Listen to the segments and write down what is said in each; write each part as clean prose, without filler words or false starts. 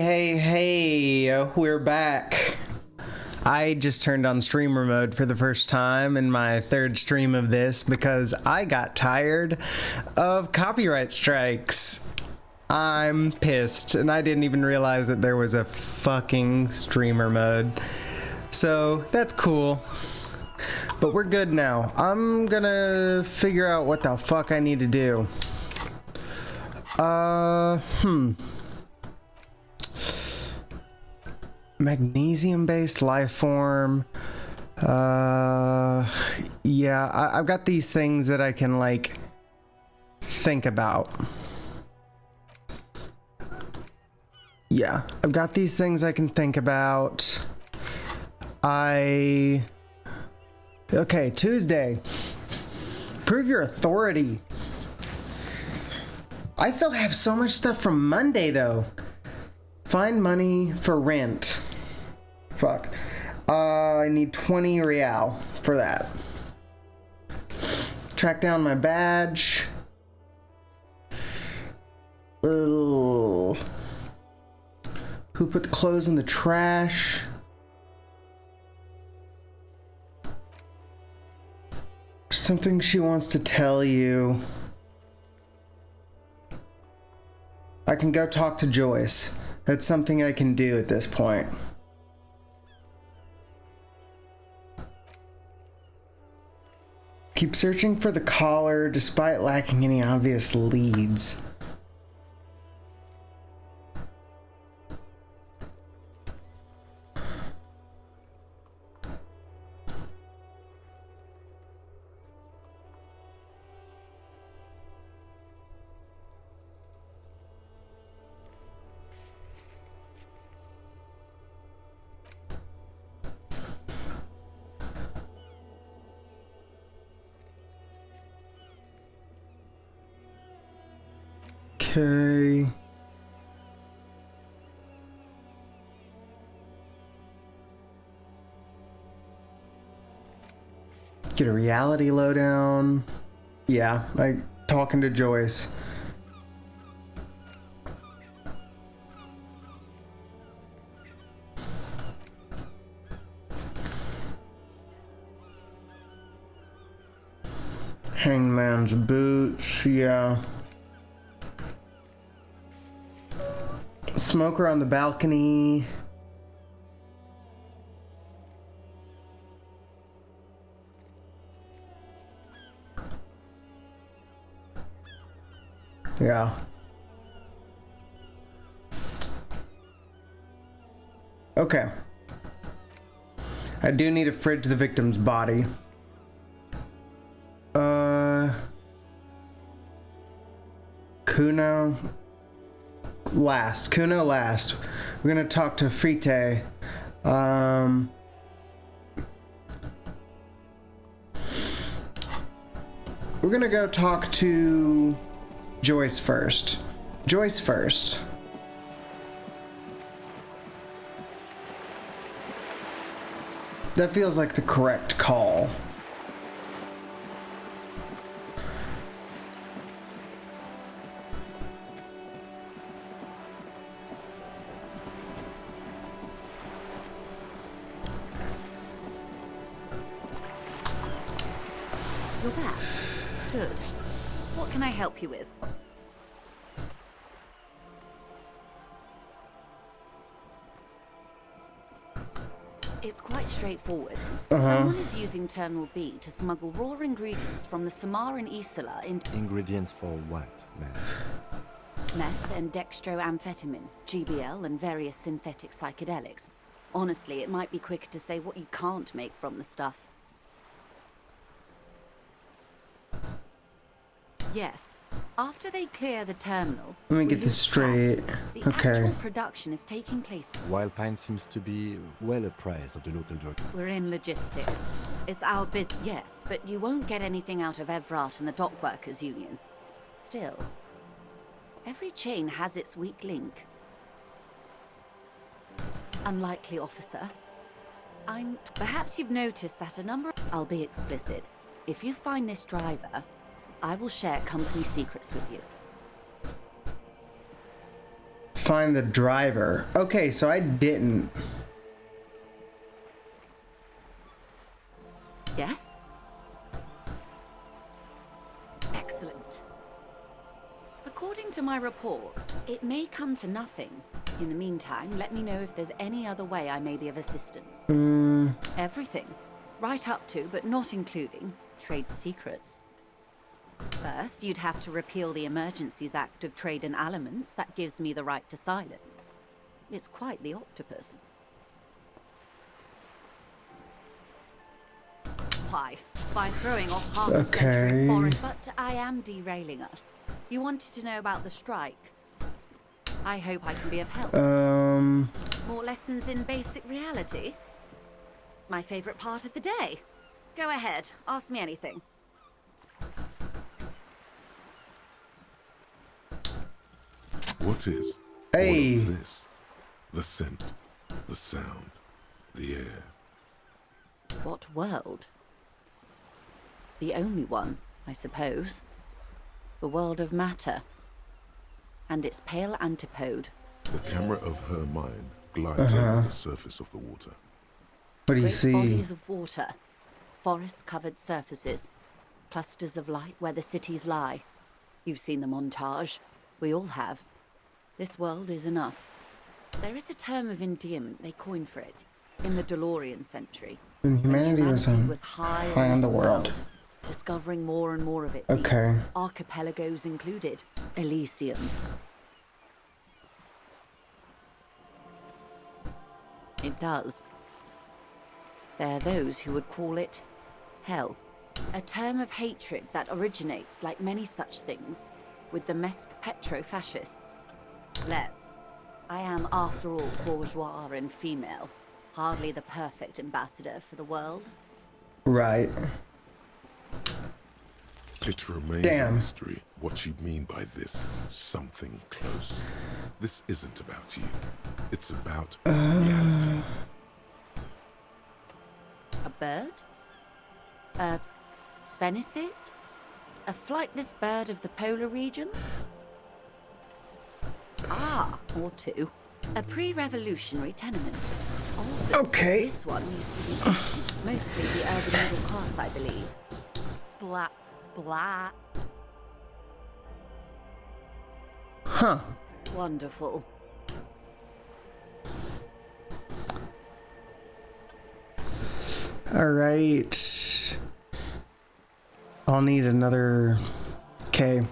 Hey, we're back. I just turned on streamer mode for the first time in my third stream of this because I got tired of copyright strikes. I'm pissed, and I didn't even realize that there was a fucking streamer mode. So that's cool. But we're good now. I'm gonna figure out what the fuck I need to do. Magnesium-based life form. Yeah, I've got these things that I can, like, think about. Yeah, I've got these things I can think about. Okay, Tuesday. Prove your authority. I still have so much stuff from Monday, though. Find money for rent. Fuck. I need 20 real for that. Track down my badge. Ugh. Who put the clothes in the trash? Something she wants to tell you. I can go talk to Joyce. That's something I can do at this point. Keep searching for the collar despite lacking any obvious leads. Okay. Get a reality lowdown. Yeah, like talking to Joyce. Hangman's boots, yeah. Smoker on the balcony. Yeah. Okay. I do need a fridge the victim's body. Kuno last. We're gonna talk to Frite. We're gonna go talk to Joyce first. Joyce first. That feels like the correct call. You're back. Good. What can I help you with? It's quite straightforward. Someone is using Terminal B to smuggle raw ingredients from the Samar and Isola into... Ingredients for what, meth? Meth and dextroamphetamine, GBL, and various synthetic psychedelics. Honestly, it might be quicker to say what you can't make from the stuff. Yes. After they clear the terminal... Let me get this straight. The Okay. actual production is taking place... Wild Pine seems to be well apprised of the local drug. We're in logistics. It's our business, yes, but you won't get anything out of Evrat and the Dock Workers Union. Still, every chain has its weak link. Unlikely, officer. Perhaps you've noticed that a number... I'll be explicit. If you find this driver, I will share company secrets with you. find the driver. Okay, so I didn't. Yes? Excellent. According to my reports, it may come to nothing. In the meantime, let me know if there's any other way I may be of assistance. Everything. Right up to, but not including, trade secrets. First, you'd have to repeal the Emergencies Act of Trade in Aliments that gives me the right to silence. It's quite the octopus. Why? By throwing off half a century of forest, but I am derailing us. You wanted to know about the strike. I hope I can be of help. More lessons in basic reality? My favorite part of the day. Go ahead, ask me anything. What is Hey. all of this? The scent, the sound, the air. What world? The only one, I suppose. The world of matter. And its pale antipode. The camera of her mind glides over the surface of the water. What do you Great see? bodies of water. Forest-covered surfaces. Clusters of light where the cities lie. You've seen the montage. We all have. This world is enough. There is a term of endearment they coined for it. In the DeLorean century. When humanity was high on this the world. Discovering more and more of it. Okay. These archipelagos included. Elysium. It does. There are those who would call it hell. A term of hatred that originates, like many such things, with the Mesk petro-fascists. I am, after all, bourgeois and female. Hardly the perfect ambassador for the world. Right. It remains a mystery what you mean by this something close. This isn't about you. It's about reality. A bird? A sphenicid? A flightless bird of the polar regions? Ah, or two. A pre-revolutionary tenement. Okay. This one used to be mostly the urban middle class, I believe. Splat, splat. Huh. Wonderful. All right. I'll need another. Okay.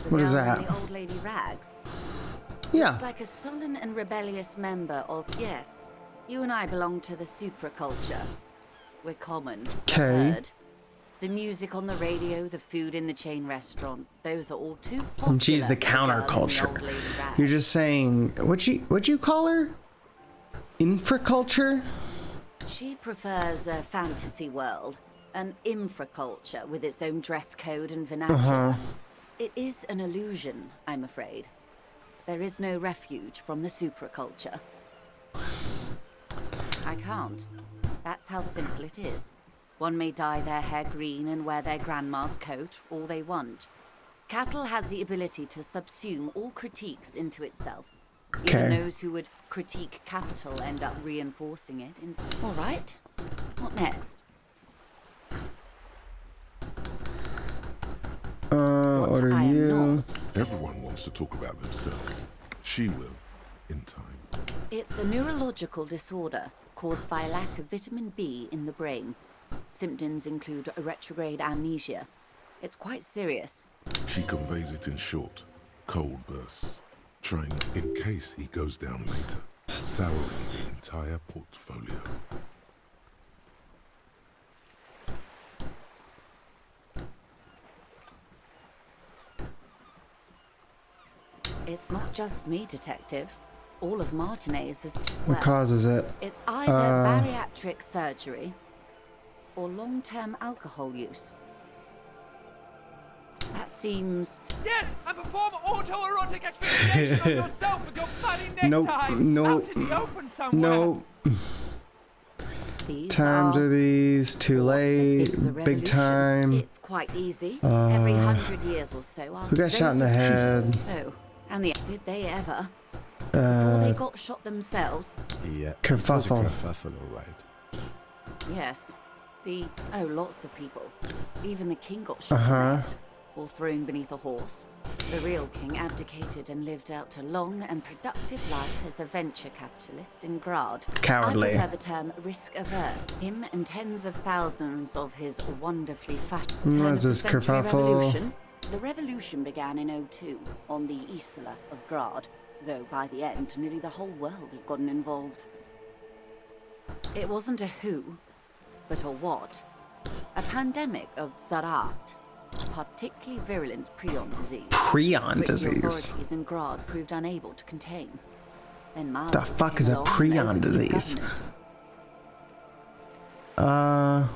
What is that? The old lady Rags. Yeah. Looks like a sullen and rebellious member of... Yes, you and I belong to the supraculture. We're common. Okay. Heard. The music on the radio, the food in the chain restaurant, those are all too popular. And she's the for a girl in the counterculture. old lady Rags. You're just saying what'd you call her? Infraculture? She prefers a fantasy world, an infraculture with its own dress code and vernacular. It is an illusion, I'm afraid. There is no refuge from the supraculture. I can't. That's how simple it is. One may dye their hair green and wear their grandma's coat all they want. Capital has the ability to subsume all critiques into itself. Even those who would critique capital end up reinforcing it. All right. What next? Order I am you. not. Everyone wants to talk about themselves. She will, in time. It's a neurological disorder caused by a lack of vitamin B in the brain. Symptoms include a retrograde amnesia. It's quite serious. She conveys it in short, cold bursts, trying in case he goes down later, souring the entire portfolio. It's not just me, Detective. All of Martinez is... What causes it? It's either bariatric surgery or long-term alcohol use. That seems... Yes, and perform autoerotic asphyxiation on yourself with your bloody necktie Nope, nope, out in the open somewhere. No. These times are these? Too late. The Big revolution. time. It's quite easy. Every 100 years or so. Who got shot in the head? Oh, and did they ever? Before they got shot themselves? Yeah. Kerfuffle. Kerfuffle, all right. Yes. Lots of people. Even the king got shot in the head, or thrown beneath a horse. The real king abdicated and lived out a long and productive life as a venture capitalist in Grad. Cowardly. I prefer the term risk-averse. Him and tens of thousands of his wonderfully fashioned turn of the this century kerfuffle? revolution. The revolution began in '02 on the Isla of Grad, though by the end, nearly the whole world had gotten involved. It wasn't a who, but a what. A pandemic of Zarat, particularly virulent prion disease. Prion which the disease. authorities in Grad proved unable to contain. Then Mars The fuck is a came along and prion overthrew the disease? government.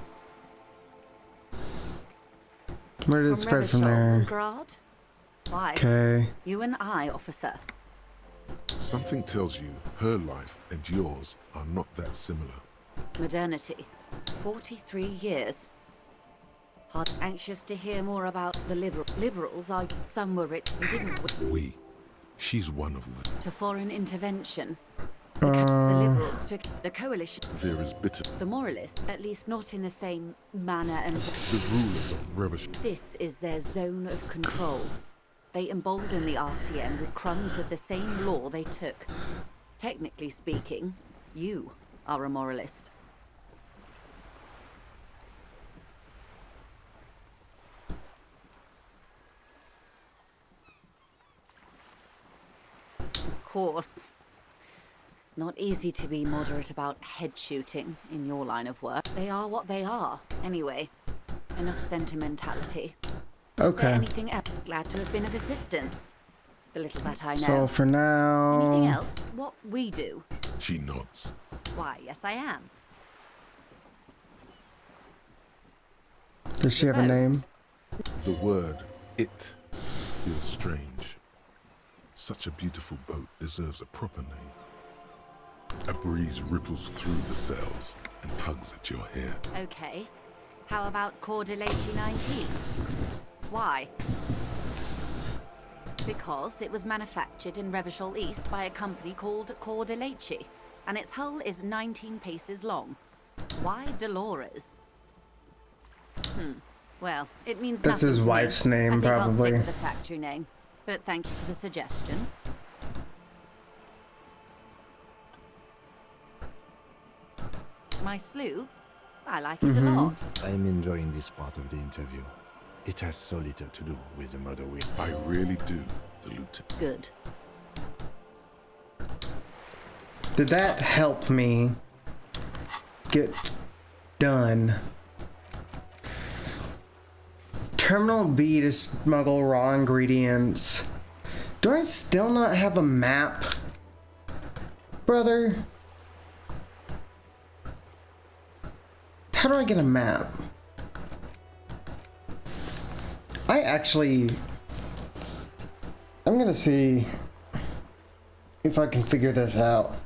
Where did it spread from there? Grad? Why? Okay. You and I, officer. Something tells you her life and yours are not that similar. Modernity. 43 years. Hard anxious to hear more about the liberals. Some were rich and didn't She's one of them. to foreign intervention. The liberals took the coalition. There is bitter. The moralists, at least not in the same manner and The rulers of revolution. this is their zone of control. They embolden the RCN with crumbs of the same law they took. Technically speaking, you are a moralist. Of course. Not easy to be moderate about head shooting in your line of work. They are what they are. Anyway, enough sentimentality. Is there Okay. anything else? Glad to have been of assistance. The little that I know. That's all for now. Anything else? What we do? She nods. Why, yes I am. Does she have a name? The word it feels strange. Such a beautiful boat deserves a proper name. A breeze ripples through the sails and tugs at your hair. Okay. How about Cordilleci 19? Why? Because it was manufactured in Revachol East by a company called Cordilleci, and its hull is 19 paces long. Why Dolores? Well, it means That's nothing his to me. wife's name, I think probably. I'll stick with the factory name. But thank you for the suggestion. My sloop? I like it a lot. I'm enjoying this part of the interview. It has so little to do with the murder we... I really do, the lieutenant. Good. Did that help me get done? Terminal B to smuggle raw ingredients. Do I still not have a map? Brother? How do I get a map? I'm gonna see if I can figure this out.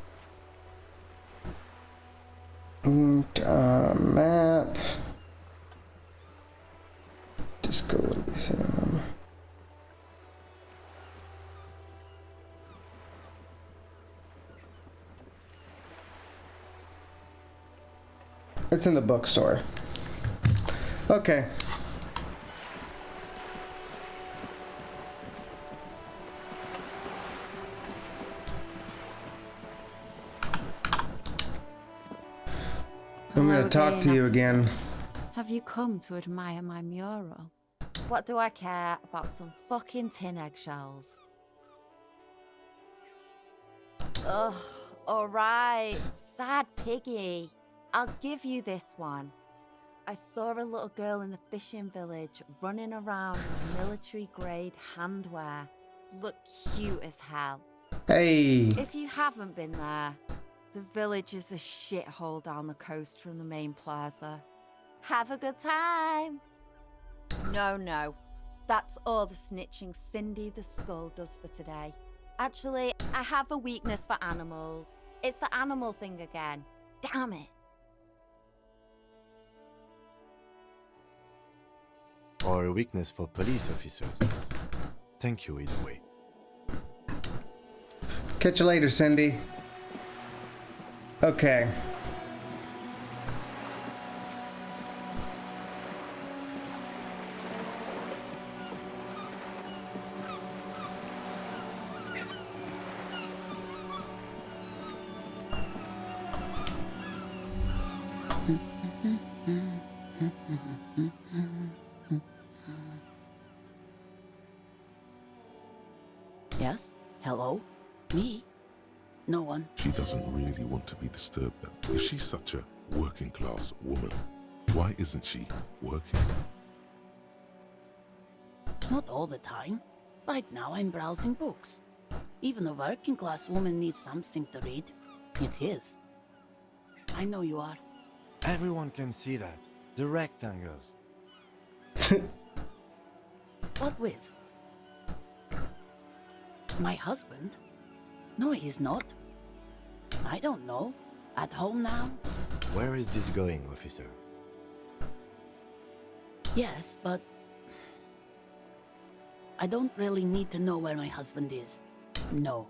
Map. Disco Elysium. It's in the bookstore. Okay. I'm gonna talk to you again. Have you come to admire my mural? What do I care about some fucking tin eggshells? Ugh, alright, sad piggy. I'll give you this one. I saw a little girl in the fishing village running around with military-grade handwear. Look cute as hell. Hey. If you haven't been there, the village is a shithole down the coast from the main plaza. Have a good time! No. That's all the snitching Cindy the Skull does for today. Actually, I have a weakness for animals. It's the animal thing again. Damn it. or a weakness for police officers. Thank you either way. Catch you later, Cindy. Okay. Yes? Hello? Me? No one. She doesn't really want to be disturbed then. If she's such a working class woman, why isn't she working? Not all the time. Right now I'm browsing books. Even a working class woman needs something to read. It is. I know you are. Everyone can see that. The rectangles. What with? My husband? No, he's not. I don't know. At home now? Where is this going, officer? Yes, but I don't really need to know where my husband is. No.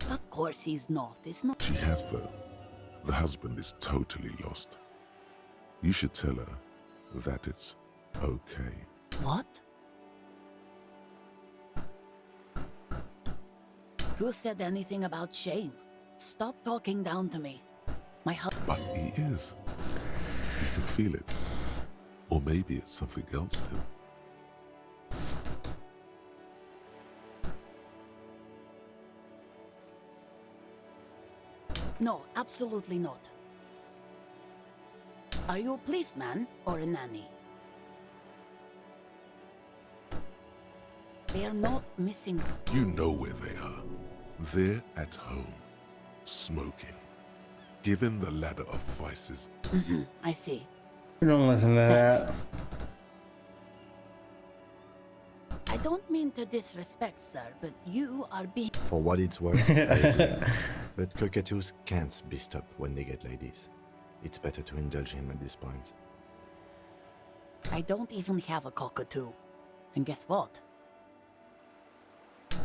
Of course he's not. It's not. She has though. The husband is totally lost. You should tell her that it's okay. What? Who said anything about shame? Stop talking down to me. My husband. But he is. You can feel it. Or maybe it's something else then. No, absolutely not. Are you a policeman or a nanny? They are not missing. You know where they are. They're at home, smoking, given the ladder of vices. I see. You don't listen to Thanks. that. I don't mean to disrespect, sir, but you are being. For what it's worth, I agree. But cockatoos can't be stopped when they get ladies. It's better to indulge him at this point. I don't even have a cockatoo. And guess what?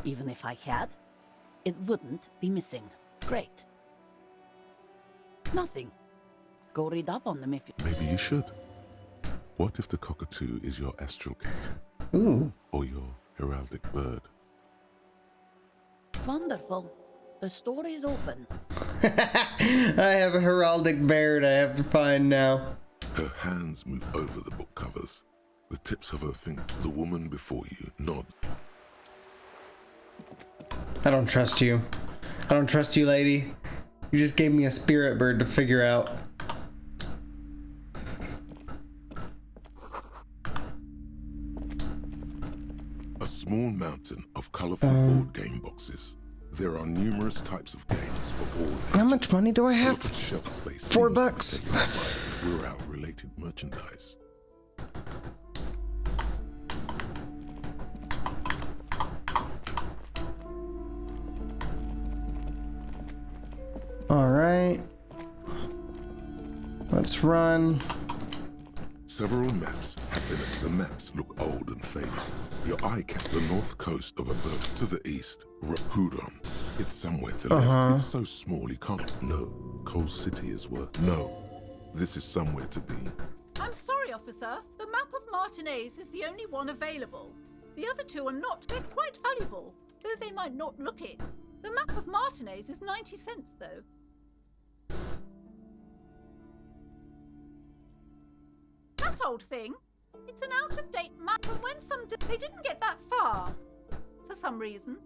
Even if I had, it wouldn't be missing. Great. Nothing. Go read up on them if you... Maybe you should. What if the cockatoo is your astral cat? Ooh. Or your heraldic bird? Wonderful. The store is open. I have a heraldic bird I have to find now. Her hands move over the book covers. The tips of her fingers. The woman before you nods. I don't trust you. I don't trust you, lady. You just gave me a spirit bird to figure out. A small mountain of colorful board game boxes. There are numerous types of games for all. How much money do I A lot have? of shelf space. $4 seems bucks. to be taken up by rural-related merchandise. All right. Let's run. Several maps. The maps look old and faded. Your eye catch the north coast of a verge to the east, Huron. It's somewhere to left. It's so small you can't. No, Coal City is worth. No, this is somewhere to be. I'm sorry, officer. The map of Martinez is the only one available. The other two are not. They're quite valuable, though they might not look it. The map of Martinez is 90 cents, though. That old thing. It's an out-of-date map from when they didn't get that far. For some reason.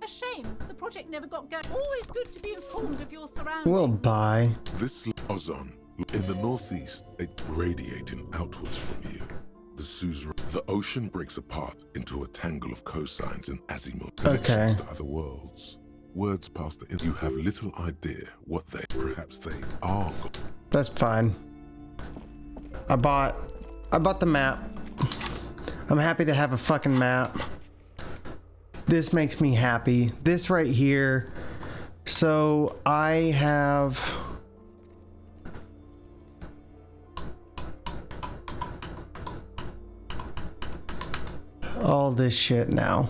A shame. The project never got going. Always good to be informed of your surroundings. We'll buy. This ozone in the northeast, it radiating outwards from you. The ocean breaks apart into a tangle of cosines and azimuth connections to other worlds. Words past the you have little idea what perhaps they are. That's fine. I bought the map. I'm happy to have a fucking map. This makes me happy. This right here. So I have all this shit now?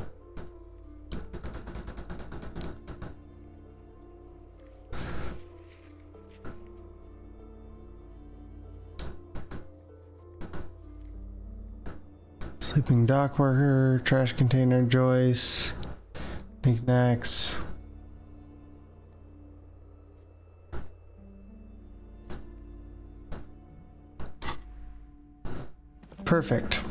Sleeping dock worker, trash container, Joyce, knickknacks. Perfect.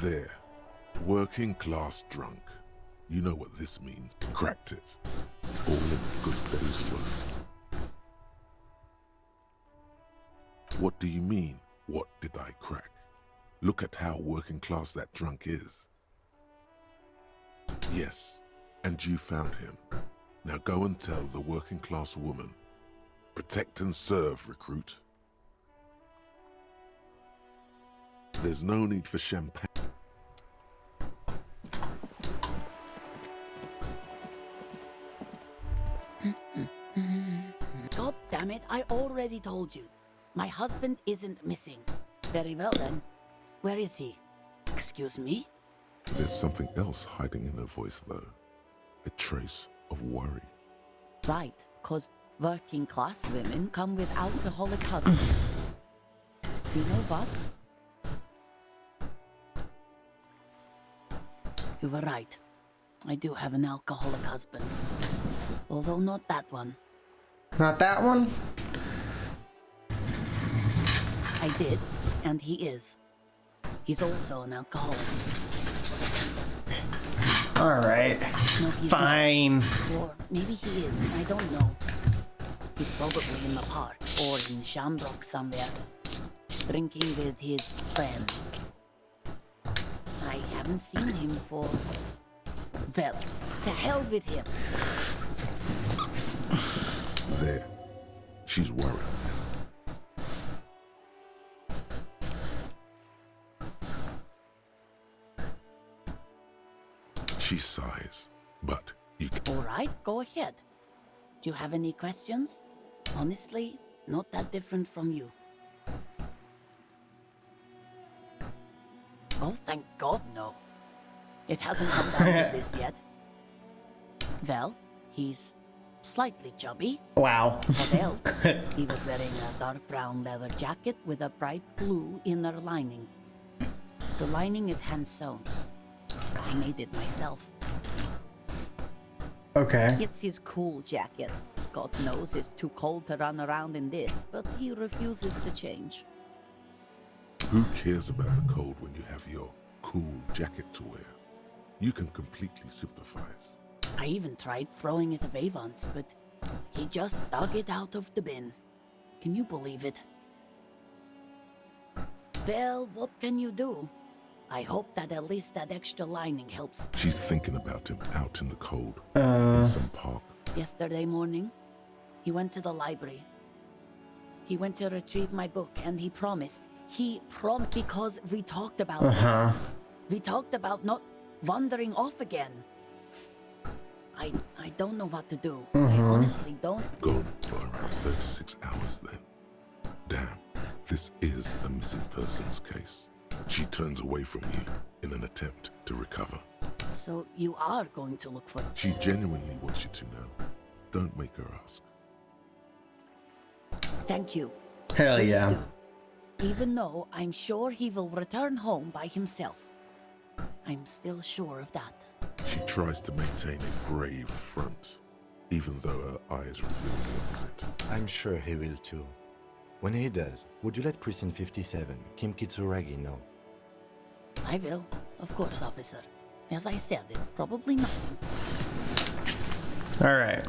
There. Working class drunk. You know what this means. Cracked it. All in good day's work. What do you mean, what did I crack? Look at how working class that drunk is. Yes, and you found him. Now go and tell the working class woman. Protect and serve, recruit. There's no need for champagne. God damn it, I already told you. My husband isn't missing. Very well then. Where is he? Excuse me? There's something else hiding in her voice though. A trace of worry. Right, 'cause working class women come with alcoholic husbands. You know what? You were right. I do have an alcoholic husband. Although not that one. Not that one? I did, and he is. He's also an alcoholic. Alright. No, he's Fine. not. Or maybe he is, I don't know. He's probably in the park, or in Shamrock somewhere. Drinking with his friends. I haven't seen him for... Well, to hell with him. There. She's worried. She sighs, but you can... All right, go ahead. Do you have any questions? Honestly, not that different from you. Oh, thank God, no. It hasn't come down to this yet. Well, he's slightly chubby. Wow. What else? He was wearing a dark brown leather jacket with a bright blue inner lining. The lining is hand-sewn. I made it myself. Okay. It's his cool jacket. God knows it's too cold to run around in this, but he refuses to change. Who cares about the cold when you have your cool jacket to wear? You can completely sympathize. I even tried throwing it away once, but he just dug it out of the bin. Can you believe it? Well, what can you do? I hope that at least that extra lining helps. She's thinking about him out in the cold, in some park. Yesterday morning, he went to the library. He went to retrieve my book, and he promised. Because we talked about this. We talked about not wandering off again. I don't know what to do. I honestly don't. Gone for around 36 hours then. Damn, this is a missing persons case. She turns away from you in an attempt to recover. So you are going to look for... She genuinely wants you to know. Don't make her ask. Thank you. Hell Please yeah. do. Even though I'm sure he will return home by himself. I'm still sure of that. She tries to maintain a brave front, even though her eyes reveal the opposite. I'm sure he will too. When he does, would you let Precinct 57, Kim Kitsuragi, know? I will, of course, officer. As I said, it's probably nothing. Alright.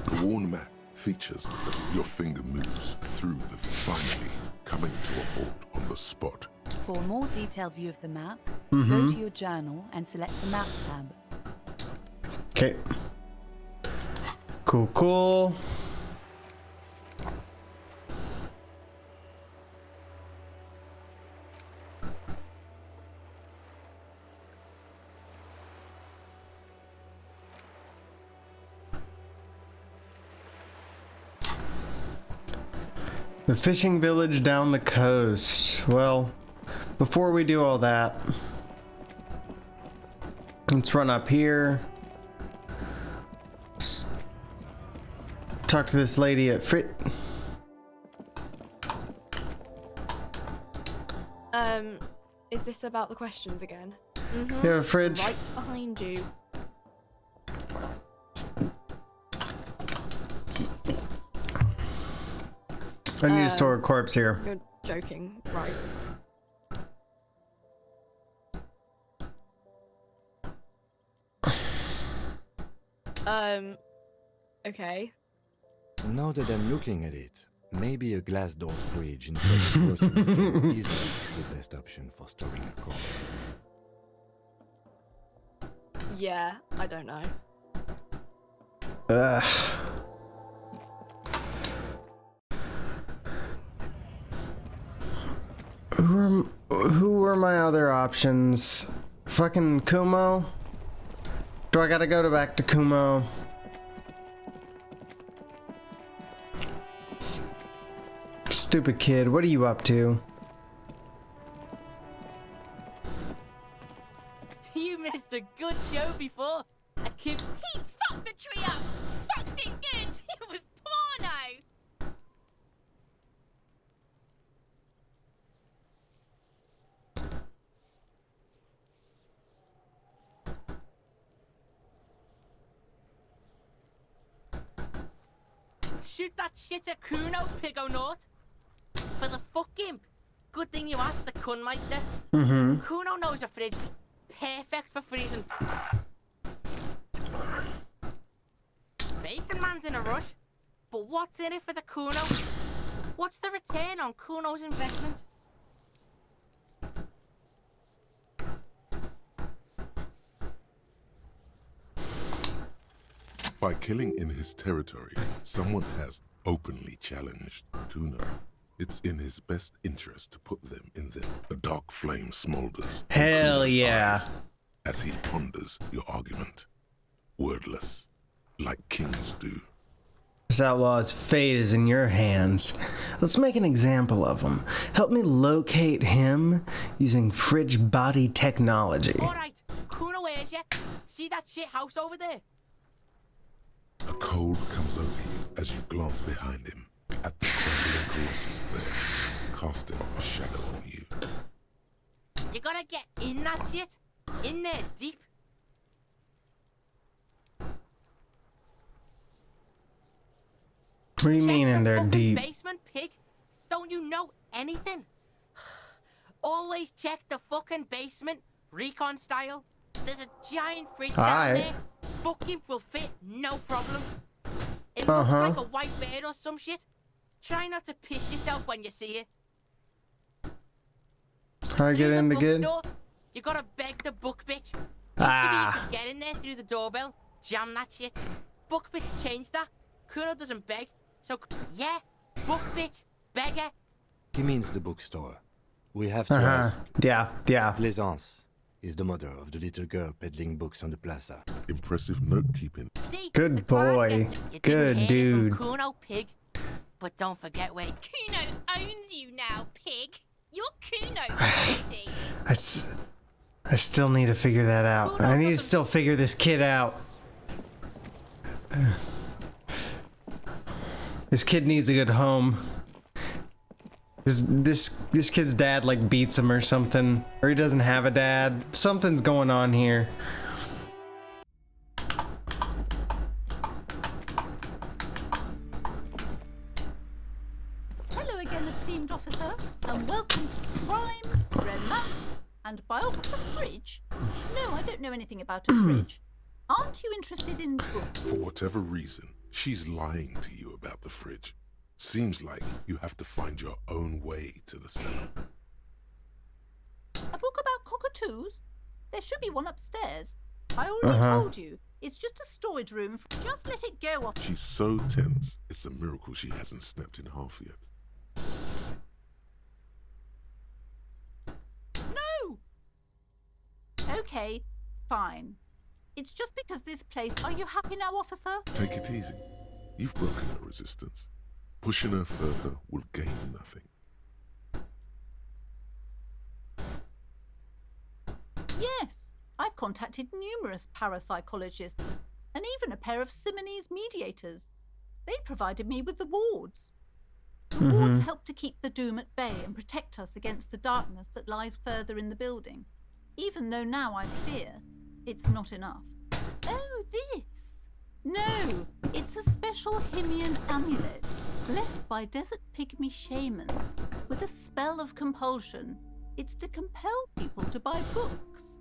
The worn map features that your finger moves through the finally coming to a halt on the spot. For a more detailed view of the map, go to your journal and select the map tab. Okay. Cool, cool. The fishing village down the coast. Well, before we do all that, let's run up here. Talk to this lady at Is this about the questions again? You have a fridge? Right behind you. I need to store a corpse here. You're joking, right? Okay. Now that I'm looking at it, maybe a glass-door fridge in the grocery store is the best option for storing a corpse. Yeah, I don't know. Ugh. Who were my other options? Fucking Kumo? Do I gotta go back to Kumo? Stupid kid, what are you up to? You missed a good show before. A kid. He fucked the tree up. Fucked it good. It was porno. Shoot that shit at Kuno, Pigonaut. For the fuck him. Good thing you asked the Kunmeister. Kuno knows a fridge. Perfect for freezing. Bacon Man's in a rush. But what's in it for the Kuno? What's the return on Kuno's investment? By killing in his territory, someone has openly challenged Kuno. It's in his best interest to put them in them. A dark flame smolders. in Hell Kuno's yeah. eyes as he ponders your argument. Wordless, like kings do. This outlaw's fate is in your hands. Let's make an example of him. Help me locate him using fridge body technology. Alright, Kuno hears ya. See that shit house over there? A cold comes over you as you glance behind him at the crumbling colossus there, casting a shadow on you. You gotta get in that shit. In there, deep. What do you mean in there fucking deep? Basement, pig. Don't you know anything? Always check the fucking basement, recon style. There's a giant fridge down Aye. there. Fucking will fit, no problem. It looks like a white bird or some shit. Try not to piss yourself when you see it. How I get Through in the again? bookstore, you gotta beg the book bitch. Ah. You can get in there through the doorbell, jam that shit. Book bitch changed that. Kuno doesn't beg, so yeah, book bitch, beggar. He means the bookstore. We have to ask. Yeah. Plaisance is the mother of the little girl peddling books on the plaza. Impressive note-keeping. See, Good the crowd boy. gets it. You Good didn't hear it from dude. Kuno, pig. But don't forget where Kuno owns you now, pig. You're Kuno, property. I still need to figure that out. I need to still figure this kid out. This kid needs a good home. This kid's dad like beats him or something, or he doesn't have a dad. Something's going on here. Hello again, esteemed officer, and welcome to Crime, Romance, and Biographer Fridge. No, I don't know anything about a fridge. Aren't you interested in books? For whatever reason, she's lying to you about the fridge. Seems like you have to find your own way to the cellar. A book about cockatoos? There should be one upstairs. I already told you. It's just a storage room. Just let it go off. She's so tense, it's a miracle she hasn't snapped in half yet. No! Okay, fine. It's just because this place... Are you happy now, officer? Take it easy. You've broken her resistance. Pushing her further will gain nothing. Yes, I've contacted numerous parapsychologists and even a pair of Simonese mediators. They provided me with the wards. The wards help to keep the doom at bay and protect us against the darkness that lies further in the building, even though now I fear it's not enough. Oh, this! No, it's a special Himian amulet, blessed by desert pygmy shamans, with a spell of compulsion. It's to compel people to buy books.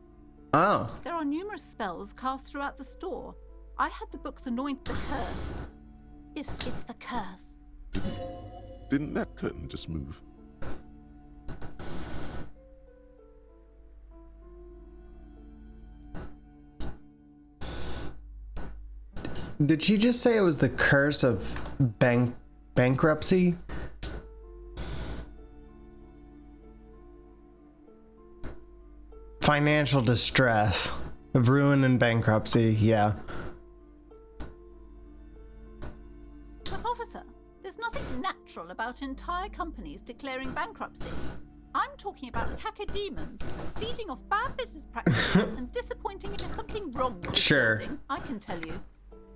Oh. There are numerous spells cast throughout the store. I had the books anoint the curse. It's the curse. Didn't that curtain just move? Did she just say it was the curse of bankruptcy? Financial distress. Of ruin and bankruptcy, yeah. But officer, there's nothing natural about entire companies declaring bankruptcy. I'm talking about cacodemons feeding off bad business practices and disappointing if there's something wrong with the building. I can tell you.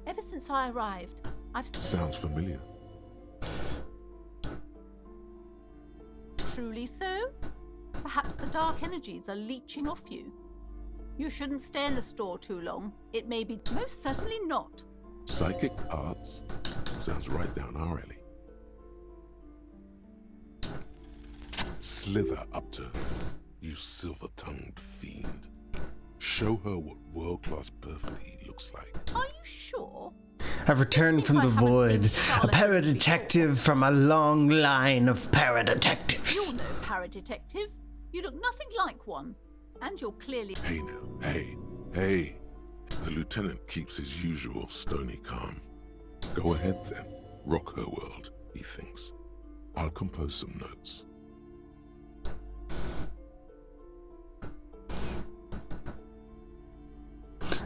Ever since I arrived, I've... Sounds familiar. Truly so? Perhaps the dark energies are leeching off you. You shouldn't stay in the store too long. It may be... Most certainly not. Psychic arts? Sounds right down our alley. Slither up to her, you silver-tongued fiend. Show her what world-class perfidy looks like. Are you sure? I've returned from the void, a paradetective from a long line of paradetectives. You're no paradetective. You look nothing like one. And you're clearly... Hey now, hey. The lieutenant keeps his usual stony calm. Go ahead then, rock her world, he thinks. I'll compose some notes.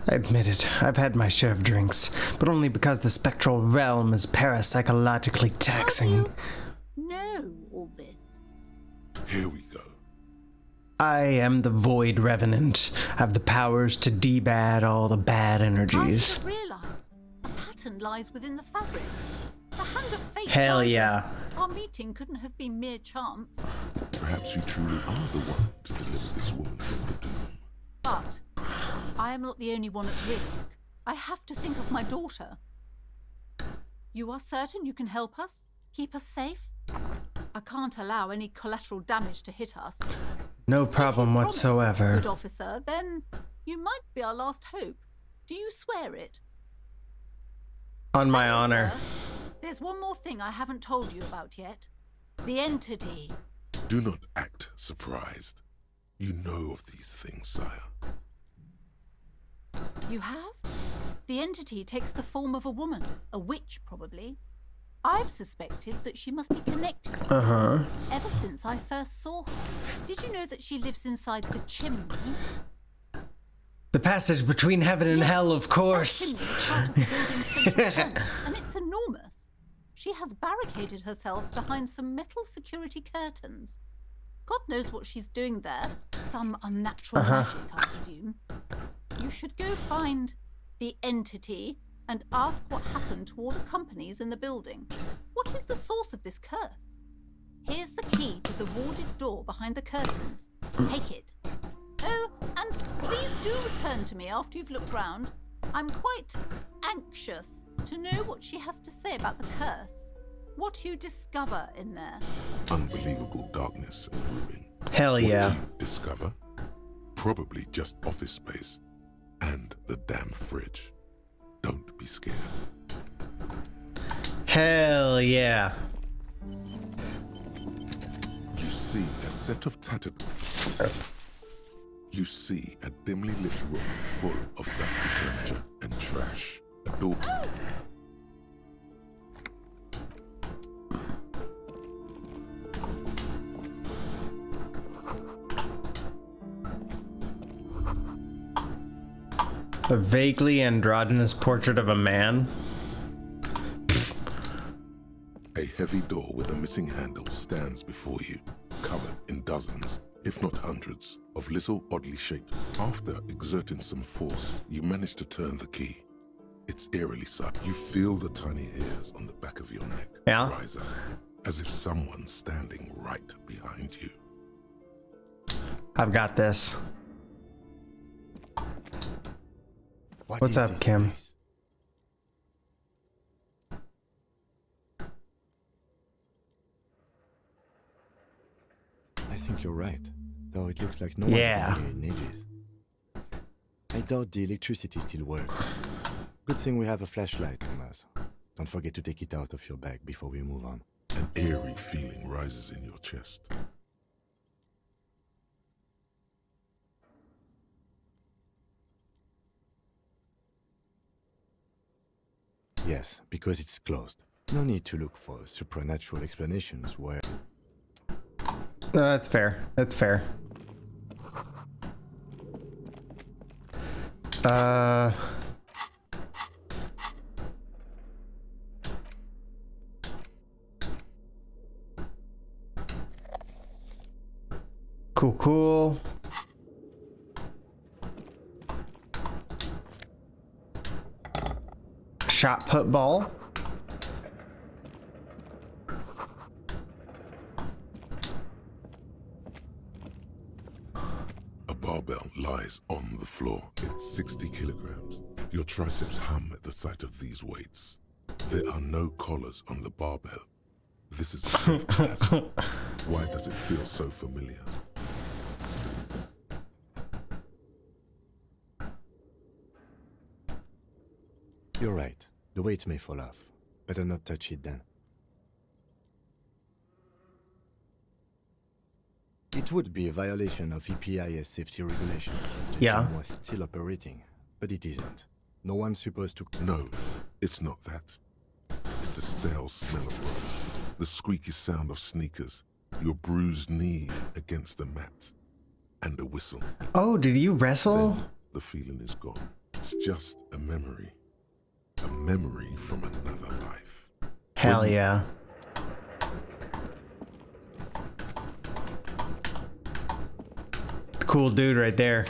I admit it, I've had my share of drinks, but only because the spectral realm is parapsychologically taxing. know all this? Here we go. I am the Void Revenant. I have the powers to debad all the bad energies. I realized a pattern lies within the fabric. The hand of fate. Hell yeah. Our meeting couldn't have been mere chance. Perhaps you truly are the one to deliver this woman from the doom. But I am not the only one at risk. I have to think of my daughter. You are certain you can help us? Keep us safe? I can't allow any collateral damage to hit us. No problem whatsoever. Good officer, then you might be our last hope. Do you swear it? On my honor. There's one more thing I haven't told you about yet. The entity. Do not act surprised. You know of these things, sire. You have? The entity takes the form of a woman, a witch probably. I've suspected that she must be connected to us ever since I first saw her. Did you know that she lives inside the chimney? The passage between heaven and hell, of course. That chimney is part of the building's central fence, and it's enormous. She has barricaded herself behind some metal security curtains. God knows what she's doing there. Some unnatural magic, I assume. You should go find the entity and ask what happened to all the companies in the building. What is the source of this curse? Here's the key to the warded door behind the curtains. Take it. Oh, and please do return to me after you've looked round. I'm quite anxious to know what she has to say about the curse. What you discover in there. Unbelievable darkness and ruin. Hell yeah. What do you discover? Probably just office space. And the damn fridge. Don't be scared. Hell yeah. You see a set of tattered... You see a dimly lit room full of dusty furniture and trash. A door... A vaguely androgynous portrait of a man. A heavy door with a missing handle stands before you, covered in dozens, if not hundreds, of little oddly shaped. After exerting some force, you manage to turn the key. It's eerily silent. You feel the tiny hairs on the back of your neck rise up, as if someone's standing right behind you. I've got this. What's up, Kim? Place? I think you're right, though it looks like no one has been here in ages. I doubt the electricity still works. Good thing we have a flashlight on us. Don't forget to take it out of your bag before we move on. An eerie feeling rises in your chest. Yes, because it's closed. No need to look for supernatural explanations where... That's fair. That's fair. Cool. Shot put ball. A barbell lies on the floor. It's 60 kilograms. Your triceps hum at the sight of these weights. There are no collars on the barbell. This is a safety hazard. Why does it feel so familiar? You're right. The weight may fall off. Better not touch it then. It would be a violation of EPIS safety regulations. The gym was still operating, but it isn't. No one's supposed to... No, it's not that. It's the stale smell of rubber, the squeaky sound of sneakers, your bruised knee against the mat, and a whistle. Oh, did you wrestle? Then the feeling is gone. It's just a memory. A memory from another life. Hell yeah. Cool dude right there.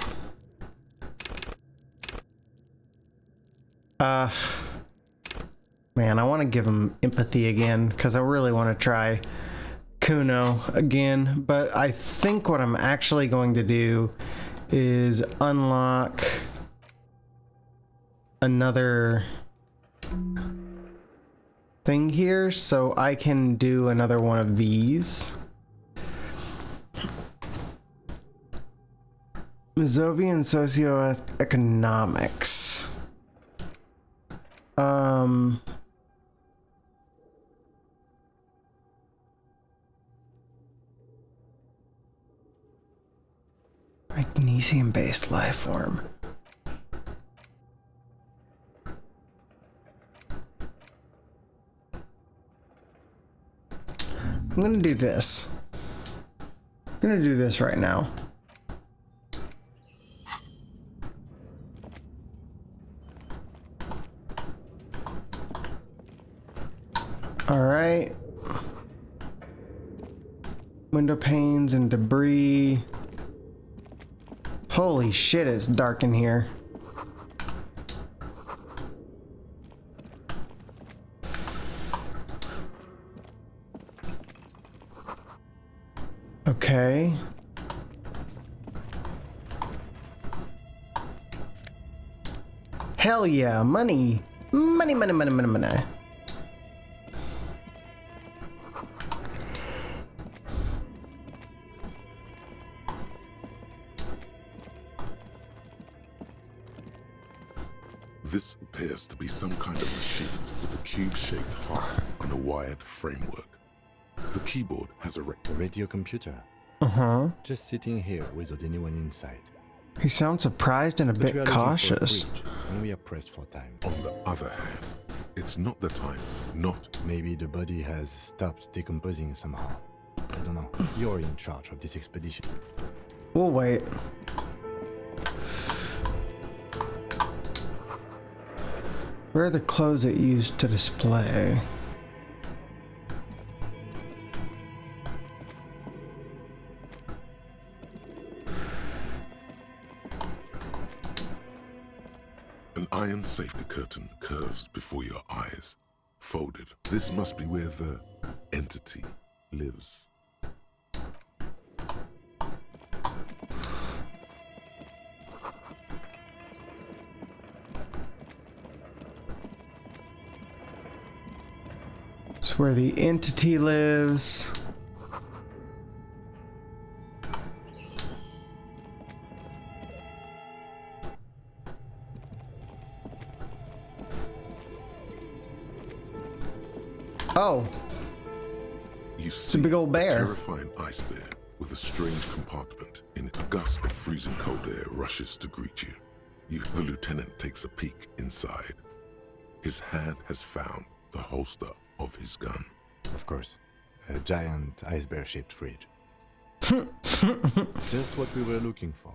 Man, I want to give him empathy again because I really want to try Kuno again, but I think what I'm actually going to do is unlock another thing here so I can do another one of these. Mazovian socioeconomics. Magnesium-based life form. I'm gonna do this. I'm gonna do this right now. All right. Window panes and debris. Holy shit, it's dark in here. Okay. Hell yeah, money. Money. This appears to be some kind of machine with a cube-shaped heart and a wired framework. The keyboard has a radio computer. Just sitting here without anyone inside. He sounds surprised and a bit cautious. And we are pressed for time. On the other hand, it's not the time, not... Maybe the body has stopped decomposing somehow. I don't know. You're in charge of this expedition. We'll wait. Where are the clothes it used to display? iron safety curtain curves before your eyes, folded. This must be where the entity lives. It's where the entity lives. Oh. You It's a big old bear. A terrifying ice bear with a strange compartment in it. A gust of freezing cold air rushes to greet you. The lieutenant takes a peek inside. His hand has found the holster of his gun. Of course. A giant ice bear-shaped fridge. Just what we were looking for.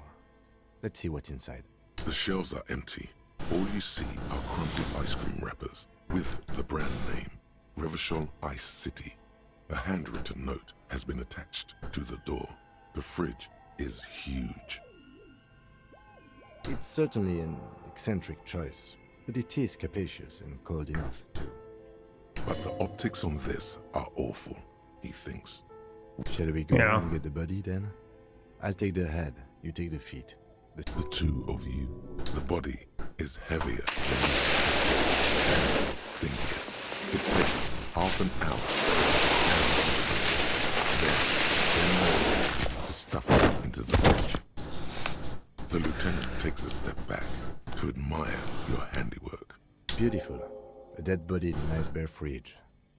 Let's see what's inside. The shelves are empty. All you see are crumpled ice cream wrappers with the brand name, Revachol Ice City. A handwritten note has been attached to the door. The fridge is huge. It's certainly an eccentric choice, but it is capacious and cold enough too. But the optics on this are awful, he thinks. Shall we go and get the body then? I'll take the head, you take the feet. The two of you. The body is heavier than stinkier. It takes half an hour then to stuff it into the fridge. The lieutenant takes a step back to admire your handiwork. Beautiful. A dead body in an ice bear fridge.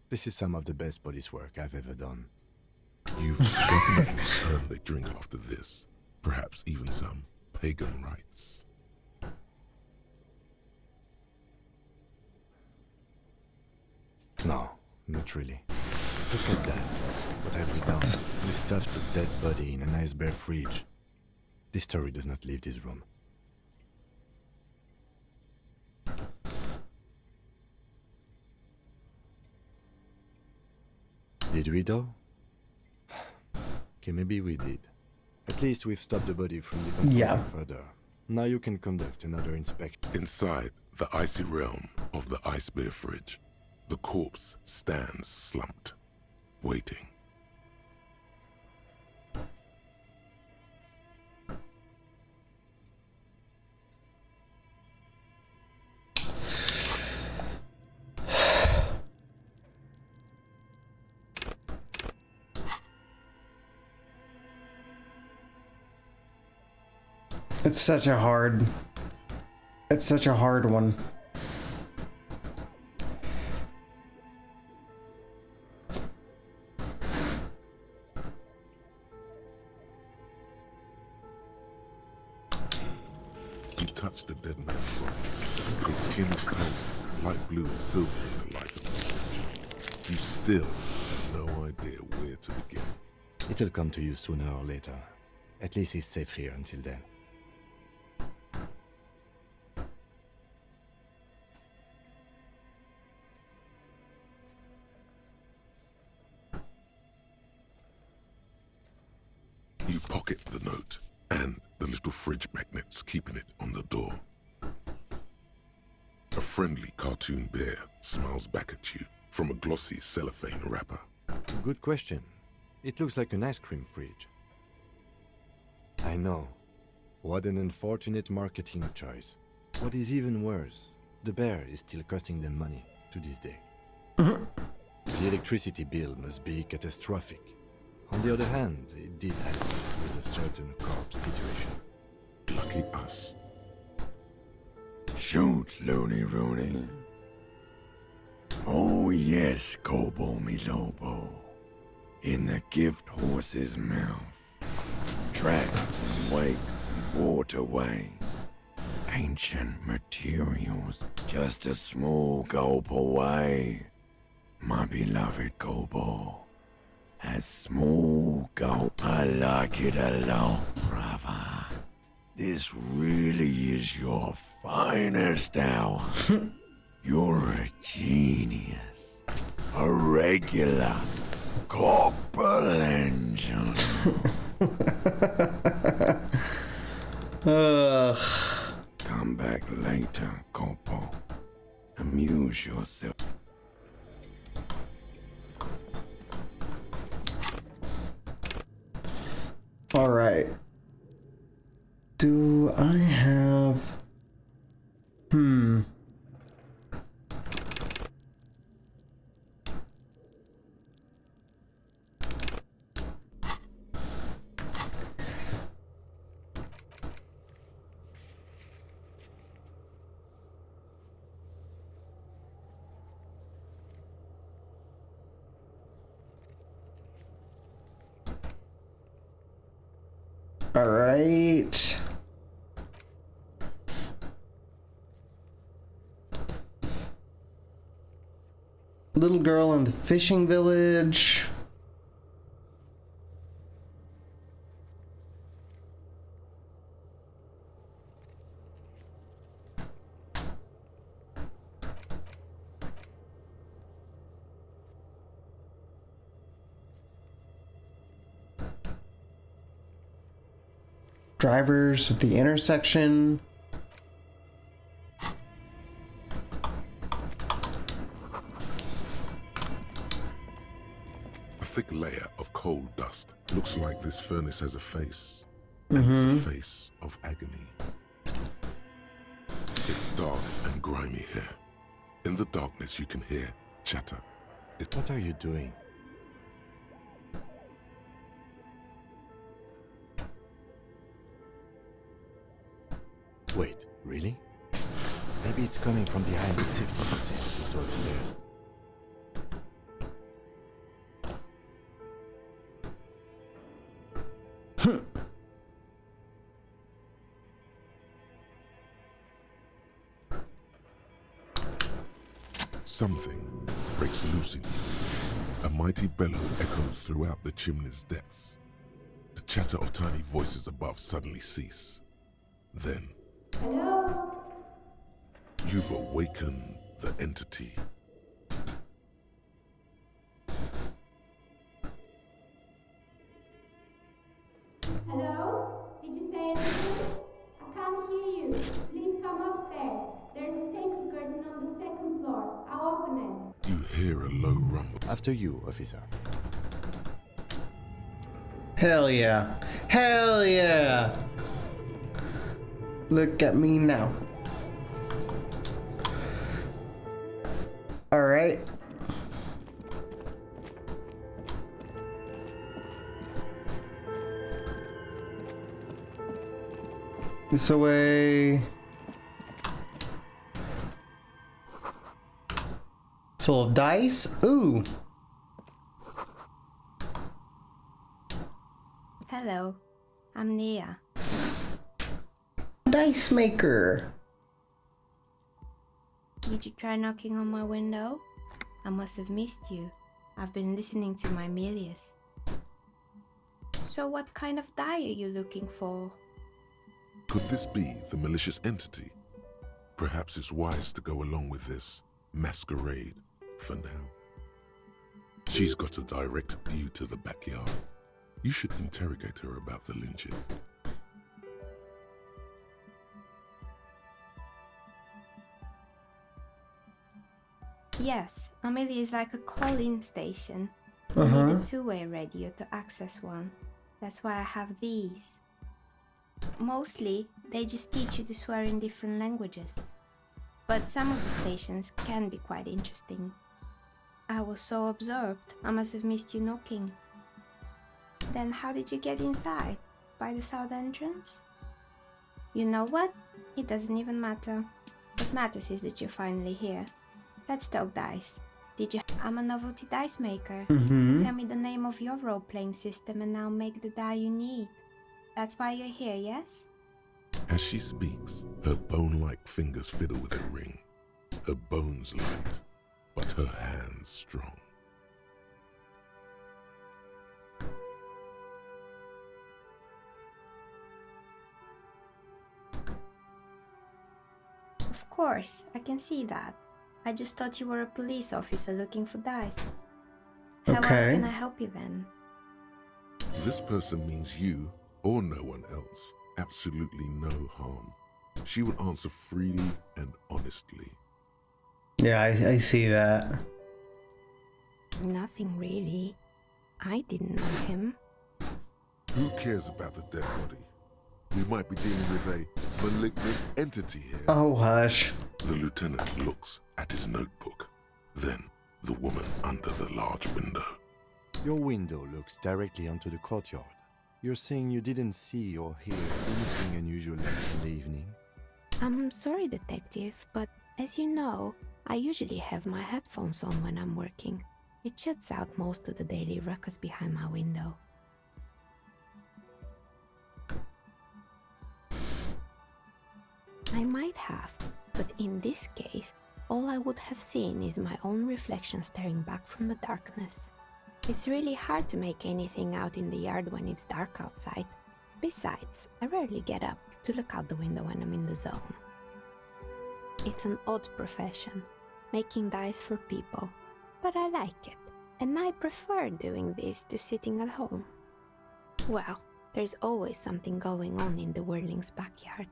This is some of the best police work I've ever done. You've definitely earned a drink after this. Perhaps even some pagan rites. No, not really. Look at that. What have we done? We stuffed a dead body in an ice bear fridge. This story does not leave this room. Did we though? Okay, maybe we did. At least we've stopped the body from decomposing further. Now you can conduct another inspection. Inside the icy realm of the ice bear fridge, the corpse stands slumped, waiting. It's such a hard one. You touch the dead man's body. His skin is cold, light blue and silver in the light of the fridge. You still have no idea where to begin. It'll come to you sooner or later. At least he's safe here until then. You pocket the note and the little fridge magnets keeping it on the door. A friendly cartoon bear smiles back at you from a glossy cellophane wrapper. Good question. It looks like an ice cream fridge. I know. What an unfortunate marketing choice. What is even worse, the bear is still costing them money to this day. The electricity bill must be catastrophic. On the other hand, it did help with a certain corpse situation. Lucky us. Shoot, Looney Rooney. Oh yes, Kobo mi Lobo. In the gift horse's mouth. Tracks and wakes and waterways. Ancient materials, just a small gulp away. My beloved Kobo. A small gulp. I like it a lot, brother. This really is your finest hour. You're a genius. A regular corporal engine. Come back later, Corporal. yourself. All right. Do I have... All right. Little girl in the fishing village. Drivers at the intersection. A thick layer of coal dust. Looks like this furnace has a face. And it's a face of agony. It's dark and grimy here. In the darkness you can hear chatter. What are you doing? Wait, really? Maybe it's coming from behind the safety curtains we saw upstairs. Something breaks loose in you. A mighty bellow echoes throughout the chimney's depths. The chatter of tiny voices above suddenly cease. Then, Hello? You've awakened the entity. Hello? Did you say anything? I can't hear you. Please come upstairs. There's a safety curtain on the second floor. I'll open it. You hear a low rumble. After you, officer. Hell yeah. Hell yeah. Look at me now. All right. This away. Full of dice. Ooh. Hello. I'm Nia. Dice maker. Did you try knocking on my window? I must have missed you. I've been listening to my Melius. So what kind of die are you looking for? Could this be the malicious entity? Perhaps it's wise to go along with this masquerade for now. She's got a direct view to the backyard. You should interrogate her about the lynching. Yes, Amelia is like a call-in station. You need a two-way radio to access one. That's why I have these. Mostly, they just teach you to swear in different languages. But some of the stations can be quite interesting. I was so absorbed, I must have missed you knocking. Then how did you get inside? By the south entrance? You know what? It doesn't even matter. What matters is that you're finally here. Let's talk dice. I'm a novelty dice maker. Tell me the name of your role-playing system and I'll make the die you need. That's why you're here, yes? As she speaks, her bone-like fingers fiddle with a ring. Her bones light, but her hands strong. Of course, I can see that. I just thought you were a police officer looking for dice. How else can I help you then? This person means you, or no one else, absolutely no harm. She will answer freely and honestly. Yeah, I see that. Nothing really. I didn't know him. Who cares about the dead body? We might be dealing with a malignant entity here. Oh, hush. The lieutenant looks at his notebook. Then, the woman under the large window. Your window looks directly onto the courtyard. You're saying you didn't see or hear anything unusual in the evening? I'm sorry, detective, but as you know, I usually have my headphones on when I'm working. It shuts out most of the daily ruckus behind my window. I might have, but in this case, all I would have seen is my own reflection staring back from the darkness. It's really hard to make anything out in the yard when it's dark outside. Besides, I rarely get up to look out the window when I'm in the zone. It's an odd profession, making dice for people, but I like it, and I prefer doing this to sitting at home. Well, there's always something going on in the Whirling's backyard.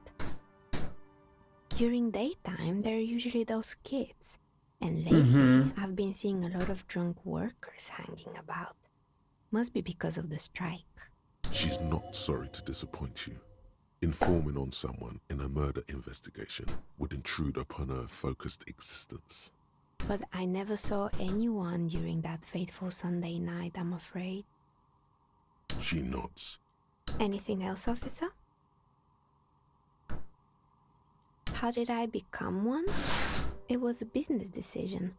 During daytime, there are usually those kids, and lately I've been seeing a lot of drunk workers hanging about. Must be because of the strike. She's not sorry to disappoint you. Informing on someone in a murder investigation would intrude upon her focused existence. But I never saw anyone during that fateful Sunday night, I'm afraid. She nods. Anything else, officer? How did I become one? It was a business decision.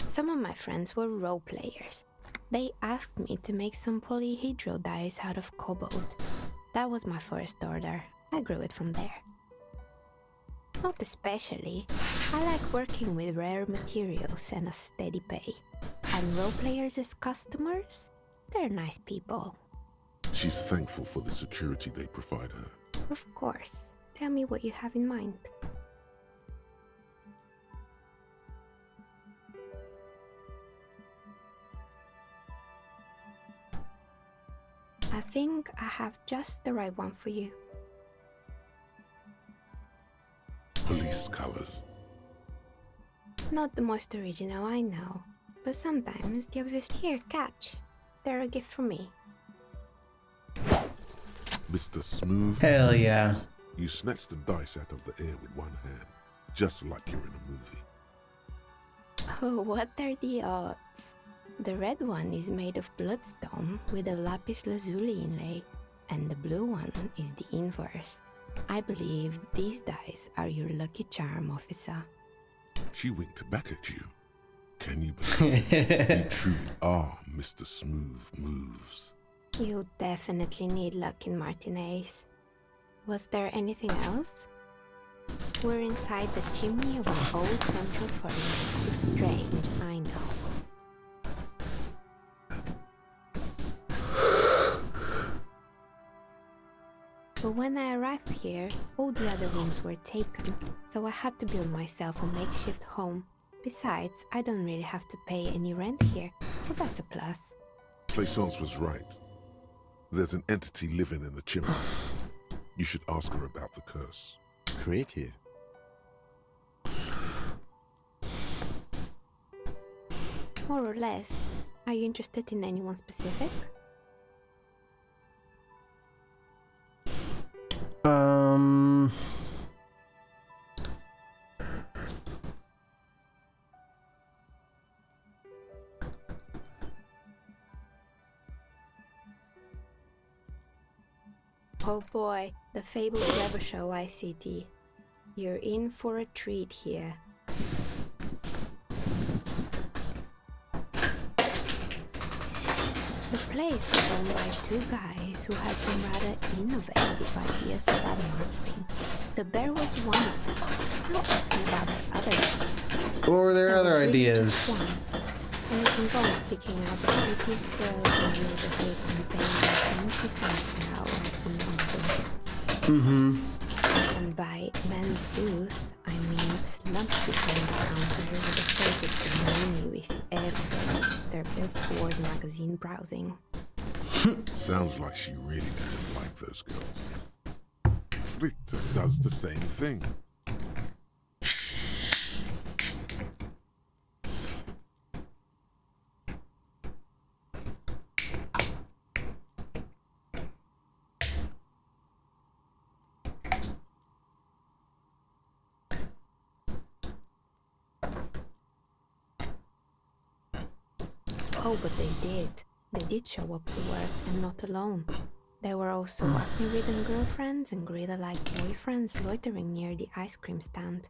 Some of my friends were role players. They asked me to make some polyhedral dice out of cobalt. That was my first order. I grew it from there. Not especially. I like working with rare materials and a steady pay. And role players as customers? They're nice people. She's thankful for the security they provide her. Of course. Tell me what you have in mind. I think I have just the right one for you. Police colors. Not the most original, I know. But sometimes the obvious here, catch. They're a gift from me. Mr. Smooth. Hell yeah. You snatched the dice out of the air with one hand, just like you're in a movie. Oh, what are the odds? The red one is made of bloodstone with a lapis lazuli inlay, and the blue one is the inverse. I believe these dice are your lucky charm, officer. She winked back at you. Can you believe you truly are Mr. Smooth Moves? You definitely need luck in Martinez. Was there anything else? We're inside the chimney of an old central furnace. It's strange, I know. But when I arrived here, all the other rooms were taken, so I had to build myself a makeshift home. Besides, I don't really have to pay any rent here, so that's a plus. Plaisance was right. There's an entity living in the chimney. You should ask her about the curse. Creative. More or less. Are you interested in anyone specific? Oh boy, the fabled Rever Show ICT. You're in for a treat here. The place was owned by two guys who had some rather innovative ideas about marketing. The bear was one of them. Now ask me about the other ones. What were their other ideas? And you can go on picking out the prettiest girls in the neighborhood and paying 20 cents an hour to know them. And by man booth, I mean slumps behind the counter with a project to know you if you ever disturb their bored magazine browsing. Sounds like she really didn't like those girls. Rita does the same thing. Oh, but they did. They did show up to work, and not alone. There were also acne-ridden girlfriends and gorilla-like boyfriends loitering near the ice cream stand.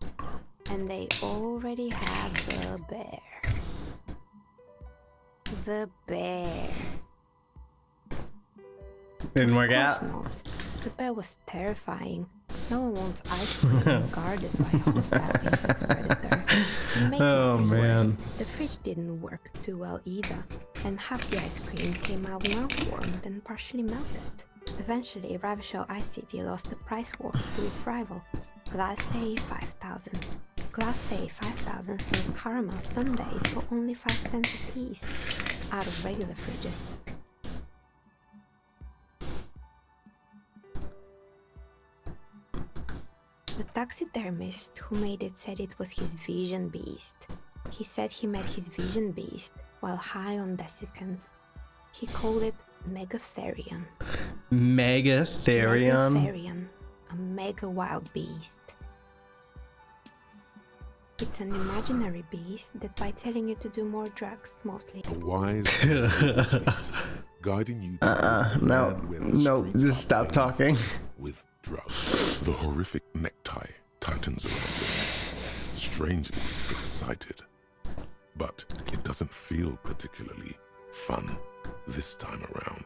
And they already had the bear. The bear. Didn't work Of out. course not. The bear was terrifying. No one wants ice cream guarded by a hostile apex predator. To make matters worse, the fridge didn't work too well either, and half the ice cream came out malformed and partially melted. Eventually, Ravishore Ice City lost the price war to its rival, Glacé 5000. Glacé 5000 sold caramel sundaes for only 5 cents a piece, out of regular fridges. The taxidermist who made it said it was his vision beast. He said he met his vision beast while high on desiccants. He called it Megatherion. Megatherion? Megatherion, a mega wild beast. It's an imaginary beast that by telling you to do more drugs, mostly. A wise beast guiding you to no, just stop talking. with drugs. The horrific necktie tightens around you. Strangely excited. But it doesn't feel particularly fun this time around.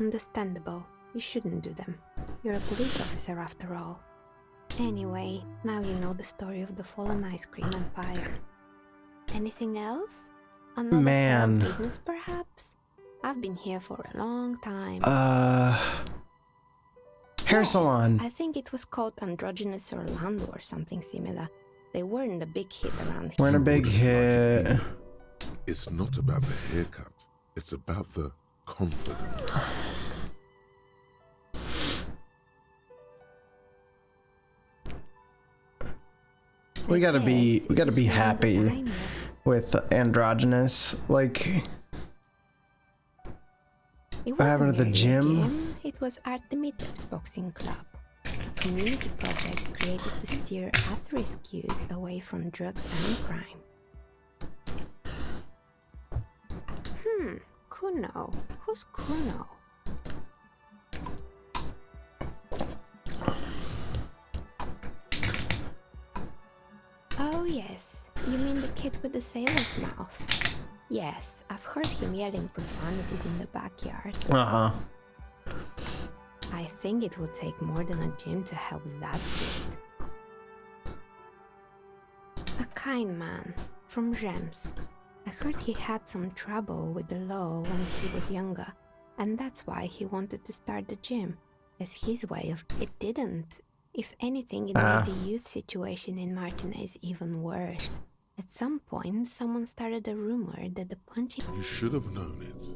Understandable. You shouldn't do them. You're a police officer after all. Anyway, now you know the story of the fallen ice cream empire. Anything else? Another failed business, perhaps? I've been here for a long time. Hair salon. I think it was called Androgynous Orlando or something similar. They weren't a big hit around here. Weren't a big hit. It's not about the haircut. It's about the confidence. We gotta be happy with androgynous. Like, It what happened at the wasn't gym? really a gym, it was Artemitev's boxing club. A community project created to steer at-risk youth away from drugs and crime. Kuno. Who's Kuno? Oh yes, you mean the kid with the sailor's mouth? Yes, I've heard him yelling profanities in the backyard. I think it would take more than a gym to help that kid. A kind man, from Rems. I heard he had some trouble with the law when he was younger, and that's why he wanted to start the gym, as his way of... It didn't. If anything, it made the youth situation in Martinez even worse. At some point, someone started a rumor that the punching... You should have known it.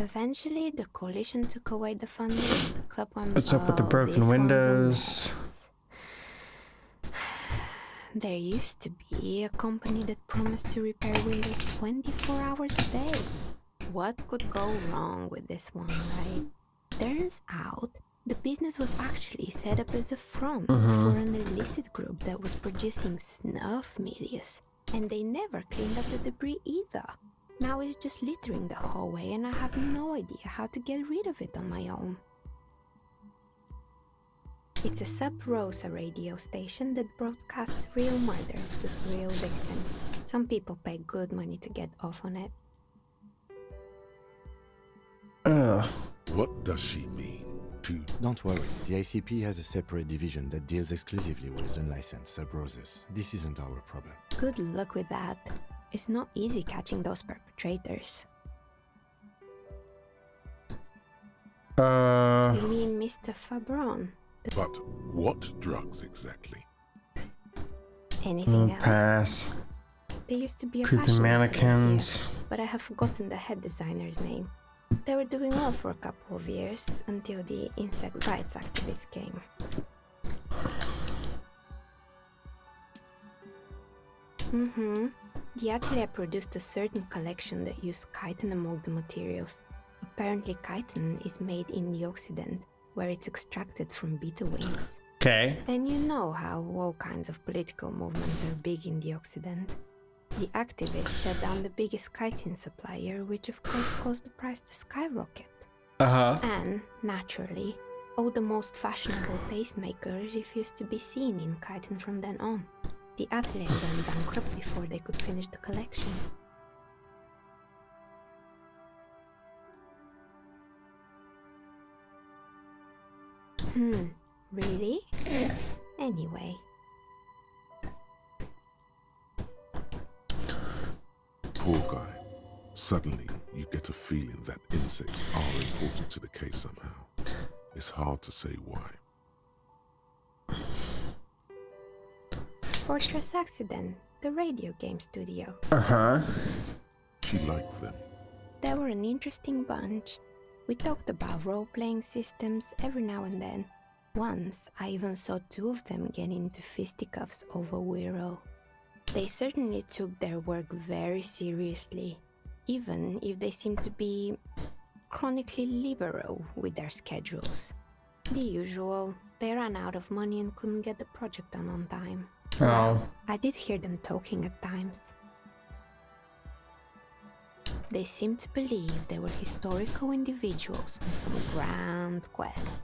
Eventually, the coalition took away the funding. The club went... What's up with the broken windows? There used to be a company that promised to repair windows 24 hours a day. What could go wrong with this one, right? Turns out, the business was actually set up as a front for an illicit group that was producing snuff medias, and they never cleaned up the debris either. Now it's just littering the hallway, and I have no idea how to get rid of it on my own. It's a sub-Rosa radio station that broadcasts real murders with real victims. Some people pay good money to get off on it. What does she mean? Don't worry, the ICP has a separate division that deals exclusively with unlicensed sub-Roses. This isn't our problem. Good luck with that. It's not easy catching those perpetrators. You mean Mr. Fabron? But what drugs exactly? Anything else? Pass. There used to be a Creepy fashion mannequins. here, but I have forgotten the head designer's name. They were doing well for a couple of years, until the insect rights activists came. The atelier produced a certain collection that used chitin among the materials. Apparently chitin is made in the Occident, where it's extracted from beetle wings. Okay. And you know how all kinds of political movements are big in the Occident. The activists shut down the biggest chitin supplier, which of course caused the price to skyrocket. And, naturally, all the most fashionable tastemakers refused to be seen in chitin from then on. The atelier went bankrupt before they could finish the collection. Really? Anyway. Poor guy. Suddenly, you get a feeling that insects are important to the case somehow. It's hard to say why. Fortress Accident, the radio game studio. She liked them. They were an interesting bunch. We talked about role-playing systems every now and then. Once, I even saw two of them get into fisticuffs over Wirral. They certainly took their work very seriously, even if they seemed to be chronically liberal with their schedules. The usual, they ran out of money and couldn't get the project done on time. I did hear them talking at times. They seemed to believe they were historical individuals on some grand quest.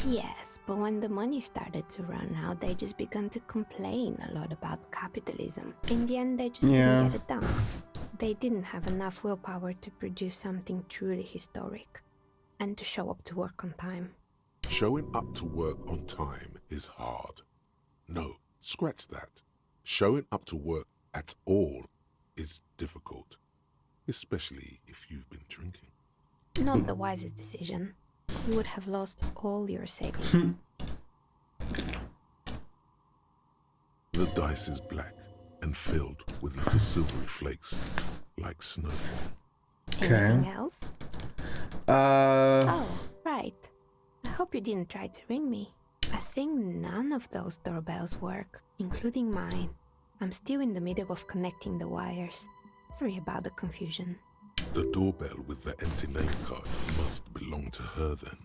Yes, but when the money started to run out, they just began to complain a lot about capitalism. In the end, they just didn't get it done. They didn't have enough willpower to produce something truly historic, and to show up to work on time. Showing up to work on time is hard. No, scratch that. Showing up to work at all is difficult, especially if you've been drinking. Not the wisest decision. You would have lost all your savings. The dice is black and filled with little silvery flakes, like snowfall. Anything else? Oh, right. I hope you didn't try to ring me. I think none of those doorbells work, including mine. I'm still in the middle of connecting the wires. Sorry about the confusion. The doorbell with the empty name card must belong to her then.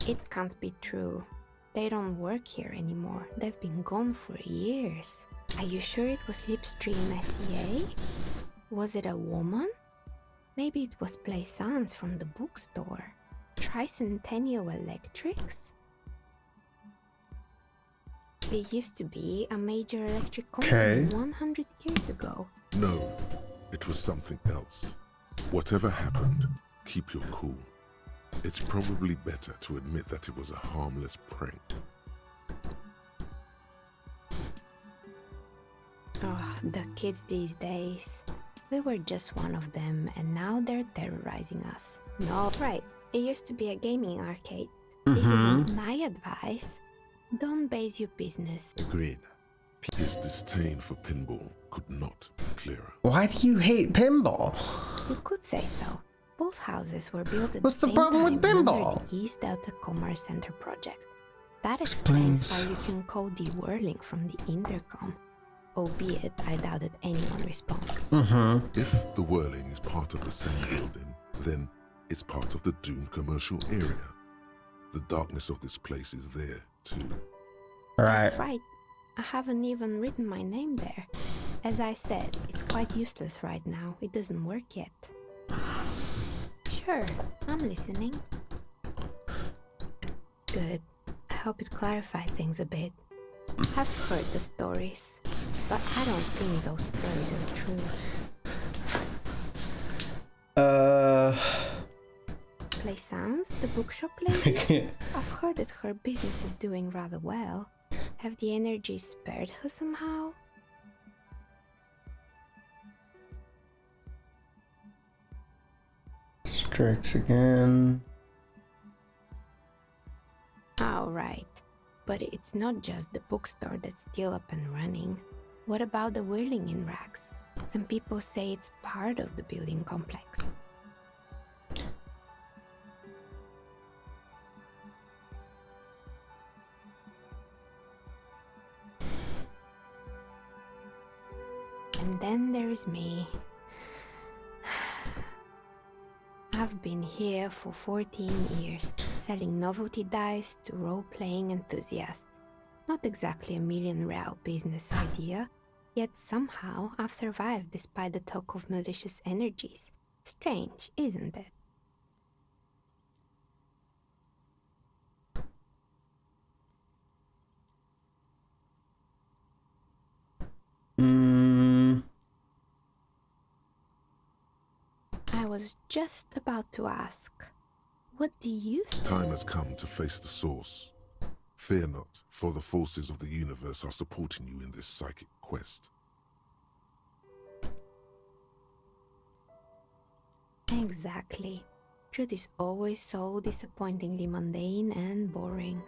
It can't be true. They don't work here anymore. They've been gone for years. Are you sure it was Slipstream SEA? Was it a woman? Maybe it was Plaisance from the bookstore. Tricentennial Electrics? It used to be a major electric company 100 years ago. No, it was something else. Whatever happened, keep your cool. It's probably better to admit that it was a harmless prank. Oh, the kids these days. We were just one of them, and now they're terrorizing us. No, right. It used to be a gaming arcade. This isn't my advice. Don't base your business. Agreed. His disdain for pinball could not be clearer. Why do you hate pinball? You could say so. Both houses were built at What's the the same problem with time pinball? under the East Delta Commerce Center project. That explains why you can call the whirling from the intercom. Albeit, I doubt that anyone responds. If the whirling is part of the same building, then it's part of the doomed commercial area. The darkness of this place is there, too. That's right. I haven't even written my name there. As I said, it's quite useless right now. It doesn't work yet. Sure, I'm listening. Good. I hope it clarified things a bit. I've heard the stories, but I don't think those stories are true. Plaisance, the bookshop lady? I've heard that her business is doing rather well. Have the energy spared her somehow? Strikes again. Oh, right. But it's not just the bookstore that's still up and running. What about the whirling in rags? Some people say it's part of the building complex. And then there is me. I've been here for 14 years, selling novelty dice to role-playing enthusiasts. Not exactly a million-real business idea, yet somehow I've survived despite the talk of malicious energies. Strange, isn't it? I was just about to ask, what do you think? Time has come to face the source. Fear not, for the forces of the universe are supporting you in this psychic quest. Exactly. Truth is always so disappointingly mundane and boring.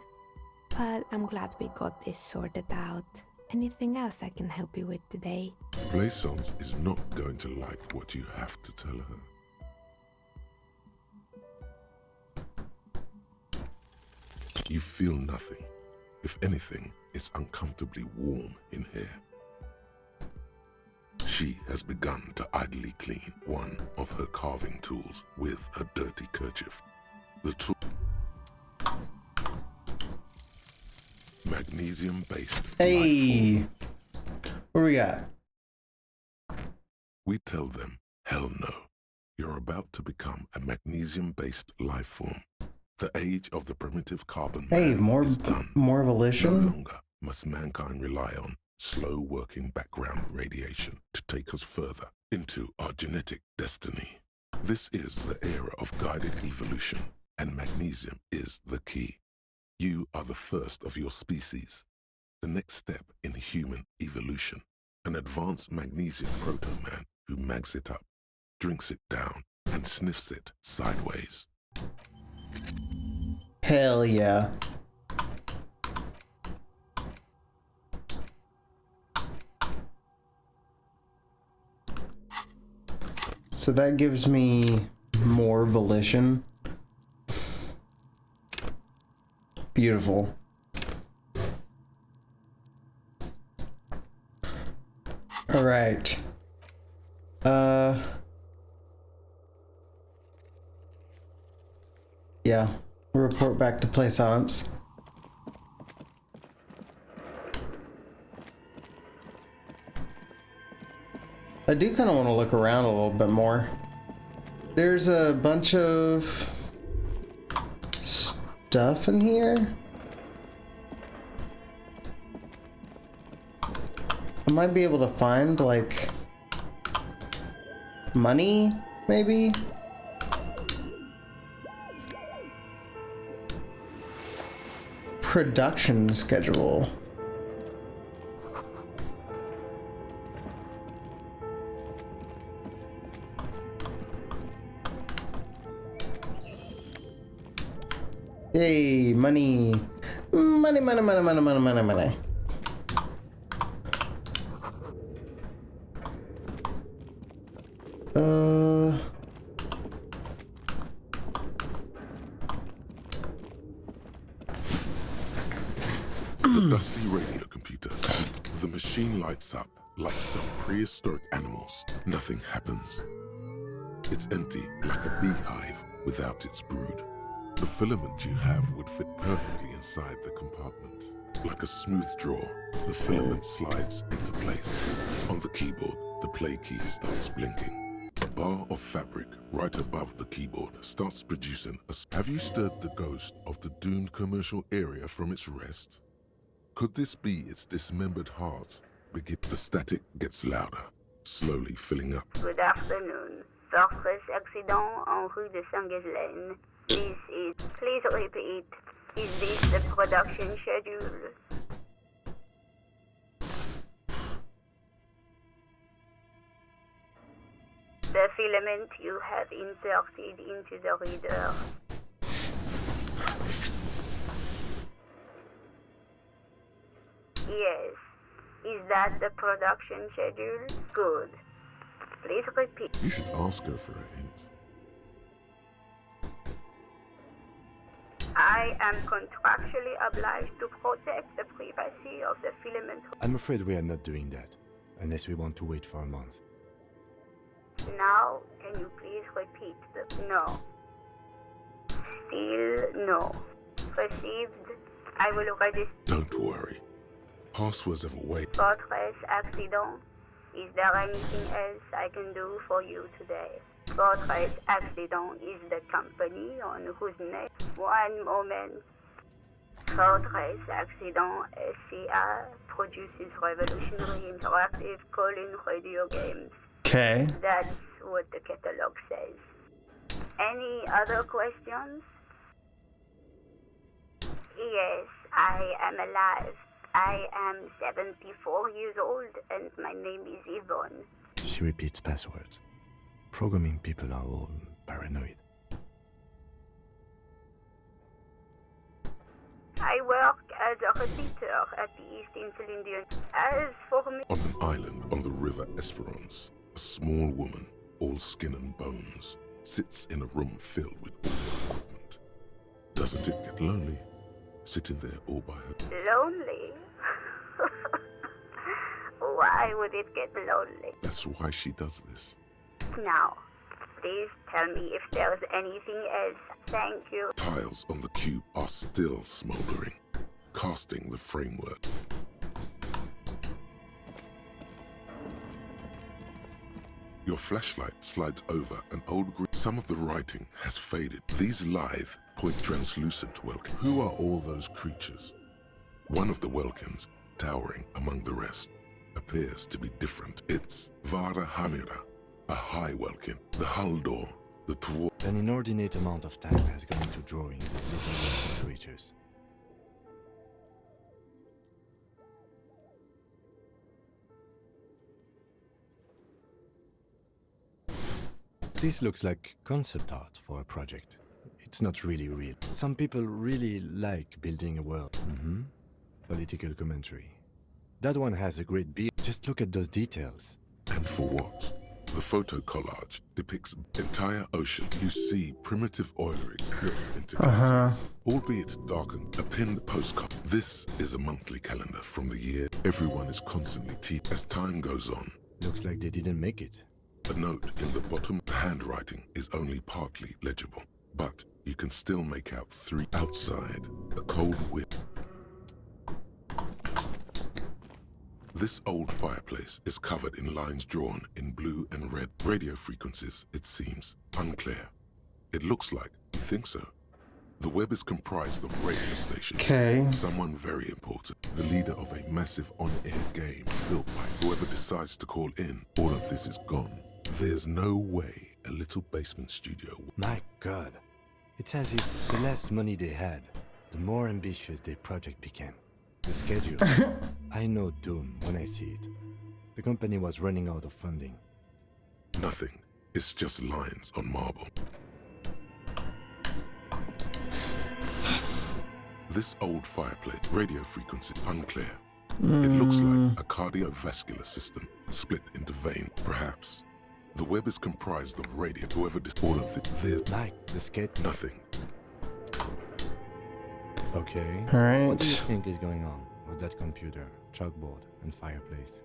But I'm glad we got this sorted out. Anything else I can help you with today? Plaisance is not going to like what you have to tell her. You feel nothing. If anything, it's uncomfortably warm in here. She has begun to idly clean one of her carving tools with a dirty kerchief. The tool... Magnesium-based. Hey! What do we got? We tell them, hell no. You're about to become a magnesium-based life form. The age of the primitive carbon man is done. More volition? No longer must mankind rely on slow-working background radiation to take us further into our genetic destiny. This is the era of guided evolution, and magnesium is the key. You are the first of your species. The next step in human evolution. An advanced magnesium proto-man who mags it up, drinks it down, and sniffs it sideways. Hell yeah. So that gives me more volition. Beautiful. All right. Yeah. Report back to Plaisance. I do kind of want to look around a little bit more. There's a bunch of stuff in here. I might be able to find, like, money, maybe? Production schedule. Yay, money. Money, money, money, money, money, money, money. The dusty radio computers. The machine lights up like some prehistoric animals. Nothing happens. It's empty like a beehive without its brood. The filament you have would fit perfectly inside the compartment. Like a smooth draw, the filament slides into place. On the keyboard, the play key starts blinking. A bar of fabric right above the keyboard starts producing a... Have you stirred the ghost of the doomed commercial area from its rest? Could this be its dismembered heart? The static gets louder, slowly filling up. Good afternoon. Fortress accident en rue de Saint-Ghislaine. Please repeat. Is this the production schedule? The filament you have inserted into the reader. Yes. Is that the production schedule? Good. Please repeat. You should ask her for a hint. I am contractually obliged to protect the privacy of the filament. I'm afraid we are not doing that. unless we want to wait for a month. Now, can you please repeat the no? Still no. Received. I will register. Don't worry. Passwords have a way. Fortress accident. Is there anything else I can do for you today? Fortress Accident is the company on whose name. One moment. Fortress Accident SCA produces revolutionary interactive call-in radio games. Okay. That's what the catalog says. Any other questions? Yes, I am alive. I am 74 years old and my name is Yvonne. She repeats passwords. Programming people are all paranoid. I work as a repeater at the East Insulindian. As for me... On an island on the river Esperance, a small woman, all skin and bones, sits in a room filled with all equipment. Doesn't it get lonely, sitting there all by her? Lonely? Why would it get lonely? That's why she does this. Now, please tell me if there's anything else. Thank you. Tiles on the cube are still smoldering, casting the framework. Your flashlight slides over an old green. Some of the writing has faded. These lithe, point-translucent Welkin. Who are all those creatures? One of the Welkins, towering among the rest, appears to be different. It's Vara Hamira, a high Welkin. The hull door, the dwarf. An inordinate amount of time has gone into drawing these little Welkin creatures. This looks like concept art for a project. It's not really real. Some people really like building a world. Political commentary. That one has a great beard. Just look at those details. And for what? The photo collage depicts entire ocean. You see primitive oil rigs built into glaciers, albeit darkened. A pinned postcard. This is a monthly calendar from the year. Everyone is constantly as time goes on. Looks like they didn't make it. A note in the bottom. The handwriting is only partly legible, but you can still make out three. Outside, a cold wind. This old fireplace is covered in lines drawn in blue and red. Radio frequencies, it seems, unclear. It looks like you think so. The web is comprised of radio stations. Okay. Someone very important. The leader of a massive on-air game built by whoever decides to call in. All of this is gone. There's no way a little basement studio... My God. It's as if the less money they had, the more ambitious their project became. The schedule. I know doom when I see it. The company was running out of funding. Nothing. It's just lines on marble. This old fireplace, radio frequency, unclear. It looks like a cardiovascular system, split into veins, perhaps. The web is comprised of radio. Whoever does all of it, there's like the skate. Nothing. Okay. All right. What do you think is going on with that computer, chalkboard, and fireplace?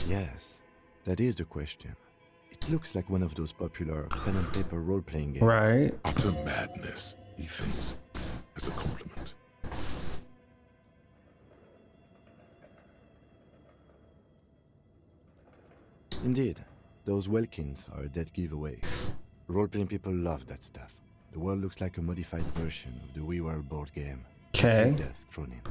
Yes, that is the question. It looks like one of those popular pen and paper role-playing games. Right. Utter madness, he thinks, as a compliment. Indeed, those Welkins are a dead giveaway. Role-playing people love that stuff. The world looks like a modified version of the WeWorld board game. Okay. Death thrown in.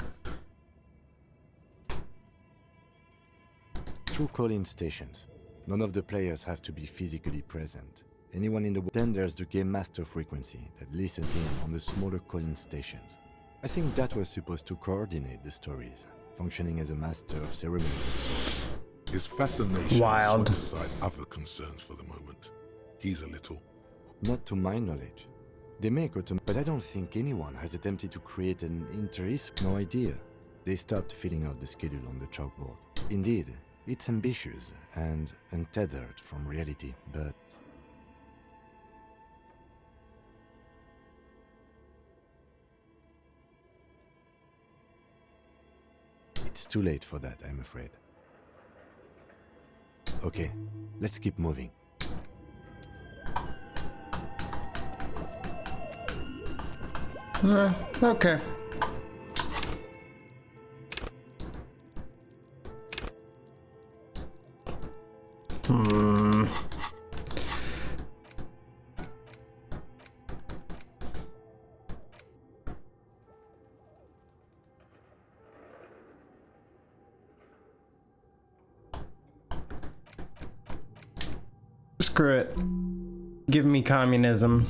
Two call-in stations. None of the players have to be physically present. Anyone in the world. Then there's the game master frequency that listens in on the smaller call-in stations. I think that was supposed to coordinate the stories, functioning as a master of ceremonies. His fascination Wild. has set aside other concerns for the moment. He's a little... Not to my knowledge. They make but I don't think anyone has attempted to create an No idea. They stopped filling out the schedule on the chalkboard. Indeed, it's ambitious and untethered from reality, but... It's too late for that, I'm afraid. Okay, let's keep moving. Okay. Screw it. Give me communism.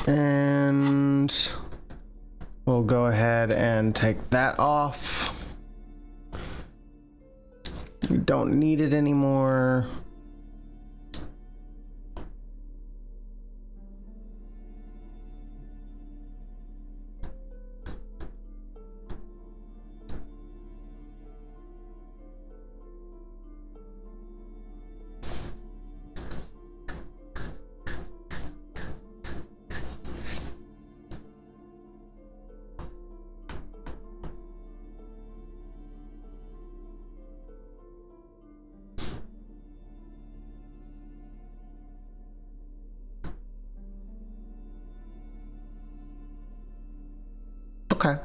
And we'll go ahead and take that off. We don't need it anymore. Okay.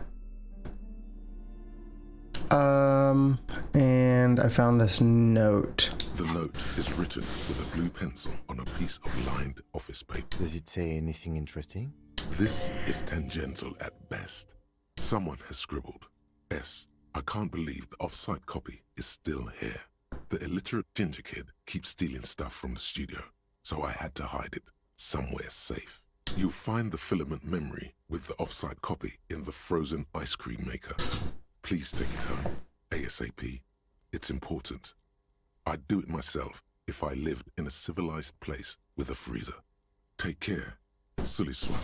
And I found this note. The note is written with a blue pencil on a piece of lined office paper. Does it say anything interesting? This is tangential at best. Someone has scribbled, S. I can't believe the off-site copy is still here. The illiterate ginger kid keeps stealing stuff from the studio, so I had to hide it somewhere safe. You'll find the filament memory with the off-site copy in the frozen ice cream maker. Please take it home, ASAP. It's important. I'd do it myself if I lived in a civilized place with a freezer. Take care, Sully Swap.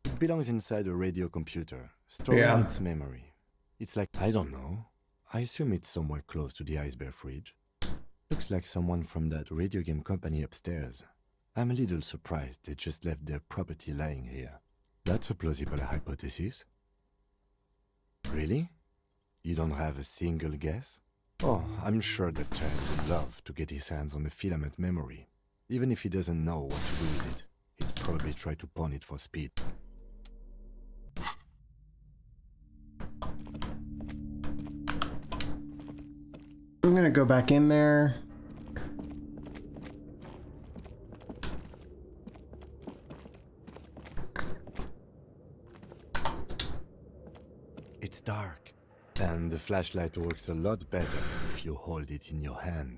It belongs inside a radio computer, storing its memory. It's like, I don't know. I assume it's somewhere close to the iceberg fridge. Looks like someone from that radio game company upstairs. I'm a little surprised they just left their property lying here. That's a plausible hypothesis. Really? You don't have a single guess? Oh, I'm sure that child would love to get his hands on a filament memory. Even if he doesn't know what to do with it, he'd probably try to pawn it for speed. I'm gonna go back in there. It's dark, and the flashlight works a lot better if you hold it in your hand.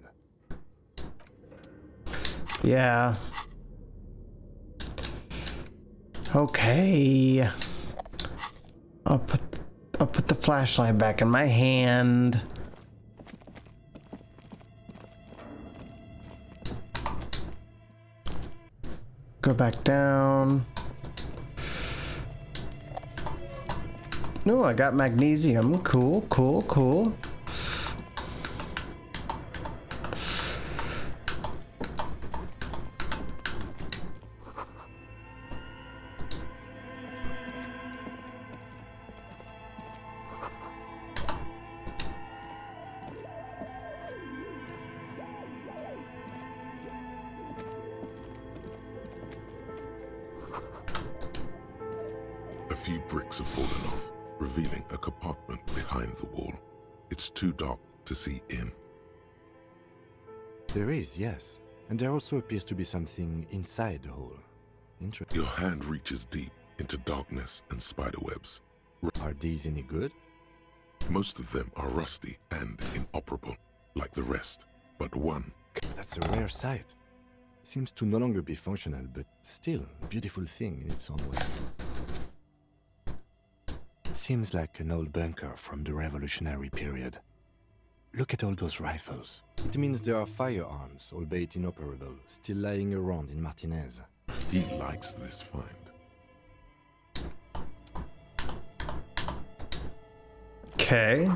Yeah. Okay. I'll put the flashlight back in my hand. Go back down. No, I got magnesium. Cool, cool, cool. A few bricks have fallen off, revealing a compartment behind the wall. It's too dark to see in. There is, yes. And there also appears to be something inside the hole. Interesting. Your hand reaches deep into darkness and spiderwebs. Are these any good? Most of them are rusty and inoperable, like the rest, but one. That's a rare sight. Seems to no longer be functional, but still a beautiful thing in its own way. seems like an old bunker from the revolutionary period. Look at all those rifles. It means there are firearms, albeit inoperable, still lying around in Martinez. He likes this find. Okay.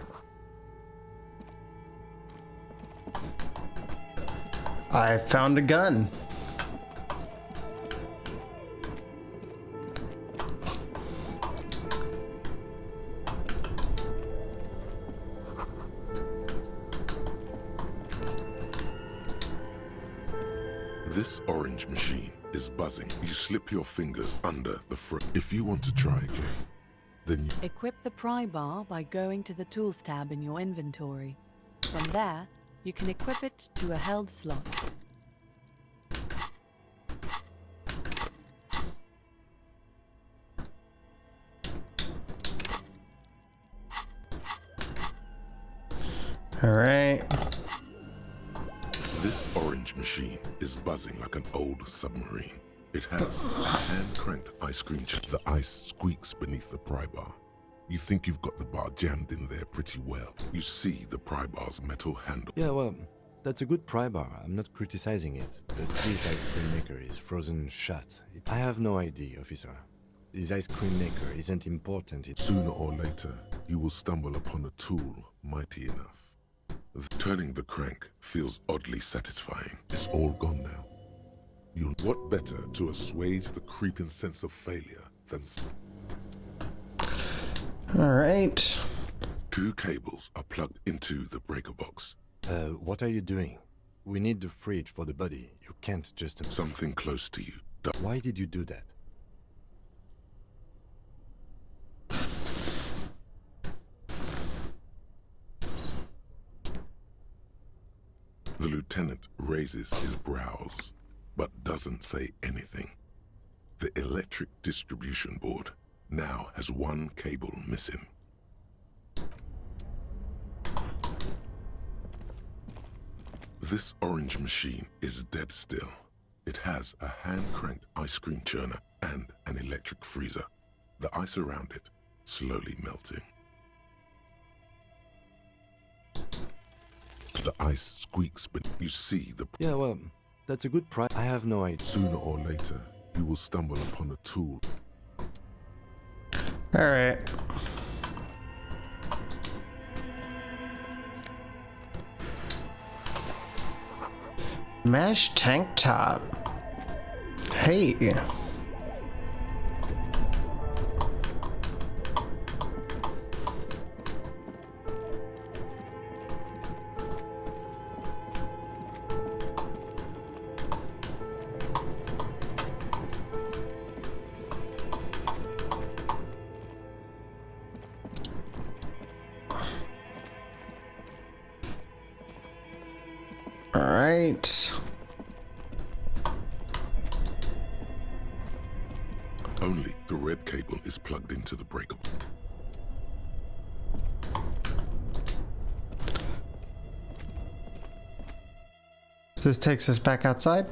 I found a gun. This orange machine is buzzing. You slip your fingers under the front. If you want to try again, then you... Equip the pry bar by going to the Tools tab in your inventory. From there, you can equip it to a held slot. All right. This orange machine is buzzing like an old submarine. It has a hand-cranked ice cream chip. The ice squeaks beneath the pry bar. You think you've got the bar jammed in there pretty well. You see the pry bar's metal handle. Yeah, well, that's a good pry bar. I'm not criticizing it. But this ice cream maker is frozen shut. I have no idea, officer. This ice cream maker isn't important. Sooner or later, you will stumble upon a tool mighty enough. Turning the crank feels oddly satisfying. It's all gone now. What better to assuage the creeping sense of failure than... All right. 2 cables are plugged into the breaker box. What are you doing? We need the fridge for the body. You can't just... Something close to you. Why did you do that? The lieutenant raises his brows, but doesn't say anything. The electric distribution board now has 1 cable missing. This orange machine is dead still. It has a hand-cranked ice cream churner and an electric freezer. The ice around it slowly melting. The ice squeaks, but you see the... Yeah, well, that's a good price. I have no idea. Sooner or later, you will stumble upon a tool. All right. Mesh tank top. Hey. All right. Only the red cable is plugged into the breaker. So this takes us back outside.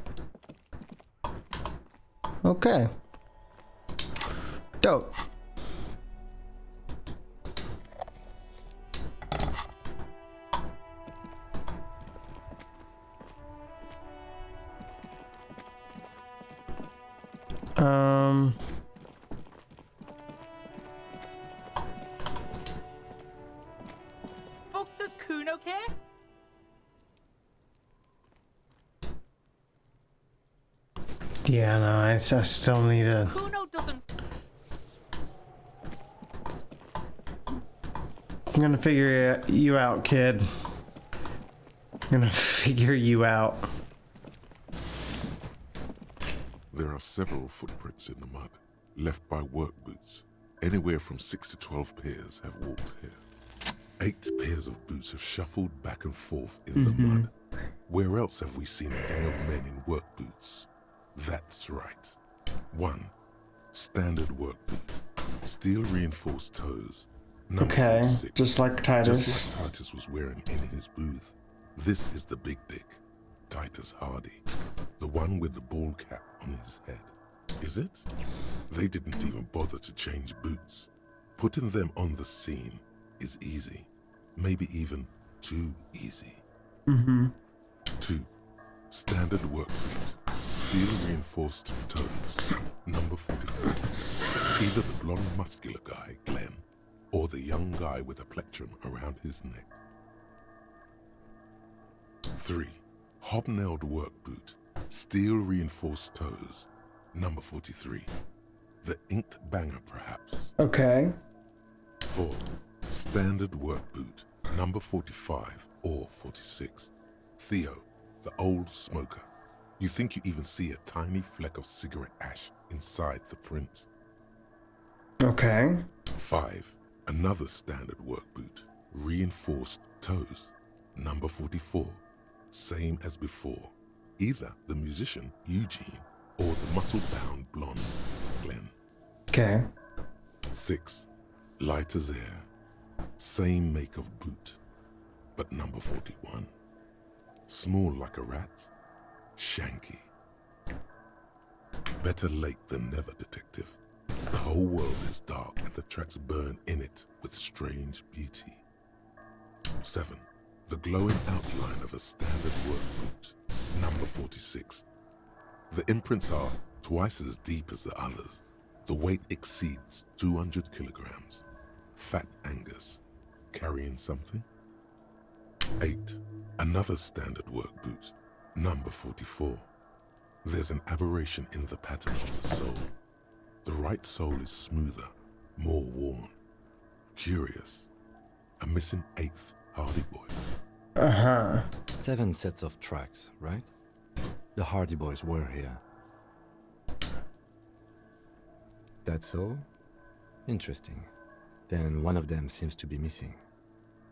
Okay. Dope. Fuck, does Kuno care? Yeah, no, I still need a... Kuno doesn't... I'm gonna figure you out, kid. I'm gonna figure you out. There are several footprints in the mud, left by work boots. Anywhere from 6 to 12 pairs have walked here. 8 pairs of boots have shuffled back and forth in the mud. Where else have we seen a gang of men in work boots? That's right. 1. Standard work boot. Steel reinforced toes. Number Okay, 46. just like Titus. Just like Titus was wearing in his booth. This is the big dick, Titus Hardy. The one with the ball cap on his head. Is it? They didn't even bother to change boots. Putting them on the scene is easy, maybe even too easy. 2. Standard work boot, steel reinforced toes, number 44. Either the blonde muscular guy, Glenn, or the young guy with a plectrum around his neck. 3. Hobnailed work boot, steel reinforced toes, number 43. The inked banger, perhaps. Okay. 4. Standard work boot, number 45 or 46. Theo, the old smoker. You think you even see a tiny fleck of cigarette ash inside the print. Okay. 5. Another standard work boot, reinforced toes, number 44. Same as before. Either the musician, Eugene, or the muscle-bound blonde, Glenn. Okay. 6. Light as air. Same make of boot, but number 41. Small like a rat, shanky. Better late than never, detective. The whole world is dark and the tracks burn in it with strange beauty. 7. The glowing outline of a standard work boot, number 46. The imprints are twice as deep as the others. The weight exceeds 200 kilograms. Fat Angus, carrying something? 8. Another standard work boot, number 44. There's an aberration in the pattern of the sole. The right sole is smoother, more worn. Curious. A missing 8th Hardy Boy. 7 sets of tracks, right? The Hardy Boys were here. That's all? Interesting. Then one of them seems to be missing.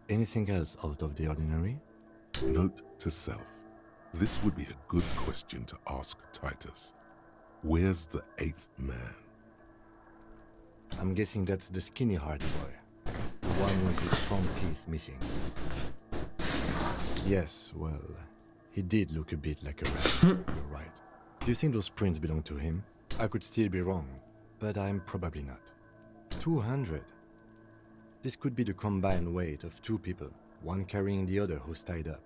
Anything else out of the ordinary? Note to self. This would be a good question to ask Titus. Where's the 8th man? I'm guessing that's the skinny Hardy Boy. The one with his front teeth missing. Yes, well, he did look a bit like a rat. You're right. Do you think those prints belong to him? I could still be wrong, but I'm probably not. 200? This could be the combined weight of 2 people, one carrying the other who's tied up.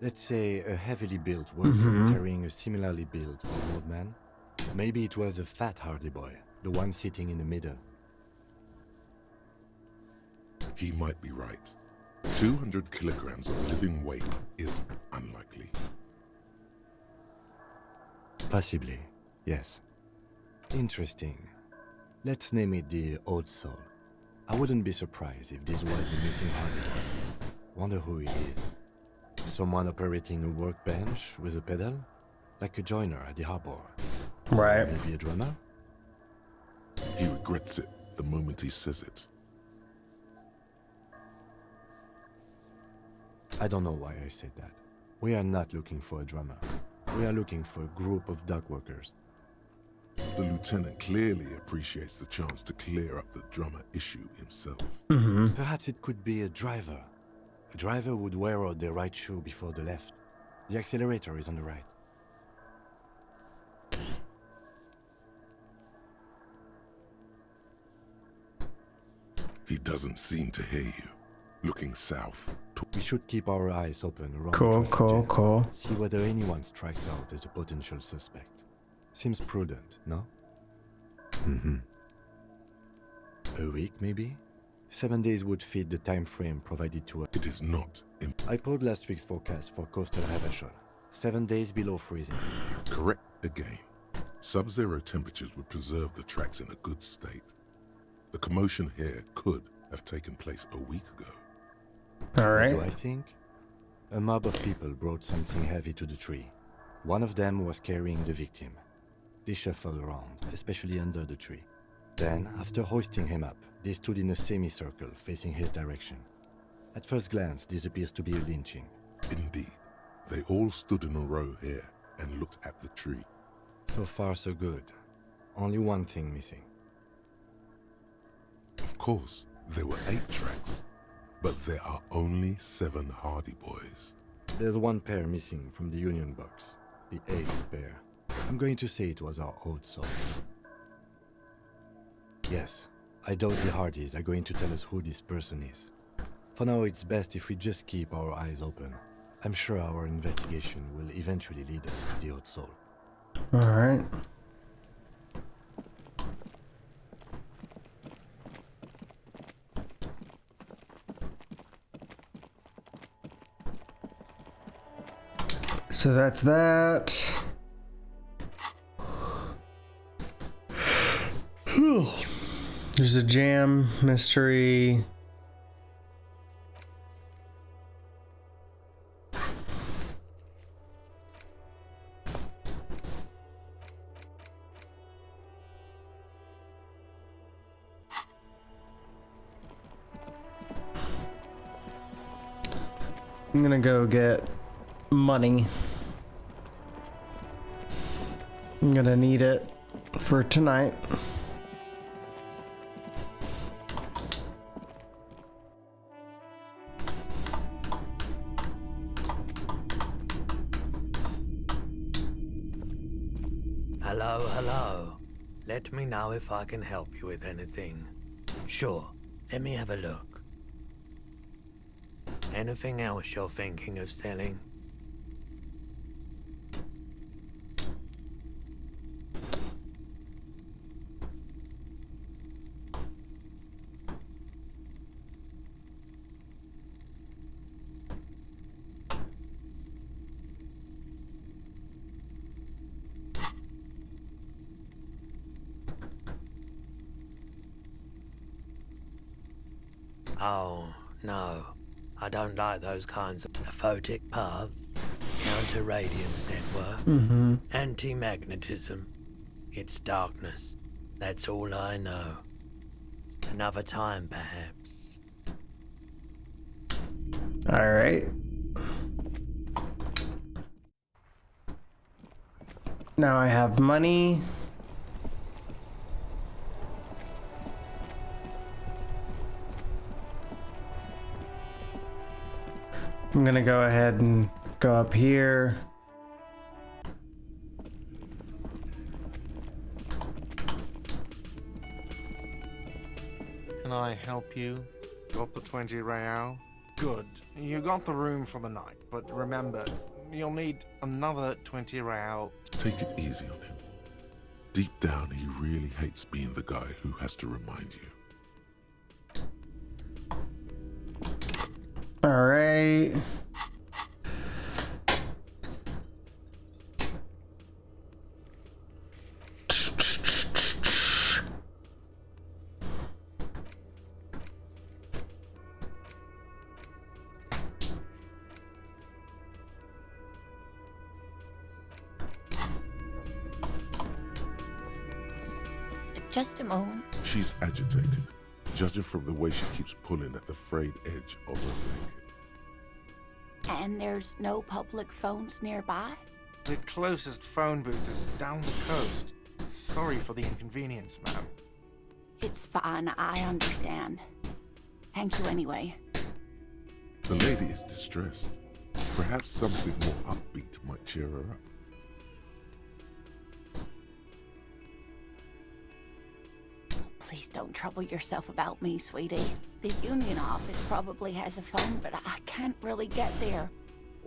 Let's say a heavily built worker carrying a similarly built old man. Maybe it was a fat Hardy Boy, the one sitting in the middle. He might be right. 200 kilograms of living weight is unlikely. Possibly, yes. Interesting. Let's name it the Old Soul. I wouldn't be surprised if this was the missing Hardy Boy. Wonder who he is. Someone operating a workbench with a pedal? Like a joiner at the harbor. Right. Maybe a drummer? He regrets it the moment he says it. I don't know why I said that. We are not looking for a drummer. We are looking for a group of dock workers. The lieutenant clearly appreciates the chance to clear up the drummer issue himself. Perhaps it could be a driver. A driver would wear out their right shoe before the left. The accelerator is on the right. He doesn't seem to hear you. Looking south. We should keep our eyes open around Cool, the traffic jam. cool. See whether anyone strikes out as a potential suspect. Seems prudent, no? A week, maybe? 7 days would fit the time frame provided to us. It is not. I pulled last week's forecast for coastal Havashol. 7 days below freezing. Correct again. Sub-zero temperatures would preserve the tracks in a good state. The commotion here could have taken place a week ago. All right. What do I think? A mob of people brought something heavy to the tree. One of them was carrying the victim. They shuffled around, especially under the tree. Then, after hoisting him up, they stood in a semicircle facing his direction. At first glance, this appears to be a lynching. Indeed. They all stood in a row here and looked at the tree. So far, so good. Only one thing missing. Of course, there were 8 tracks, but there are only 7 Hardy Boys. There's one pair missing from the Union box. The 8th pair. I'm going to say it was our Old Soul. Yes, I doubt the Hardys are going to tell us who this person is. For now, it's best if we just keep our eyes open. I'm sure our investigation will eventually lead us to the Old Soul. Alright. So that's that. There's a jam mystery. I'm gonna go get money. I'm gonna need it for tonight. Hello, hello. Let me know if I can help you with anything. Sure, let me have a look. Anything else you're thinking of selling? Oh, no. I don't like those kinds of photic paths, counter-radiance network, anti-magnetism. It's darkness. That's all I know. Another time, perhaps. Alright. Now I have money. I'm gonna go ahead and go up here. Can I help you? Got the 20 real? Good. You got the room for the night, but remember, you'll need another 20 real. Take it easy on him. Deep down, he really hates being the guy who has to remind you. All right. Just a moment. She's agitated, judging from the way she keeps pulling at the frayed edge of her blanket. And there's no public phones nearby? The closest phone booth is down the coast. Sorry for the inconvenience, ma'am. It's fine, I understand. Thank you anyway. The lady is distressed. Perhaps something more upbeat might cheer her up. Please don't trouble yourself about me, sweetie. The union office probably has a phone, but I can't really get there.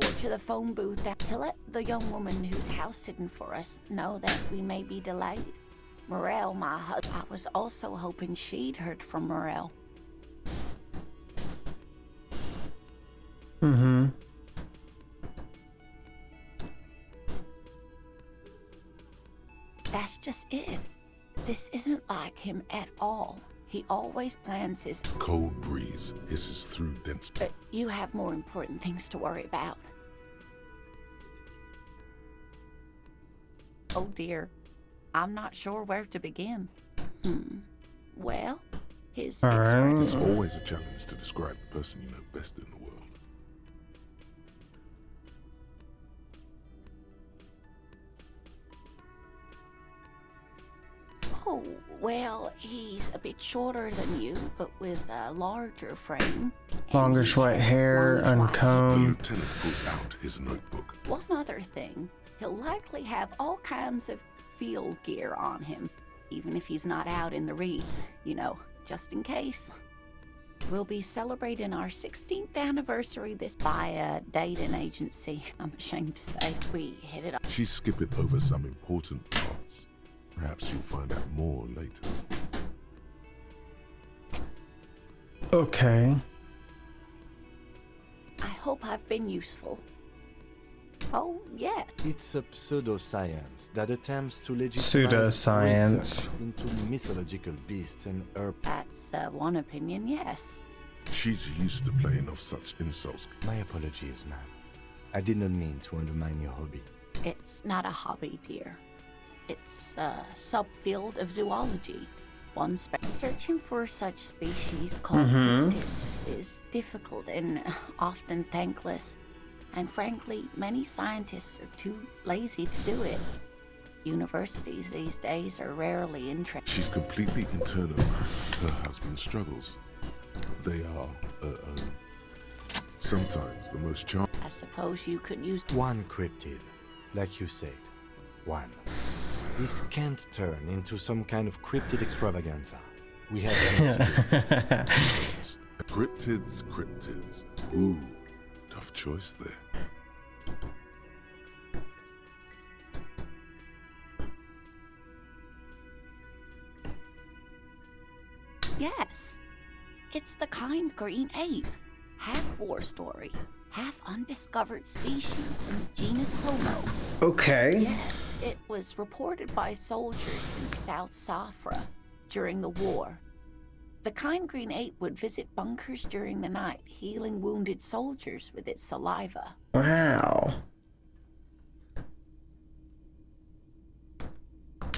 Or to the phone booth to let the young woman who's house sitting for us know that we may be delayed. Morel, my husband, I was also hoping she'd heard from Morel. That's just it. This isn't like him at all. He always plans his... Cold breeze hisses through dense... But you have more important things to worry about. Oh dear. I'm not sure where to begin. Well, his... It's always a challenge to describe the person you know best in the world. Oh, well, he's a bit shorter than you, but with a larger frame. Longish white hair, uncombed. The lieutenant pulls out his notebook. One other thing, he'll likely have all kinds of field gear on him, even if he's not out in the reeds, you know, just in case. We'll be celebrating our 16th anniversary this by a dating agency. I'm ashamed to say we hit it up. She's skipping over some important parts. Perhaps you'll find out more later. Okay. I hope I've been useful. Oh, yeah. It's a pseudoscience that attempts to legitimize Pseudoscience. research into mythological beasts and herb. That's one opinion, yes. She's used to playing off such insults. My apologies, ma'am. I did not mean to undermine your hobby. It's not a hobby, dear. It's a subfield of zoology. Searching for such species called cryptids is difficult and often thankless. And frankly, many scientists are too lazy to do it. Universities these days are rarely interested. She's completely internalized her husband's struggles. They are her own. Sometimes the most charming. I suppose you could use one cryptid, like you said. One. This can't turn into some kind of cryptid extravaganza. We have things to do. Cryptids. Ooh, tough choice there. Yes. It's the kind green ape. Half war story, half undiscovered species in the genus Homo. Okay. Yes, it was reported by soldiers in South Safra during the war. The kind green ape would visit bunkers during the night, healing wounded soldiers with its saliva. Wow.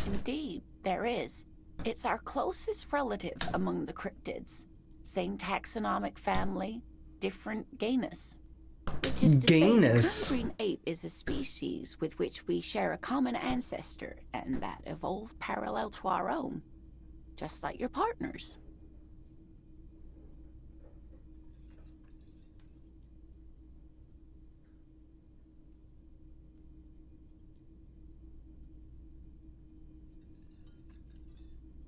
Indeed, there is. It's our closest relative among the cryptids. Same taxonomic family, different genus. Which is to say, the kind green ape is a species with which we share a common ancestor, and that evolved parallel to our own. Just like your partners.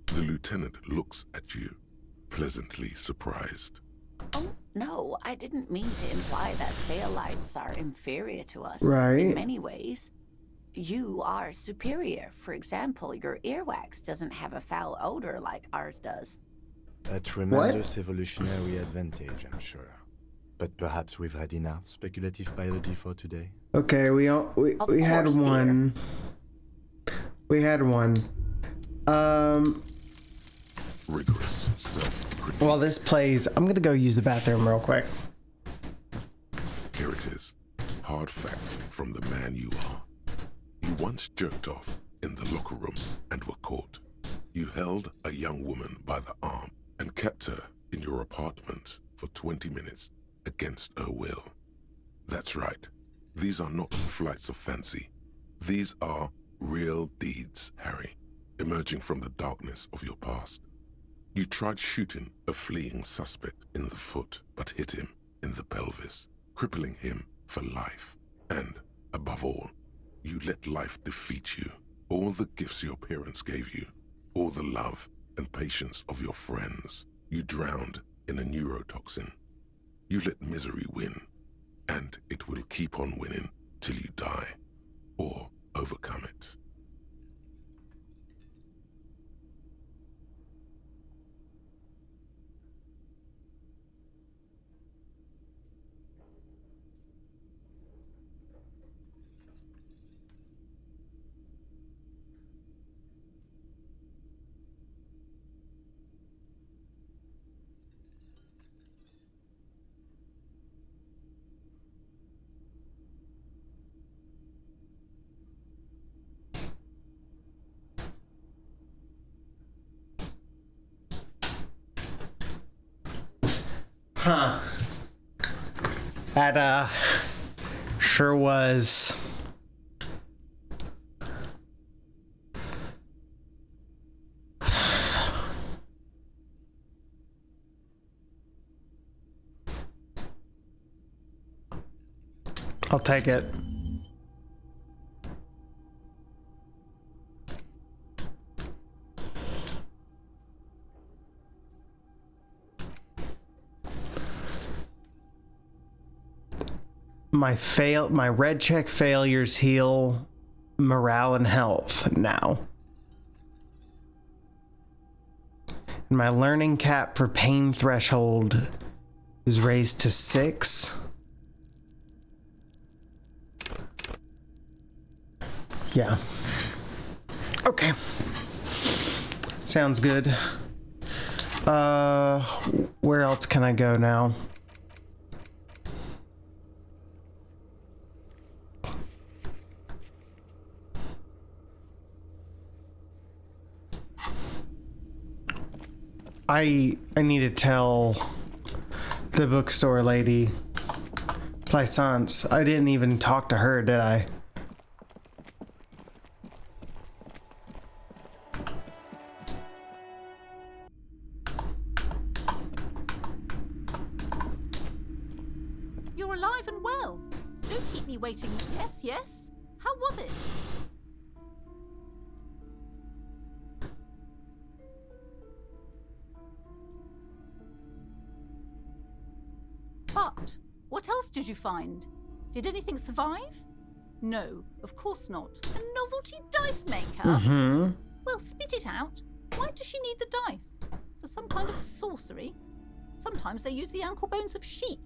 The lieutenant looks at you, pleasantly surprised. Oh, no, I didn't mean to imply that Saelites are inferior to us. Right. In many ways. You are superior. For example, your earwax doesn't have a foul odor like ours does. A tremendous evolutionary advantage, I'm sure. But perhaps we've had enough speculative biology for today. Okay, we had one. We had one. Rigorous self-critique. While this plays, I'm gonna go use the bathroom real quick. Here it is. Hard facts from the man you are. You once jerked off in the locker room and were caught. You held a young woman by the arm and kept her in your apartment for 20 minutes against her will. That's right. These are not flights of fancy. These are real deeds, Harry, emerging from the darkness of your past. You tried shooting a fleeing suspect in the foot, but hit him in the pelvis, crippling him for life. And, above all, you let life defeat you. All the gifts your parents gave you, all the love and patience of your friends, you drowned in a neurotoxin. You let misery win, and it will keep on winning till you die, or overcome it. Huh. That, sure was. I'll take it. my red check failures heal morale and health now. And my learning cap for pain threshold is raised to 6. Yeah. Okay. Sounds good. Where else can I go now? I need to tell the bookstore lady, Plaisance. I didn't even talk to her, did I? You're alive and well. Don't keep me waiting. Yes, yes. How was it? But what else did you find? Did anything survive? No, of course not. A novelty dice maker? Mm-hmm. Well, spit it out. Why does she need the dice? For some kind of sorcery? Sometimes they use the ankle bones of sheep.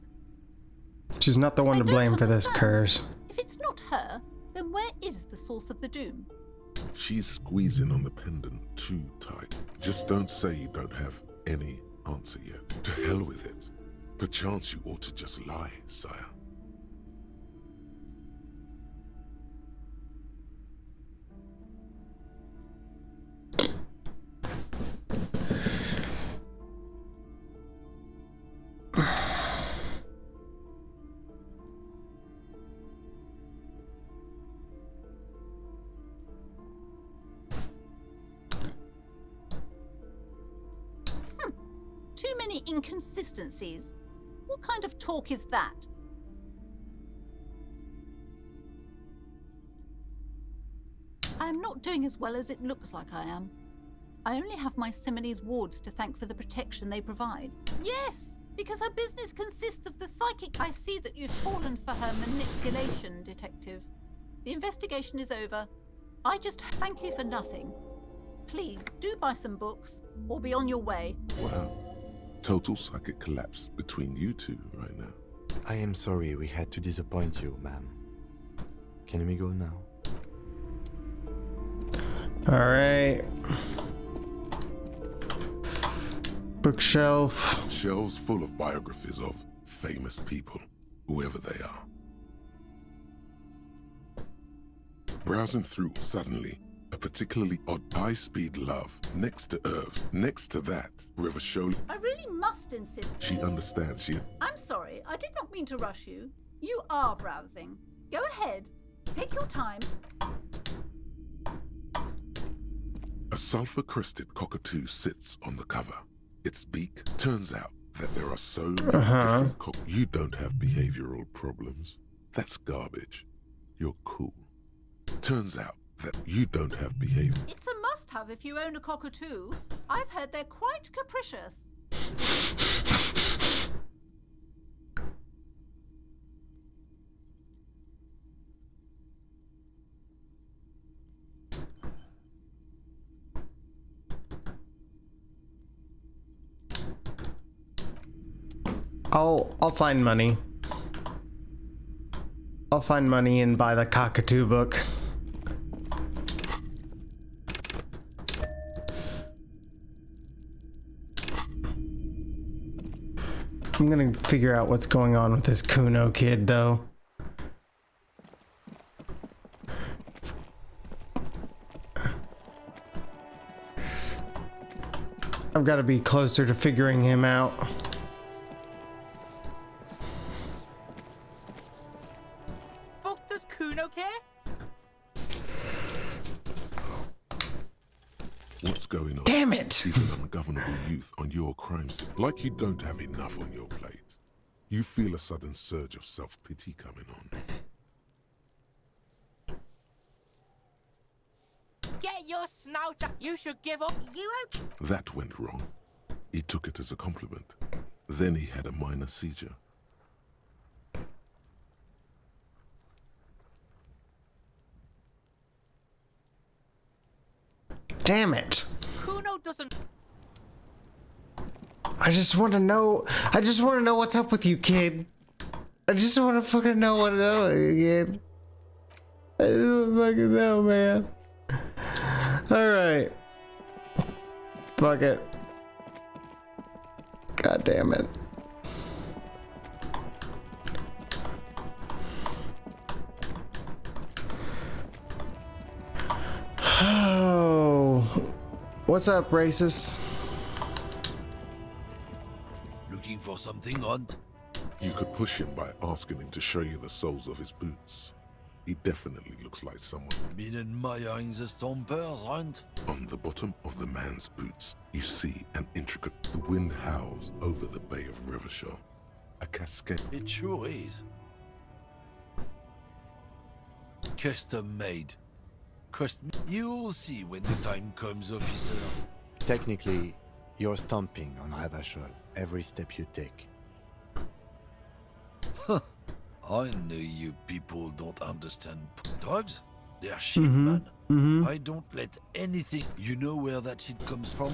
She's not the one to blame for this curse. If it's not her, then where is the source of the doom? She's squeezing on the pendant too tight. Just don't say you don't have any answer yet. To hell with it. Perchance you ought to just lie, sire. Too many inconsistencies. What kind of talk is that? I am not doing as well as it looks like I am. I only have my Simone's wards to thank for the protection they provide. Yes, because her business consists of the psychic. I see that you've fallen for her manipulation, Detective. The investigation is over. I just thank you for nothing. Please, do buy some books, or be on your way. Wow. Total psychic collapse between you two right now. I am sorry we had to disappoint you, ma'am. Can we go now? Alright. Bookshelf. Shelves full of biographies of famous people, whoever they are. Browsing through, suddenly, a particularly odd high-speed love next to Irv's. Next to that, River Show. I really must insist. She understands. I'm sorry, I did not mean to rush you. You are browsing. Go ahead. Take your time. A sulfur-crested cockatoo sits on the cover. Its beak. Turns out that there are so many different You don't have behavioral problems. That's garbage. You're cool. Turns out that you don't have behavior. It's a must-have if you own a cockatoo. I've heard they're quite capricious. I'll find money. I'll find money and buy the cockatoo book. I'm gonna figure out what's going on with this Kuno kid, though. I've got to be closer to figuring him out. Fuck does Kuno care? What's going on? Damn it! He's an ungovernable youth on your crime scene. Like you don't have enough on your plate. You feel a sudden surge of self-pity coming on. Get your snout up. You should give up. You okay? That went wrong. He took it as a compliment. Then he had a minor seizure. damn it. Kuno doesn't. I just want to know what's up with you, kid. I just want to fucking know what it is, kid. I just want to fucking know, man. Alright. Fuck it. God damn it. Oh. What's up, racist? Looking for something, Hunt? You could push him by asking him to show you the soles of his boots. He definitely looks like someone. Been admiring the stompers, Hunt? On the bottom of the man's boots, you see an intricate... The wind howls over the Bay of Revachol. A cascade... It sure is. Custom made. You'll see when the time comes, officer. Technically, you're stomping on Revachol every step you take. Huh. I know you people don't understand drugs. They're shit, man. I don't let anything... You know where that shit comes from?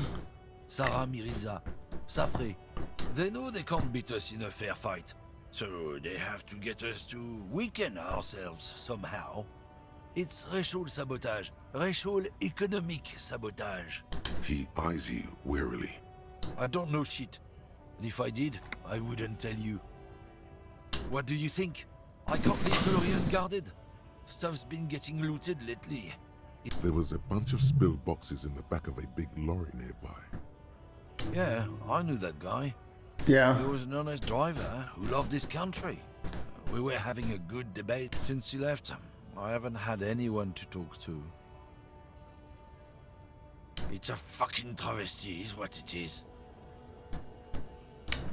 Sarah Miriza, Safre. They know they can't beat us in a fair fight. So they have to get us to weaken ourselves somehow. It's racial sabotage. Racial economic sabotage. He eyes you warily. I don't know shit. And if I did, I wouldn't tell you. What do you think? I can't leave the lorry unguarded. Stuff's been getting looted lately. There was a bunch of spilled boxes in the back of a big lorry nearby. Yeah, I knew that guy. Yeah. He was an honest driver who loved this country. We were having a good debate since he left. I haven't had anyone to talk to. It's a fucking travesty, is what it is.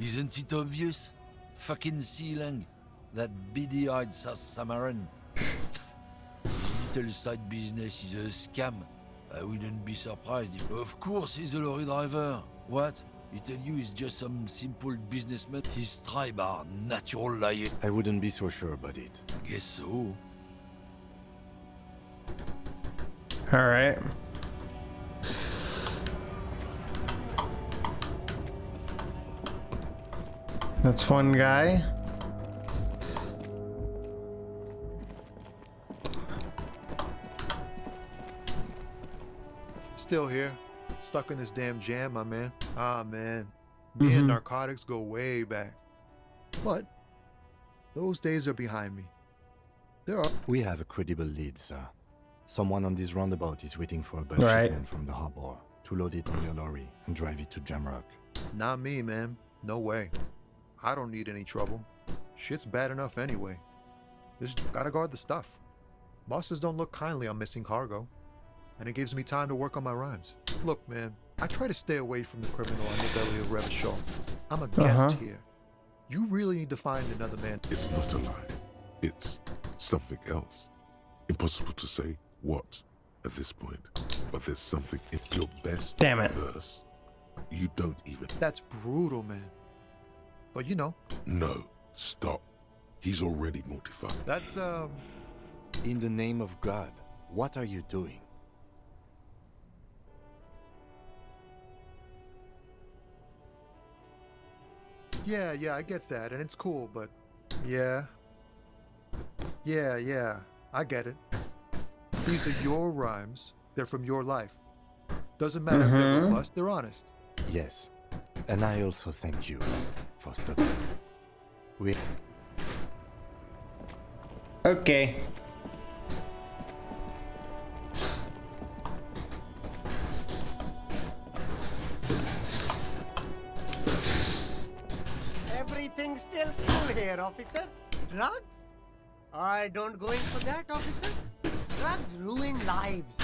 Isn't it obvious? Fucking Sealang, that beady-eyed South Samaran. His little side business is a scam. I wouldn't be surprised if... Of course he's a lorry driver. What? He tell you he's just some simple businessman. His tribe are natural liars. I wouldn't be so sure about it. Guess so. Alright. That's one guy. Still here. Stuck in this damn jam, my man. Ah, man. Me and narcotics go way back. But those days are behind me. We have a credible lead, sir. Someone on this roundabout is waiting for a bus Right. shipment from the harbor to load it on your lorry and drive it to Jamrock. Not me, man. No way. I don't need any trouble. Shit's bad enough anyway. Just gotta guard the stuff. Bosses don't look kindly on missing cargo. And it gives me time to work on my rhymes. Look, man, I try to stay away from the criminal on the belly of Revachol. I'm a guest here. You really need to find another man. It's not a lie. It's something else. Impossible to say what at this point. But there's something in your best verse. You don't even... That's brutal, man. But you know. No, stop. He's already mortified. That's, In the name of God, what are you doing? Yeah, I get that, and it's cool, but... Yeah, I get it. These are your rhymes. They're from your life. Doesn't matter if they're robust, they're honest. Yes. And I also thank you for stopping. Okay. Everything's still cool here, officer. Drugs? I don't go in for that, officer. Drugs ruin lives.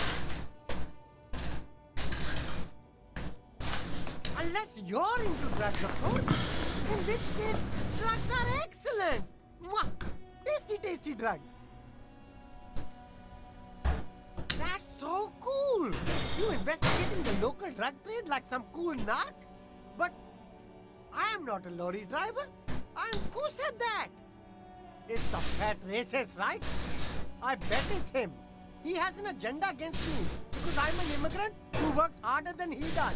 Unless you're into drugs, of course. In which case, drugs are excellent. Mwah! Tasty, tasty drugs. That's so cool. You investigating the local drug trade like some cool narc? But I am not a lorry driver. Who said that? It's the fat racist, right? I bet it's him. He has an agenda against me. because I'm an immigrant who works harder than he does.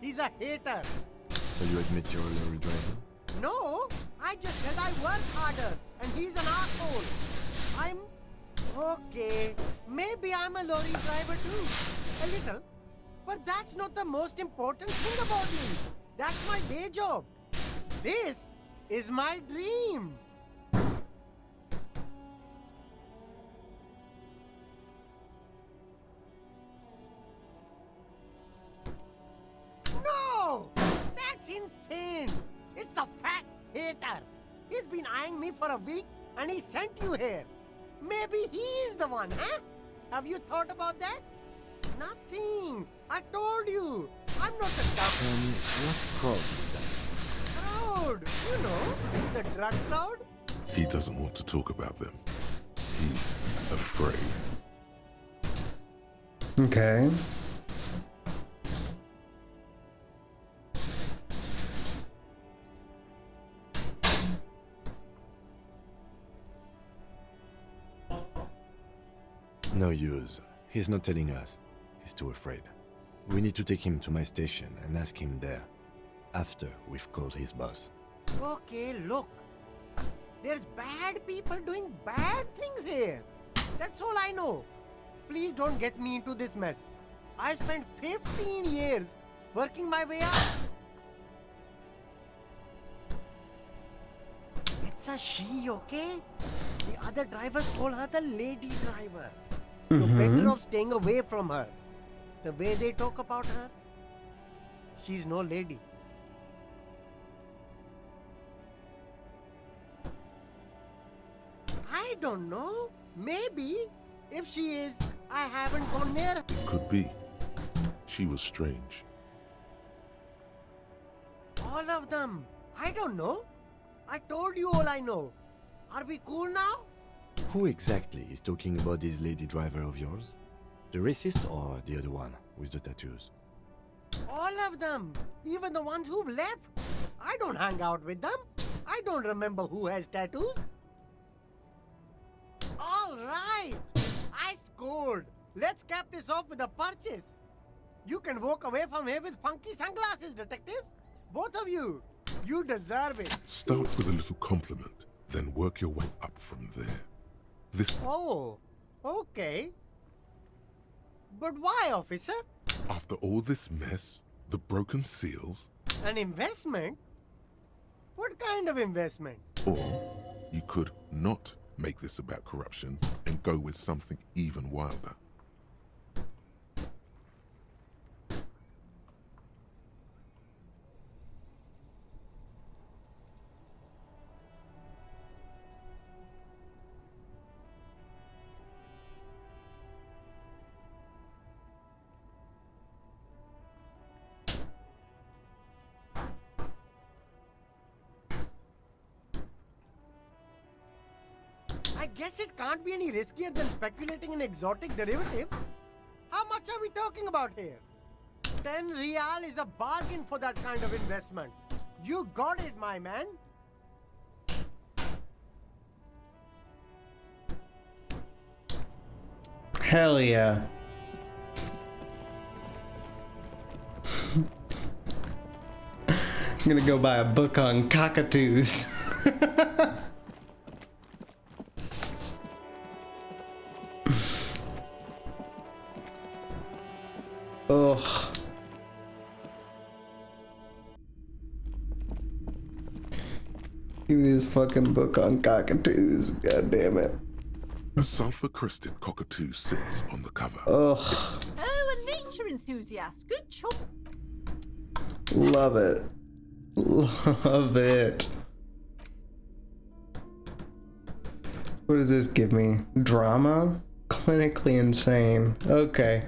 He's a hater. So you admit you're a lorry driver? No, I just said I work harder, and he's an asshole. I'm... okay, maybe I'm a lorry driver too. A little. But that's not the most important thing about me. That's my day job. This is my dream. No! That's insane! It's the fat hater. He's been eyeing me for a week and he sent you here. Maybe he's the one, huh? Have you thought about that? Nothing. I told you. I'm not a tough... What crowd is that? Crowd. You know, the drug crowd. He doesn't want to talk about them. He's afraid. Okay. No use. He's not telling us. He's too afraid. We need to take him to my station and ask him there. After we've called his boss. Okay, look. There's bad people doing bad things here. That's all I know. Please don't get me into this mess. I spent 15 years working my way up. It's a she, okay? The other drivers call her the lady driver. You're better off staying away from her. The way they talk about her, she's no lady. I don't know. Maybe. If she is, I haven't gone near her. It could be. She was strange. All of them. I don't know. I told you all I know. Are we cool now? Who exactly is talking about this lady driver of yours? The racist or the other one with the tattoos? All of them. Even the ones who've left. I don't hang out with them. I don't remember who has tattoos. All right. I scored. Let's cap this off with a purchase. You can walk away from here with funky sunglasses, detectives. Both of you. You deserve it. Start with a little compliment, then work your way up from there. This... Oh, okay. But why, officer? After all this mess, the broken seals... An investment? What kind of investment? Or you could not make this about corruption and go with something even wilder. I guess it can't be any riskier than speculating in exotic derivatives. How much are we talking about here? 10 real is a bargain for that kind of investment. You got it, my man. Hell yeah. I'm gonna go buy a book on cockatoos. Ugh. Give me this fucking book on cockatoos. God damn it. A sulfur-crested cockatoo sits on the cover. Ugh. Oh, a nature enthusiast. Good choice. Love it. Love it. What does this give me? Drama? Clinically insane. Okay.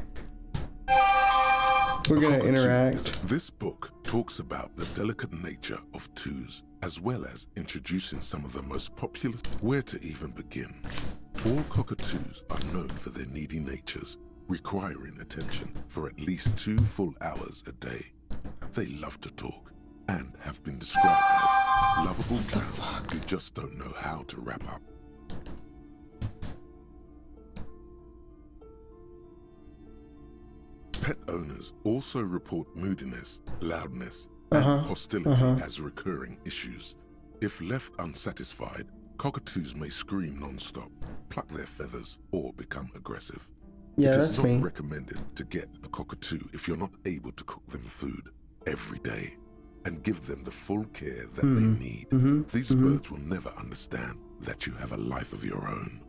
We're gonna interact. This book talks about the delicate nature of twos, as well as introducing some of the most popular. Where to even begin? All cockatoos are known for their needy natures, requiring attention for at least 2 full hours a day. They love to talk and have been described as lovable clowns who just don't know how to wrap up. owners also report moodiness, loudness, and hostility as recurring issues. If left unsatisfied, cockatoos may scream non-stop, pluck their feathers, or become aggressive. Yeah, it that's is not me. recommended to get a cockatoo if you're not able to cook them food every day and give them the full care that they need. These birds will never understand that you have a life of your own.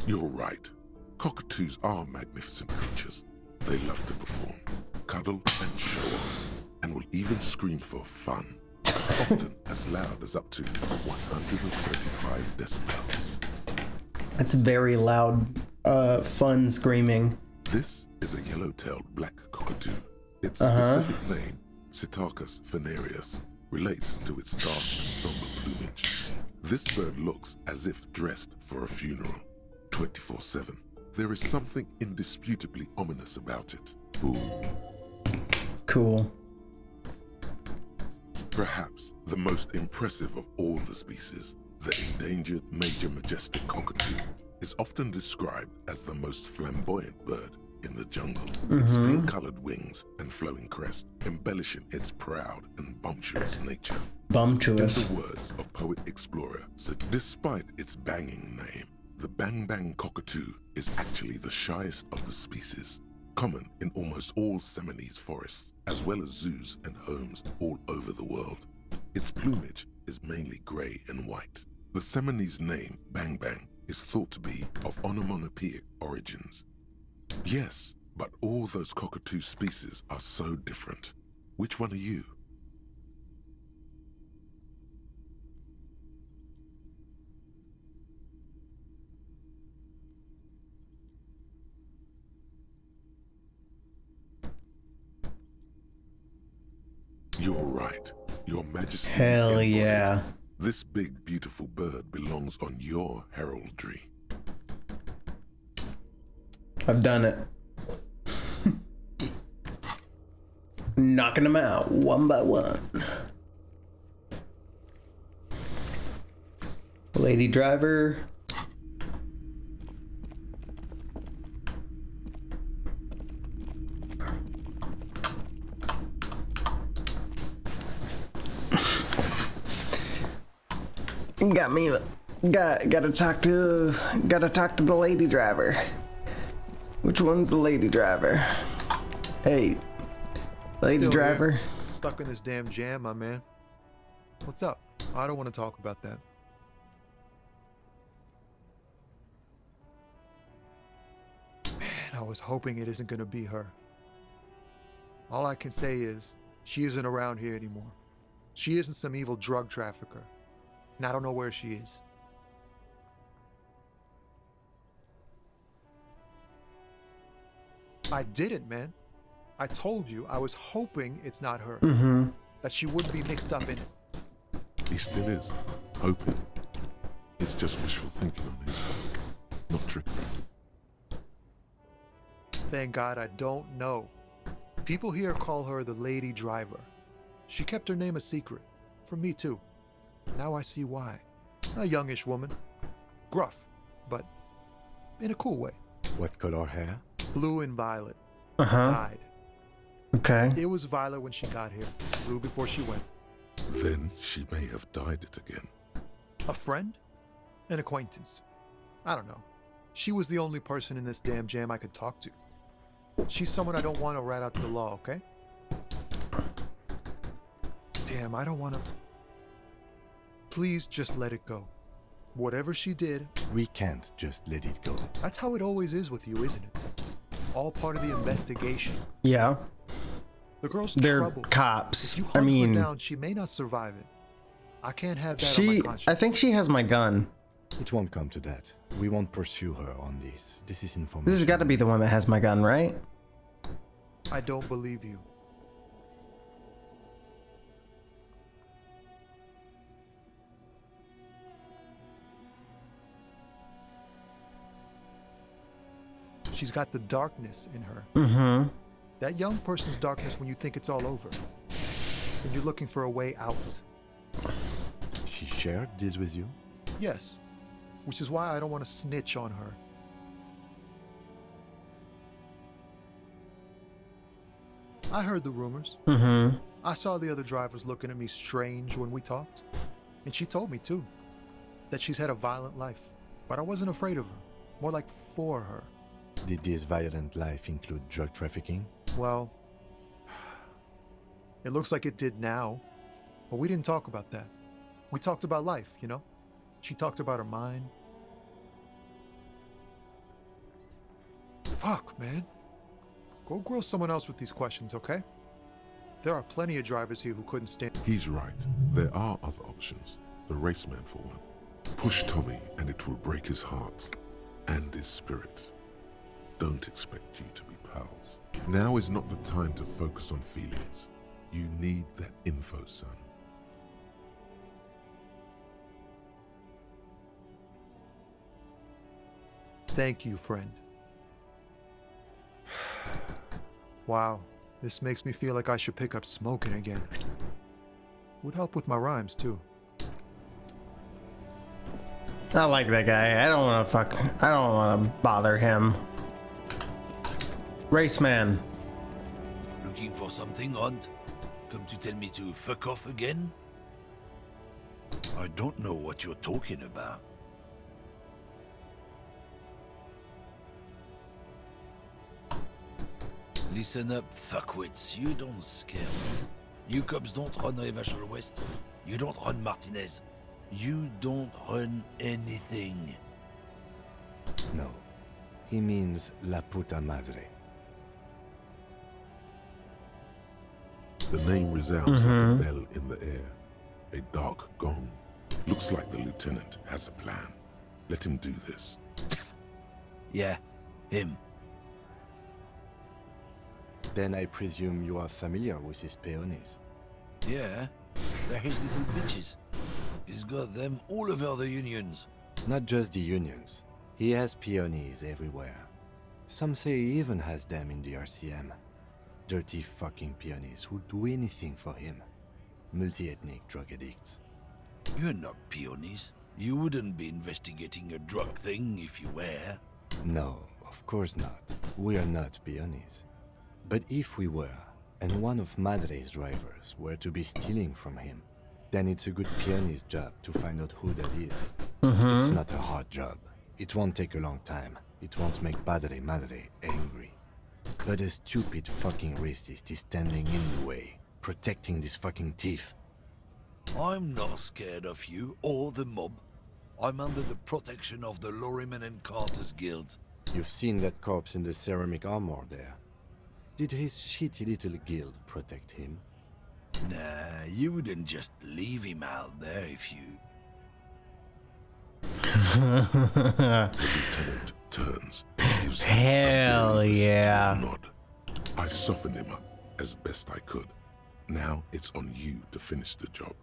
You're right. Cockatoos are magnificent creatures. They love to perform, cuddle, and show off, and will even scream for fun, often as loud as up to 135 decibels. That's very loud, fun screaming. This is a yellow-tailed black cockatoo. Its specific name, Psittacus venereus, relates to its dark and somber plumage. This bird looks as if dressed for a funeral, 24/7. There is something indisputably ominous about it. Ooh. Cool. Perhaps the most impressive of all the species, the endangered major majestic cockatoo, is often described as the most flamboyant bird in the jungle. Its pink-colored wings and flowing crest embellishing its proud and bumptious nature. Bumptious. In the words of poet-explorer, despite its banging name, the bang-bang cockatoo is actually the shyest of the species, common in almost all Seminoles forests, as well as zoos and homes all over the world. Its plumage is mainly gray and white. The Seminoles name, bang-bang, is thought to be of onomatopoeic origins. Yes, but all those cockatoo species are so different. Which one are you? You're right, Your Majesty. Hell yeah. This big, beautiful bird belongs on your heraldry. I've done it. Knocking them out one by one. Lady driver. Got me. Gotta talk to the lady driver. Which one's the lady driver? Hey, lady Still driver. here. Stuck in this damn jam, my man. What's up? I don't want to talk about that. Man, I was hoping it isn't gonna be her. All I can say is, she isn't around here anymore. She isn't some evil drug trafficker. And I don't know where she is. I didn't, man. I told you I was hoping it's not her. That she wouldn't be mixed up in it. He still is. Hoping. It's just wishful thinking on his part. Not trickery. Thank God I don't know. People here call her the lady driver. She kept her name a secret. From me too. Now I see why. A youngish woman. Gruff, but in a cool way. What color hair? Blue and violet. Dyed. Okay. It was violet when she got here. Blue before she went. Then she may have dyed it again. A friend? An acquaintance. I don't know. She was the only person in this damn jam I could talk to. She's someone I don't want to rat out to the law, okay? Damn, I don't want to... Please just let it go. Whatever she did... We can't just let it go. That's how it always is with you, isn't it? All part of the investigation. Yeah. The girl's They're trouble. cops. If you I hunt mean, her down, she may not survive it. I can't have that on she. my conscience. I think she has my gun. It won't come to that. We won't pursue her on this. This is information. This has got to be the one that has my gun, right? I don't believe you. She's got the darkness in her. That young person's darkness when you think it's all over. When you're looking for a way out. She shared this with you? Yes. Which is why I don't want to snitch on her. I heard the rumors. Mm-hmm. I saw the other drivers looking at me strange when we talked. And she told me, too, that she's had a violent life. But I wasn't afraid of her. More like for her. Did this violent life include drug trafficking? Well, it looks like it did now. But we didn't talk about that. We talked about life, you know? She talked about her mind. Fuck, man. Go grill someone else with these questions, okay? There are plenty of drivers here who couldn't stand. He's right. There are other options. The raceman, for one. Push Tommy and it will break his heart and his spirit. Don't expect you to be pals. Now is not the time to focus on feelings. You need that info, son. Thank you, friend. Wow, this makes me feel like I should pick up smoking again. Would help with my rhymes, too. I like that guy. I don't want to bother him. Raceman. Looking for something, Hunt? Come to tell me to fuck off again? I don't know what you're talking about. Listen up, fuckwits. You don't scare me. You cops don't run Revachol West. You don't run Martinez. You don't run anything. No. He means La Puta Madre. The name resounds like a bell in the air. A dark gong. Looks like the lieutenant has a plan. Let him do this. Yeah, him. Then I presume you are familiar with his peonies. Yeah, they're his little bitches. He's got them all over the unions. Not just the unions. He has peonies everywhere. Some say he even has them in the RCM. Dirty fucking peonies who'd do anything for him. Multi-ethnic drug addicts. You're not peonies. You wouldn't be investigating a drug thing if you were. No, of course not. We are not peonies. But if we were, and one of Madre's drivers were to be stealing from him, then it's a good peony's job to find out who that is. It's not a hard job. It won't take a long time. It won't make Padre Madre angry. But a stupid fucking racist is standing in the way, protecting this fucking thief. I'm not scared of you or the mob. I'm under the protection of the Lorryman and Carter's Guild. You've seen that corpse in the ceramic armor there. Did his shitty little guild protect him? Nah, you wouldn't just leave him out there if you... The lieutenant turns. Gives Hell a yeah. nod. I softened him up as best I could. Now it's on you to finish the job.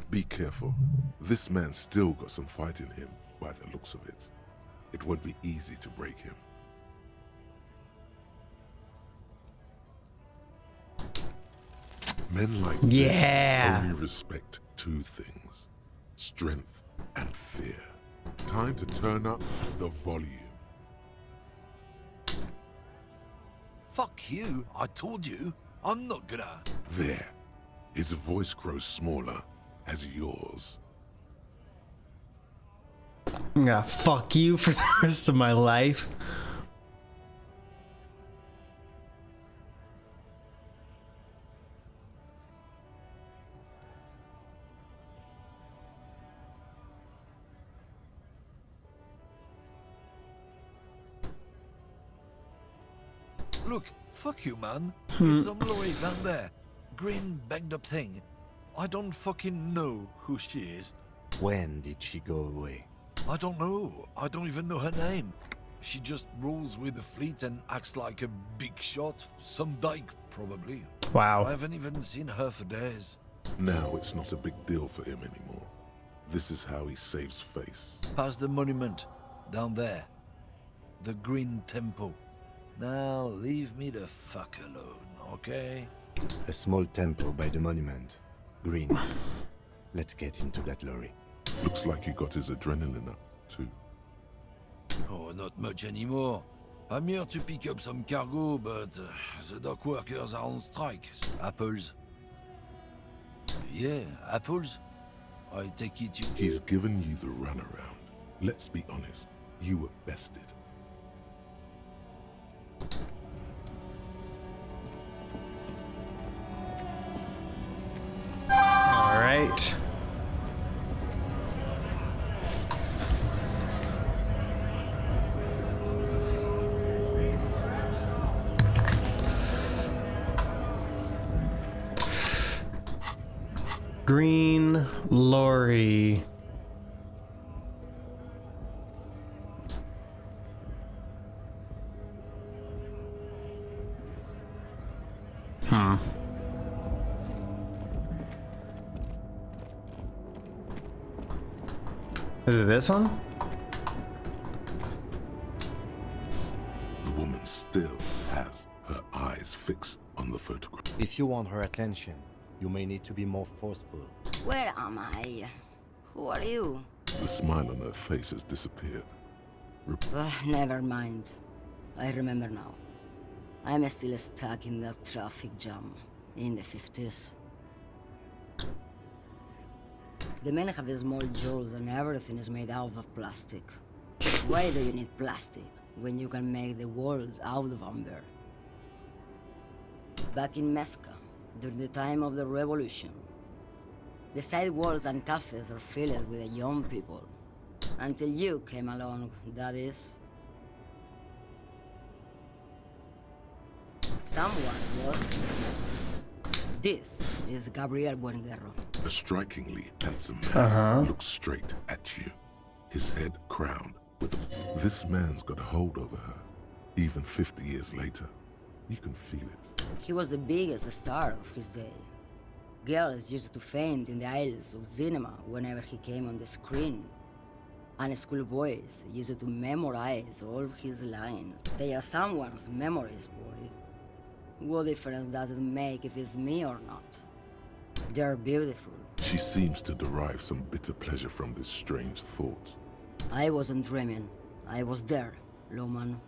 Be careful. This man's still got some fight in him by the looks of it. It won't be easy to break him. Men like this only respect two things: strength and fear. Time to turn up the volume. Fuck you, I told you. I'm not gonna... There. His voice grows smaller as yours. I'm gonna fuck you for the rest of my life. Look, fuck you, man. It's some lorry down there. Green, banged up thing. I don't fucking know who she is. When did she go away? I don't know. I don't even know her name. She just rolls with the fleet and acts like a big shot. Some dyke, probably. Wow. I haven't even seen her for days. Now it's not a big deal for him anymore. This is how he saves face. Past the monument. Down there. The Green Temple. Now leave me the fuck alone, okay? A small temple by the monument. Green. Let's get into that lorry. Looks like he got his adrenaline up, too. Oh, not much anymore. I'm here to pick up some cargo, but the dock workers are on strike. Apples. Yeah, apples. I take it you... He's given you the runaround. Let's be honest, you were bested. All right. Green lorry. Is it this one? The woman still has her eyes fixed on the photograph. If you want her attention, you may need to be more forceful. Where am I? Who are you? The smile on her face has disappeared. Never mind. I remember now. I'm still stuck in that traffic jam in the 50s. The men have small jaws and everything is made out of plastic. Why do you need plastic when you can make the world out of amber? Back in Mecca, during the time of the revolution, the sidewalks and cafes are filled with young people. Until you came along, that is. Someone was. This is Gabriel Buenguerro. A strikingly handsome man Uh-huh. looks straight at you, his head crowned with a... This man's got a hold over her, even 50 years later. You can feel it. He was the biggest star of his day. Girls used to faint in the aisles of cinema whenever he came on the screen. And schoolboys used to memorize all his lines. They are someone's memories, boy. What difference does it make if it's me or not? They're beautiful. She seems to derive some bitter pleasure from this strange thought. I wasn't dreaming. I was there, Loman.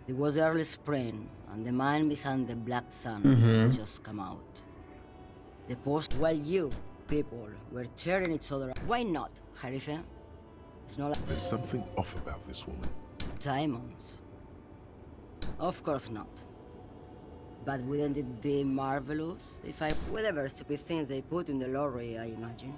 It was early spring, and the man behind the black sun had just come out. The post, while you, people, were tearing each other up. Why not, Harife? It's not like... There's something off about this woman. Diamonds? Of course not. But wouldn't it be marvelous if I... Whatever stupid things they put in the lorry, I imagine.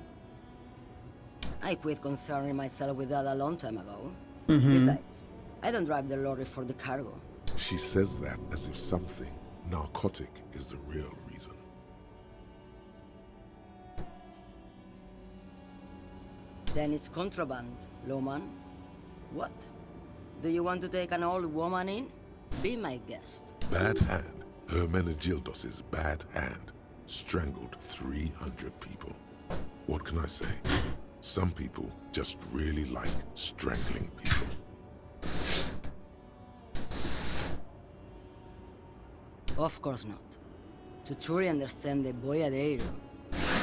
I quit concerning myself with that a long time ago. Besides, I don't drive the lorry for the cargo. She says that as if something narcotic is the real reason. Then it's contraband, Loman. What? Do you want to take an old woman in? Be my guest. Bad hand. Hermenegildos' bad hand strangled 300 people. What can I say? Some people just really like strangling people. Of course not. To truly understand the boyadero,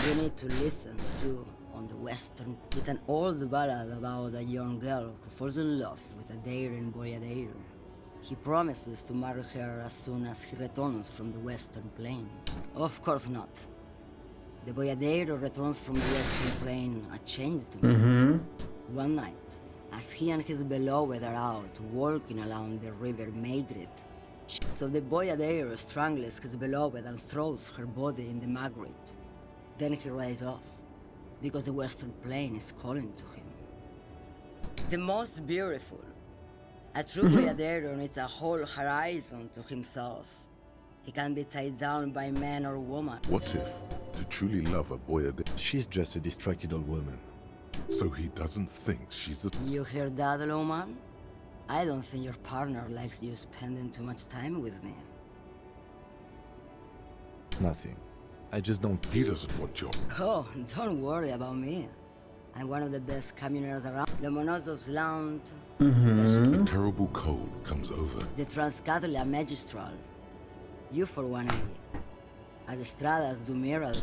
you need to listen to On the Western. It's an old ballad about a young girl who falls in love with a daring boyadero. He promises to marry her as soon as he returns from the Western Plain. Of course not. The boyadero returns from the Western Plain a changed man. One night, as he and his beloved are out walking along the river Magritte, so the boyadero strangles his beloved and throws her body in the Magritte. Then he rides off, because the Western Plain is calling to him. The most beautiful. A true boyadero needs a whole horizon to himself. He can be tied down by man or woman. What if, to truly love a boyadero... She's just a distracted old woman. So he doesn't think she's the... You hear that, Loman? I don't think your partner likes you spending too much time with me. Nothing. I just don't... He doesn't want your... Oh, don't worry about me. I'm one of the best communers around. Lomonosov's land. A terrible cold comes over. The Transcatolia Magistral. You for one area. Adestradas do Mirador.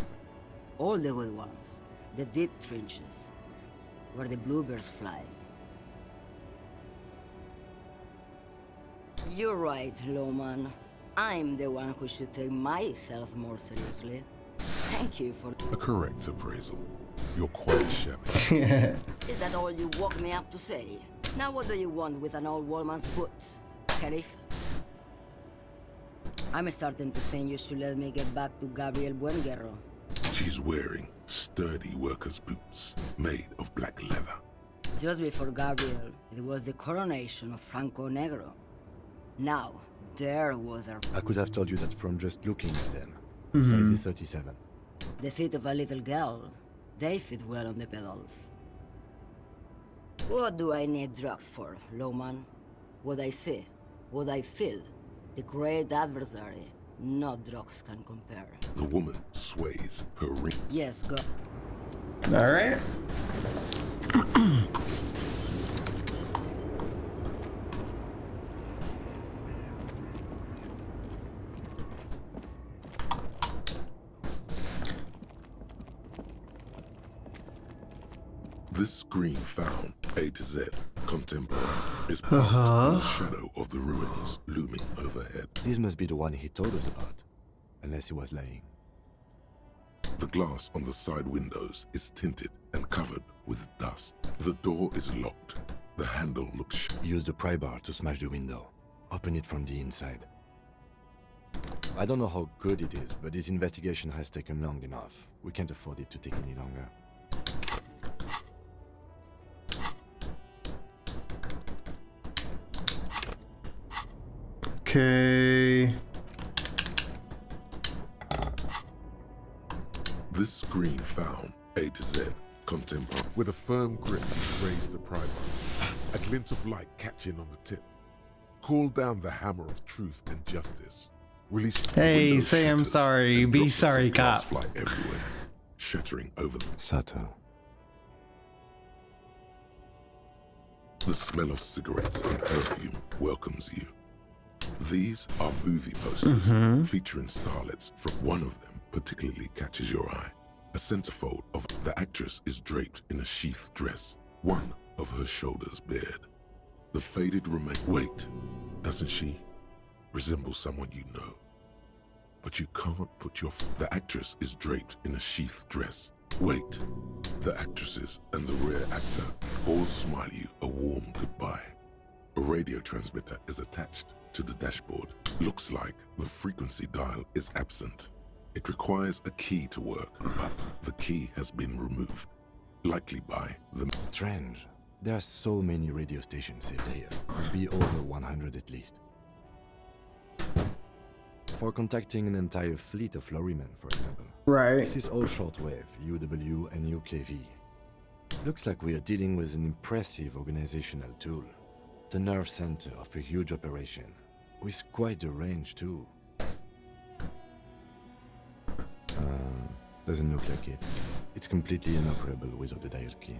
All the good ones. The deep trenches. Where the bluebirds fly. You're right, Lowman. I'm the one who should take my health more seriously. Thank you for... A correct appraisal. You're quite shabby. Is that all you woke me up to say? Now what do you want with an old woman's boots, Sheriff? I'm starting to think you should let me get back to Gabriel Buenguerro. She's wearing sturdy workers' boots made of black leather. Just before Gabriel, it was the coronation of Franco Negro. Now, there was a... I could have told you that from just looking at them. Mhm. Size is 37. The feet of a little girl. They fit well on the pedals. What do I need drugs for, Lowman? What I see, what I feel. The great adversary. No drugs can compare. The woman sways her ring. Yes, go. All right. This screen found, A to Z, contemporary, is part of the shadow of the ruins looming overhead. This must be the one he told us about. Unless he was lying. The glass on the side windows is tinted and covered with dust. The door is locked. The handle looks Use the pry bar to smash the window. Open it from the inside. I don't know how good it is, but this investigation has taken long enough. We can't afford it to take any longer. Okay. This screen found, A to Z, contemporary. With a firm grip, raise the pry bar. A glint of light catching on the tip. Call down the hammer of truth and justice. Release. Hey, say I'm sorry. Be sorry, cop. Fly everywhere, shattering over them. Subtle. The smell of cigarettes and perfume welcomes you. These are movie posters featuring starlets. From one of them particularly catches your eye. A centerfold of the actress is draped in a sheath dress, one of her shoulders bared. The faded remain. Wait, doesn't she resemble someone you know? But you can't put your... The actress is draped in a sheath dress. Wait, the actresses and the rear actor all smile you a warm goodbye. A radio transmitter is attached to the dashboard. Looks like the frequency dial is absent. It requires a key to work, but the key has been removed. Likely by the... Strange. There are so many radio stations saved here. It'll be over 100 at least. For contacting an entire fleet of lorrymen, for example. Right. This is all shortwave, UW and UKV. Looks like we are dealing with an impressive organizational tool. The nerve center of a huge operation, with quite a range too. Doesn't look like it. It's completely inoperable without the dial key.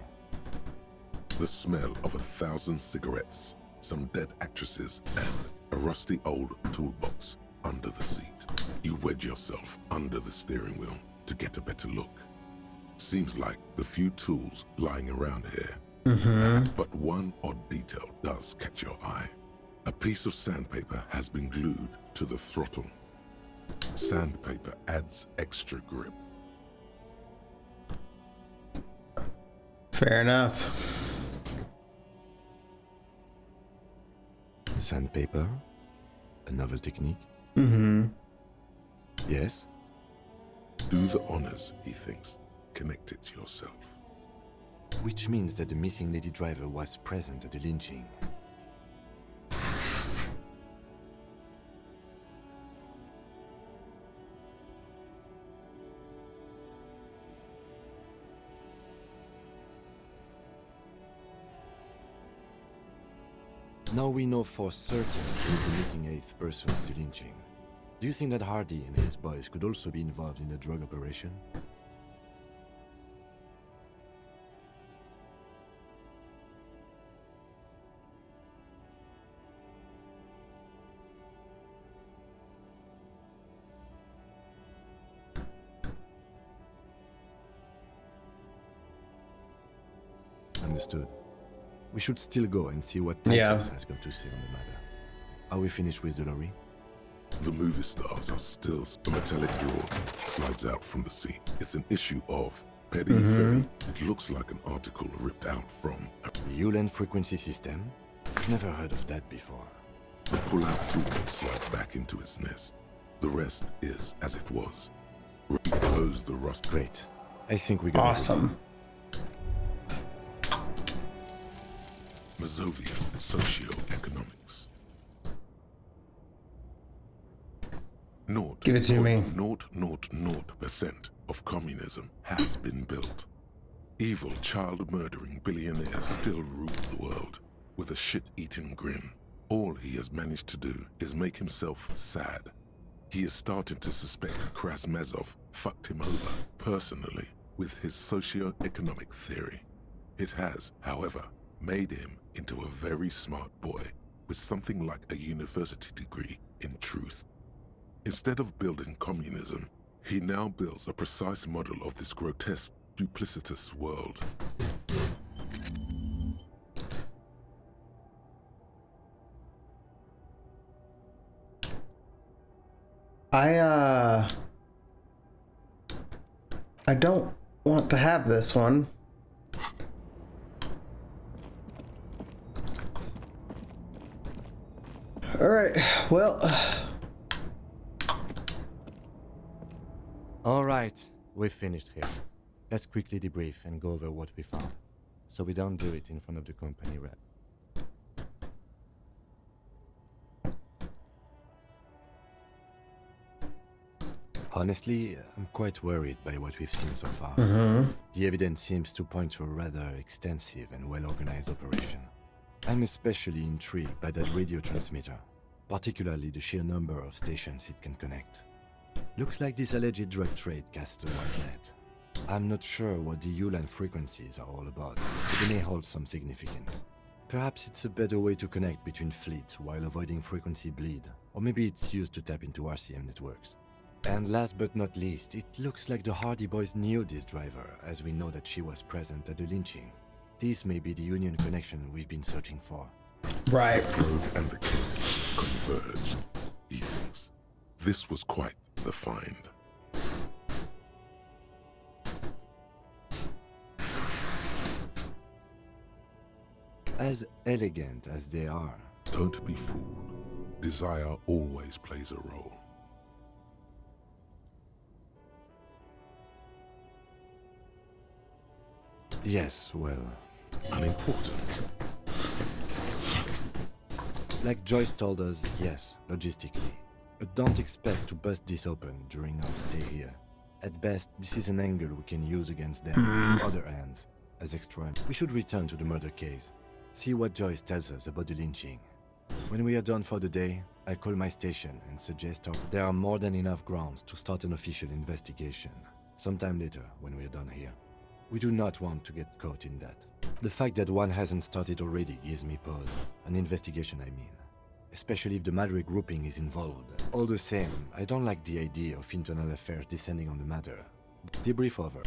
The smell of 1,000 cigarettes, some dead actresses, and a rusty old toolbox under the seat. You wedge yourself under the steering wheel to get a better look. Seems like the few tools lying around here. But one odd detail does catch your eye. A piece of sandpaper has been glued to the throttle. Sandpaper adds extra grip. Fair enough. Sandpaper? A novel technique? Yes? Do the honors, he thinks. Connect it yourself. Which means that the missing lady driver was present at the lynching. Now we know for certain who is the missing eighth person at the lynching. Do you think that Hardy and his boys could also be involved in the drug operation? Understood. We should still go and see what Titus has got to say on the matter. Are we finished with the lorry? The movie stars are still. A metallic drawer slides out from the seat. It's an issue of Petty Fetty. It looks like an article ripped out from the Ulan frequency system? I've never heard of that before. The pull-out tool slides back into its nest. The rest is as it was. Close the rust. Great. I think we got awesome. Mazovian socioeconomics. Give it to me. 0.000% of communism has been built. Evil, child-murdering billionaires still rule the world with a shit-eating grin. All he has managed to do is make himself sad. He is starting to suspect Krasmezov fucked him over personally with his socio-economic theory. It has, however, made him into a very smart boy with something like a university degree in truth. Instead of building communism, he now builds a precise model of this grotesque, duplicitous world. I don't want to have this one. All right, well. All right, we've finished here. Let's quickly debrief and go over what we found, so we don't do it in front of the company rep. Honestly, I'm quite worried by what we've seen so far. The evidence seems to point to a rather extensive and well-organized operation. I'm especially intrigued by that radio transmitter, particularly the sheer number of stations it can connect. Looks like this alleged drug trade casts a wide net. I'm not sure what the Ulan frequencies are all about, but they may hold some significance. Perhaps it's a better way to connect between fleets while avoiding frequency bleed, or maybe it's used to tap into RCM networks. And last but not least, it looks like the Hardy Boys knew this driver, as we know that she was present at the lynching. This may be the Union connection we've been searching for. Right. The probe and the case converged, he thinks. This was quite the find. As elegant as they are. Don't be fooled. Desire always plays a role. Yes, well... unimportant. Like Joyce told us, yes, logistically. But don't expect to bust this open during our stay here. At best, this is an angle we can use against them to other ends, as extra. We should return to the murder case. See what Joyce tells us about the lynching. When we are done for the day, I call my station and suggest there are more than enough grounds to start an official investigation. Sometime later, when we are done here. We do not want to get caught in that. The fact that one hasn't started already gives me pause. An investigation, I mean. Especially if the Madrid grouping is involved. All the same, I don't like the idea of internal affairs descending on the matter. Debrief over.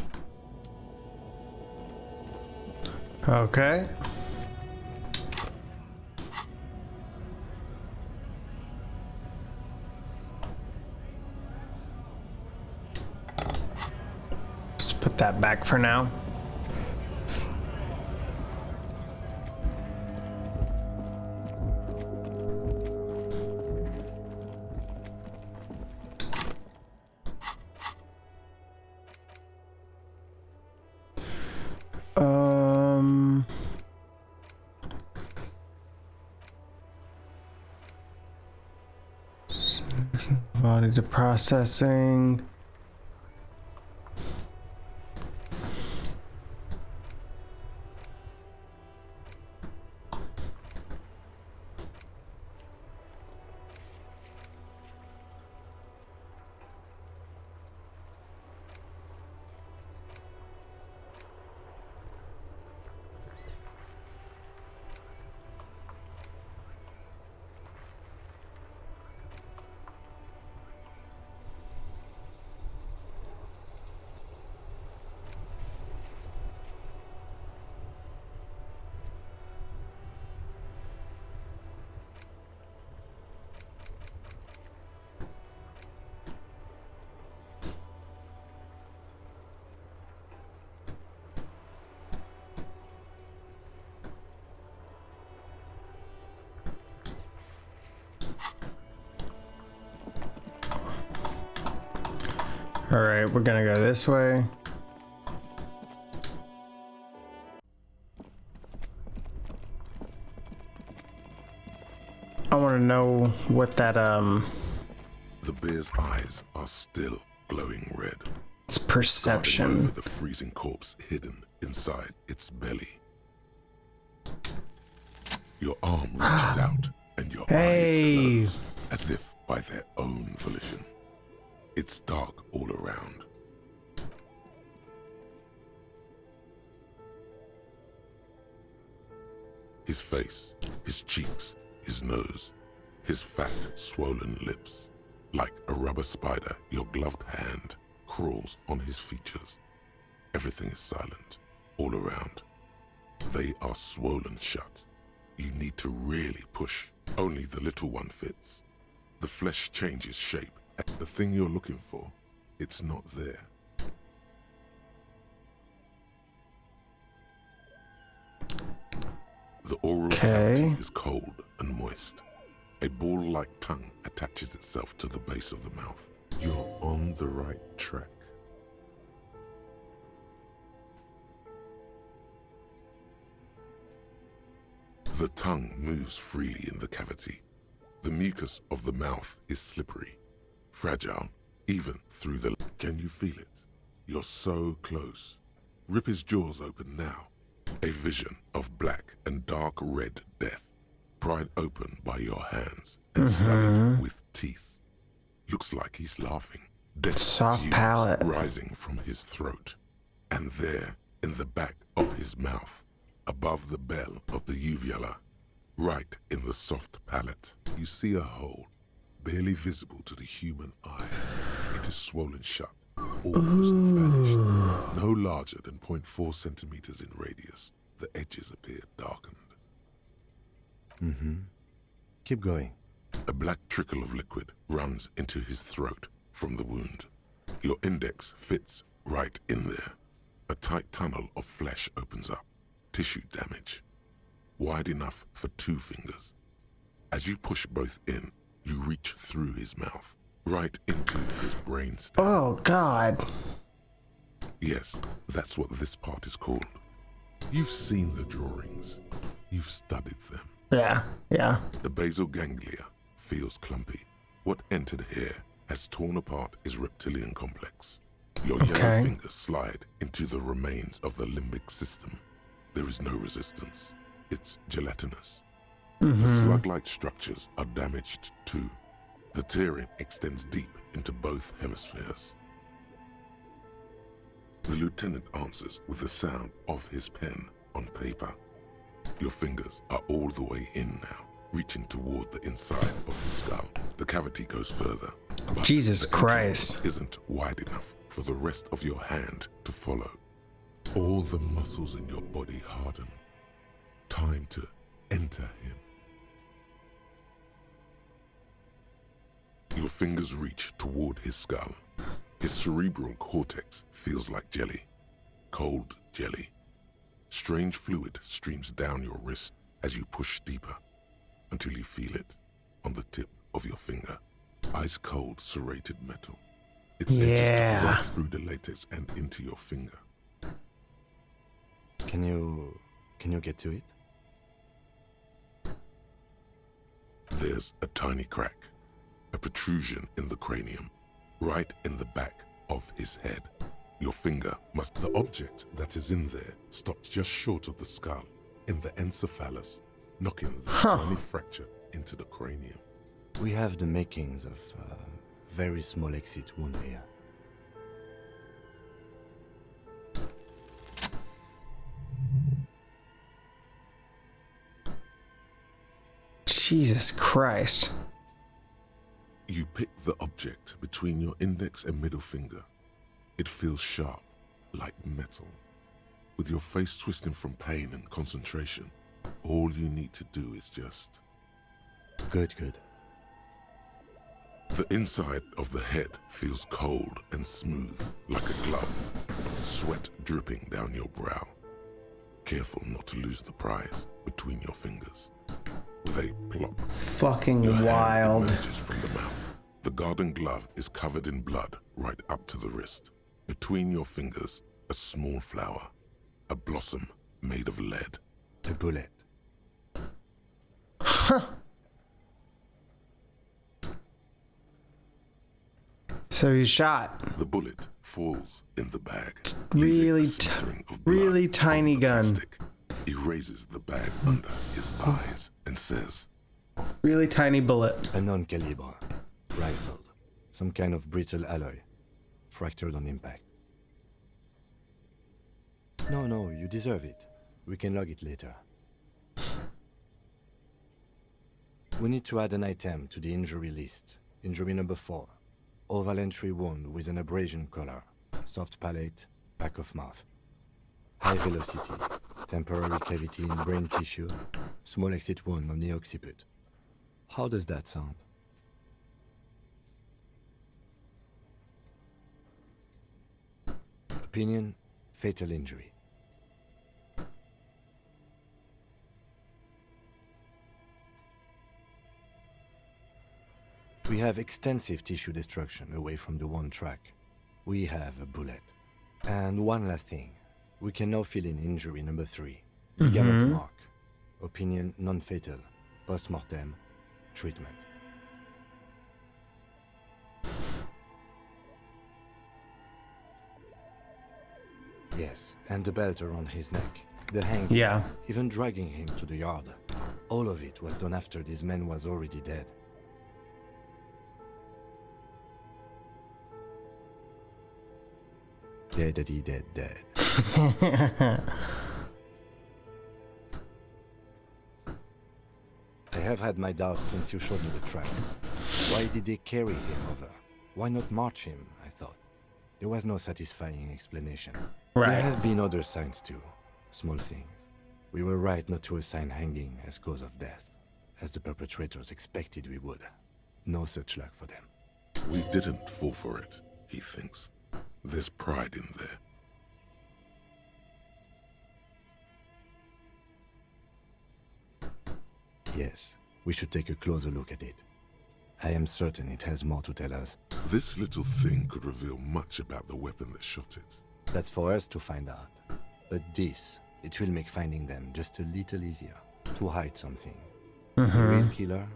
Okay. Just put that back for now. Body to processing. Alright, we're gonna go this way. I want to know what that, The bear's eyes are still glowing red. It's perception. Over the freezing corpse hidden inside its belly. Your arm reaches out and your eyes close as if by their own volition. It's dark all around. His face, his cheeks, his nose, his fat, swollen lips. Like a rubber spider, your gloved hand crawls on his features. Everything is silent, all around. They are swollen shut. You need to really push. Only the little one fits. The flesh changes shape. The thing you're looking for, it's not there. The oral cavity is cold and moist. A ball-like tongue attaches itself to the base of the mouth. You're on the right track. The tongue moves freely in the cavity. The mucus of the mouth is slippery, fragile, even through the... Can you feel it? You're so close. Rip his jaws open now. A vision of black and dark red death, pried open by your hands and studded with teeth. Looks like he's laughing. Death soft palate rising from his throat. And there, in the back of his mouth, above the bell of the uvula, right in the soft palate, you see a hole, barely visible to the human eye. It is swollen shut, almost vanished. No larger than 0.4 centimeters in radius. The edges appear darkened. Keep going. A black trickle of liquid runs into his throat from the wound. Your index fits right in there. A tight tunnel of flesh opens up. Tissue damage. Wide enough for 2 fingers. As you push both in, you reach through his mouth, right into his brainstem. Oh, God. Yes, that's what this part is called. You've seen the drawings. You've studied them. Yeah. The basal ganglia feels clumpy. What entered here has torn apart his reptilian complex. Your yellow fingers slide into the remains of the limbic system. There is no resistance. It's gelatinous. The slug-like structures are damaged too. The tearing extends deep into both hemispheres. The lieutenant answers with the sound of his pen on paper. Your fingers are all the way in now, reaching toward the inside of his skull. The cavity goes further. But Jesus the Christ. entrance isn't wide enough for the rest of your hand to follow. All the muscles in your body harden. Time to enter him. Your fingers reach toward his skull. His cerebral cortex feels like jelly. Cold jelly. Strange fluid streams down your wrist as you push deeper until you feel it on the tip of your finger. Ice cold serrated metal. Its edges cut right through the latex and into your finger. Can you get to it? There's a tiny crack, a protrusion in the cranium, right in the back of his head. Your finger must... The object that is in there stops just short of the skull, in the encephalus, knocking the tiny fracture into the cranium. We have the makings of a very small exit wound here. Jesus Christ. You pick the object between your index and middle finger. It feels sharp, like metal. With your face twisting from pain and concentration, all you need to do is just... Good. The inside of the head feels cold and smooth, like a glove. Sweat dripping down your brow. Careful not to lose the prize between your fingers. With a plop, fucking your hand wild. emerges from the mouth. The The garden glove is covered in blood right up to the wrist. Between your fingers, a small flower, a blossom made of lead. A bullet. So he's shot. The bullet falls in the bag. Really tiny gun. Plastic. He raises the bag under his eyes and says, Really tiny bullet. A non-caliber. Rifled. Some kind of brittle alloy. Fractured on impact. No, you deserve it. We can log it later. We need to add an item to the injury list. Injury number 4. Oval entry wound with an abrasion collar. Soft palate, back of mouth. High velocity. Temporary cavity in brain tissue. Small exit wound on the occiput. How does that sound? Opinion, fatal injury. We have extensive tissue destruction away from the one track. We have a bullet. And one last thing. We can now fill in injury number 3. Ligament mark. Opinion non-fatal. Post-mortem. Treatment. Yes, and the belt around his neck. The hanging. Yeah. Even dragging him to the yard. All of it was done after this man was already dead. Dead. I have had my doubts since you showed me the tracks. Why did they carry him over? Why not march him, I thought. There was no satisfying explanation. Right. There have been other signs too. Small things. We were right not to assign hanging as cause of death, as the perpetrators expected we would. No such luck for them. We didn't fall for it, he thinks. There's pride in there. Yes, we should take a closer look at it. I am certain it has more to tell us. This little thing could reveal much about the weapon that shot it. That's for us to find out. But this, it will make finding them just a little easier. To hide something. The real killer?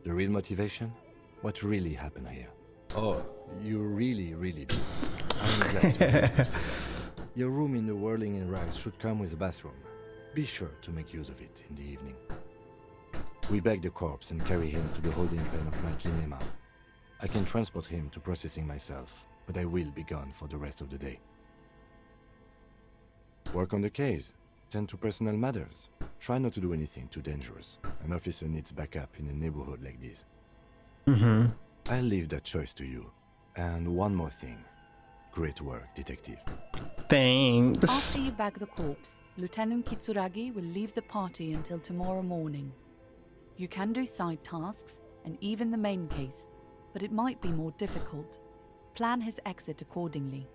The real motivation? What really happened here? Oh, you really do. I'm glad to hear you say that. Your room in the Whirling in Rags should come with a bathroom. Be sure to make use of it in the evening. We bag the corpse and carry him to the holding pen of my kinema. I can transport him to processing myself, but I will be gone for the rest of the day. Work on the case. Tend to personal matters. Try not to do anything too dangerous. An officer needs backup in a neighborhood like this. I'll leave that choice to you. And one more thing. Great work, detective. Thanks. After you bag the corpse, Lieutenant Kitsuragi will leave the party until tomorrow morning. You can do side tasks and even the main case, but it might be more difficult. Plan his exit accordingly.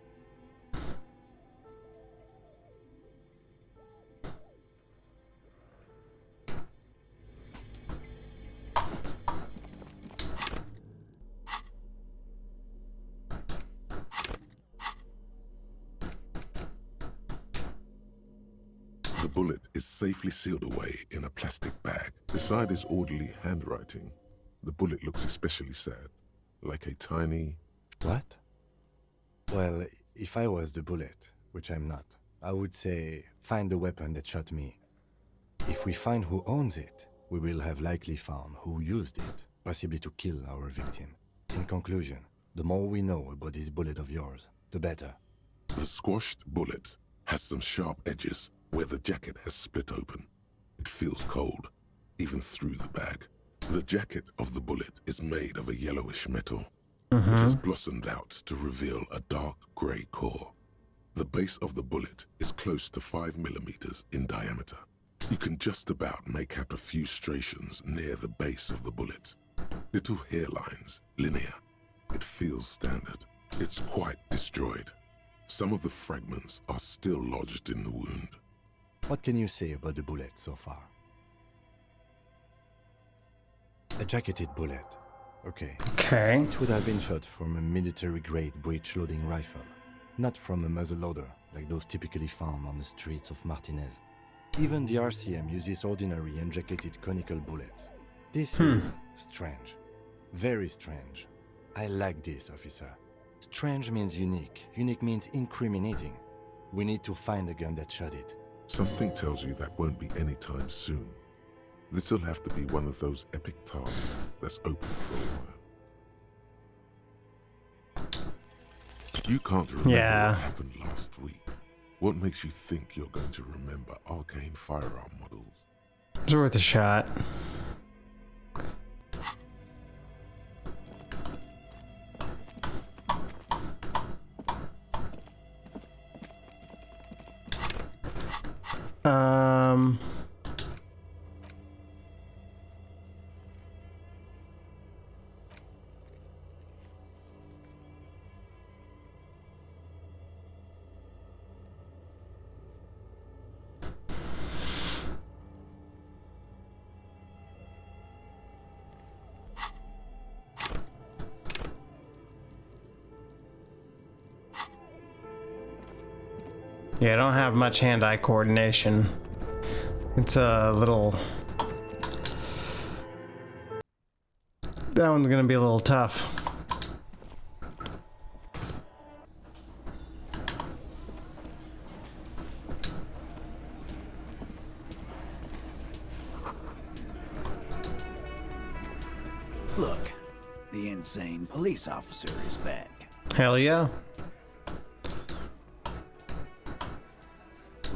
The bullet is safely sealed away in a plastic bag. Beside his orderly handwriting, the bullet looks especially sad, like a tiny... What? Well, if I was the bullet, which I'm not, I would say, find the weapon that shot me. If we find who owns it, we will have likely found who used it, possibly to kill our victim. In conclusion, the more we know about this bullet of yours, the better. The squashed bullet has some sharp edges where the jacket has split open. It feels cold, even through the bag. The jacket of the bullet is made of a yellowish metal. It has blossomed out to reveal a dark grey core. The base of the bullet is close to 5 millimeters in diameter. You can just about make out a few striations near the base of the bullet. Little hairlines, linear. It feels standard. It's quite destroyed. Some of the fragments are still lodged in the wound. What can you say about the bullet so far? A jacketed bullet. Okay. Okay. It would have been shot from a military-grade breech-loading rifle, not from a muzzleloader like those typically found on the streets of Martinez. Even the RCM uses ordinary unjacketed conical bullets. This is strange. Very strange. I like this, officer. Strange means unique. Unique means incriminating. We need to find the gun that shot it. Something tells you that won't be anytime soon. This'll have to be one of those epic tasks that's open for a while. You can't remember what happened last week. What makes you think you're going to remember arcane firearm models? It's worth a shot. Yeah, I don't have much hand-eye coordination. It's a little... That one's gonna be a little tough. Look, the insane police officer is back. Hell yeah.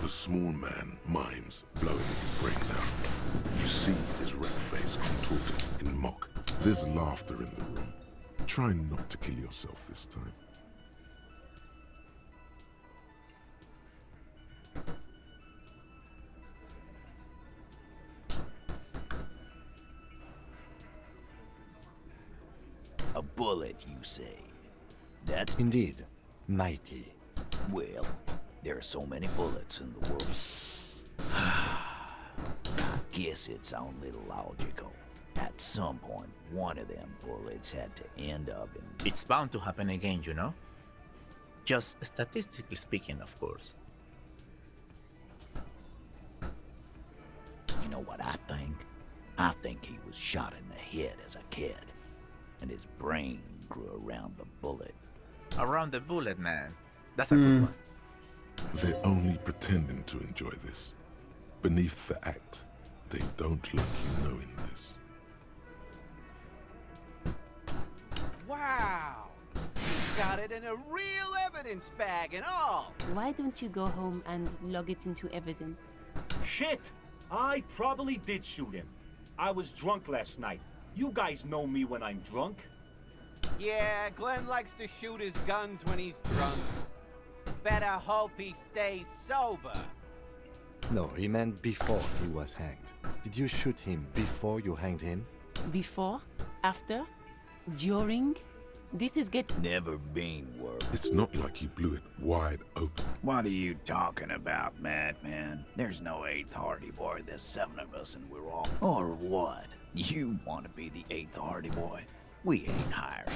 The small man mimes, blowing his brains out. You see his red face contorted in mock. There's laughter in the room. Try not to kill yourself this time. A bullet, you say? That's indeed mighty. Well, there are so many bullets in the world. I guess it's a little logical. At some point, one of them bullets had to end up in... It's bound to happen again, you know? Just statistically speaking, of course. You know what I think? I think he was shot in the head as a kid, and his brain grew around the bullet. Around the bullet, man. That's a good one. They're only pretending to enjoy this. Beneath the act, they don't let you know in this. Wow! You got it in a real evidence bag and all! Why don't you go home and log it into evidence? Shit! I probably did shoot him. I was drunk last night. You guys know me when I'm drunk. Yeah, Glenn likes to shoot his guns when he's drunk. Better hope he stays sober. No, he meant before he was hanged. Did you shoot him before you hanged him? Before? After? During? This is getting... Never been worse. It's not like you blew it wide open. What are you talking about, madman? There's no 8th Hardy Boy. There's 7 of us and we're all... Or what? You want to be the 8th Hardy Boy? We ain't hired.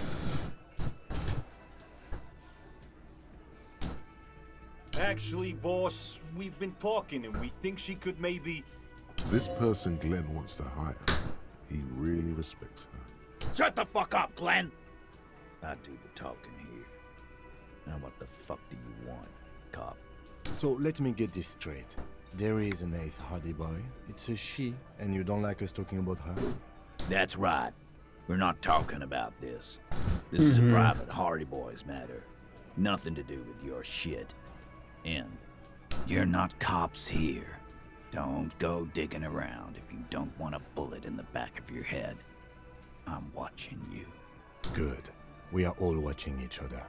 Actually, boss, we've been talking and we think she could maybe... This person Glenn wants to hire, he really respects her. Shut the fuck up, Glenn! I do the talking here. Now what the fuck do you want, cop? So let me get this straight. There is an 8th Hardy Boy. It's a she, and you don't like us talking about her? That's right. We're not talking about this. This is a private Hardy Boys matter. Nothing to do with your shit. And you're not cops here. Don't go digging around if you don't want a bullet in the back of your head. I'm watching you. Good. We are all watching each other.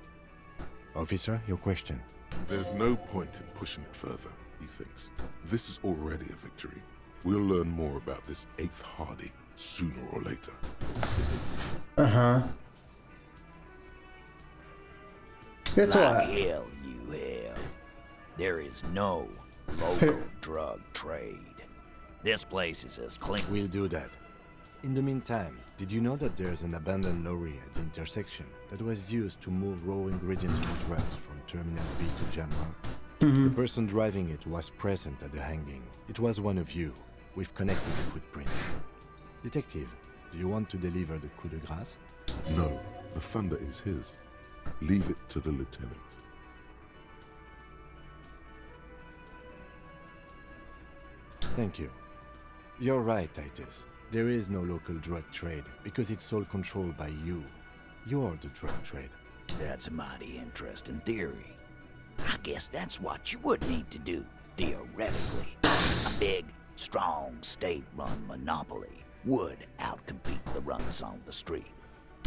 Officer, your question. There's no point in pushing it further, he thinks. This is already a victory. We'll learn more about this 8th Hardy sooner or later. Uh-huh. Guess like what? hell, you hell. There is no local drug trade. This place is as clean. We'll do that. In the meantime, did you know that there's an abandoned lorry at the intersection that was used to move raw ingredients for drugs from Terminal B to Jamrock? The person driving it was present at the hanging. It was one of you. We've connected the footprint. Detective, do you want to deliver the coup de grâce? No, the thunder is his. Leave it to the lieutenant. Thank you. You're right, Titus. There is no local drug trade because it's all controlled by you. You're the drug trade. That's a mighty interesting theory. I guess that's what you would need to do, theoretically. A big, strong, state-run monopoly would outcompete the runs on the street.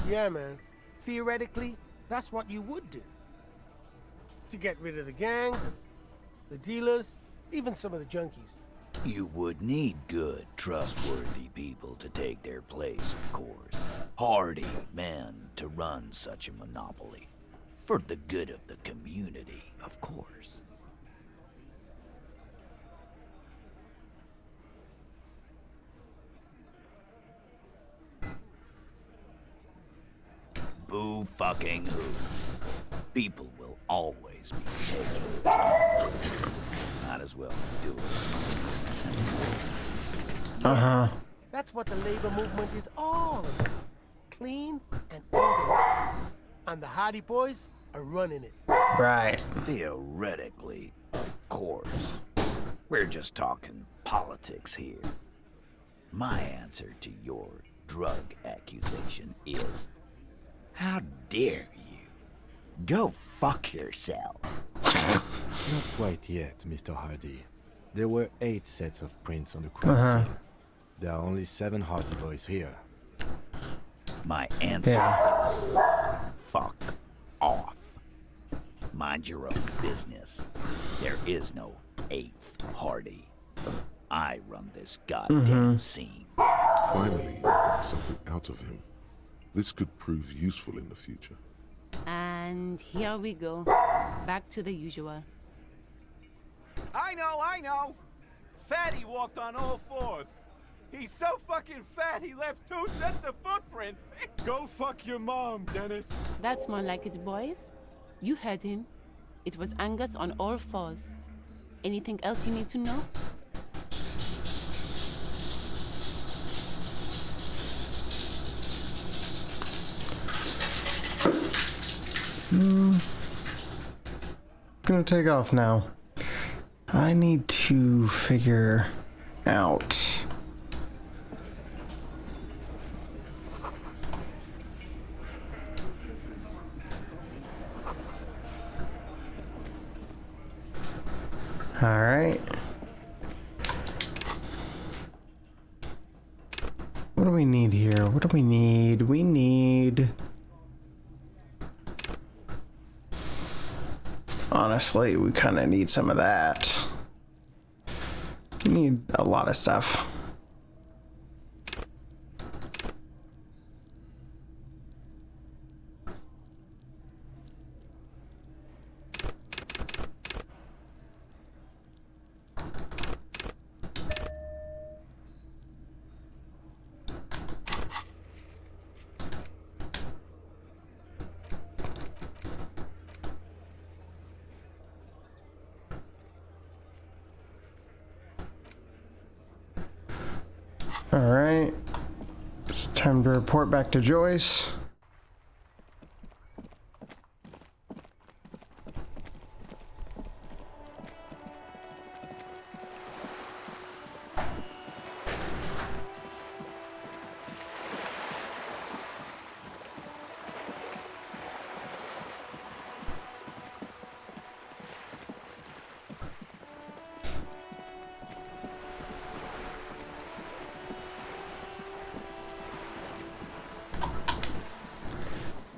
Yeah, man. Theoretically, that's what you would do. To get rid of the gangs, the dealers, even some of the junkies. You would need good, trustworthy people to take their place, of course. Hardy men to run such a monopoly. For the good of the community, of course. Boo fucking who. People will always be taken. Might as well do it. That's what the labor movement is all about. Clean and organized. And the Hardy Boys are running it. Right. Theoretically, of course. We're just talking politics here. My answer to your drug accusation is, how dare you? Go fuck yourself. Not quite yet, Mr. Hardy. There were 8 sets of prints on the crime scene. There are only 7 Hardy Boys here. My answer is, fuck off. Mind your own business. There is no 8th Hardy. I run this goddamn scene. Finally, I got something out of him. This could prove useful in the future. And here we go. Back to the usual. I know! Fatty walked on all 4s. He's so fucking fat he left 2 sets of footprints. Go fuck your mom, Dennis. That's more like it, boys. You heard him. It was Angus on all 4s. Anything else you need to know? Gonna take off now. I need to figure out. All right. What do we need here? What do we need? We need... Honestly, we kind of need some of that. We need a lot of stuff. All right, it's time to report back to Joyce.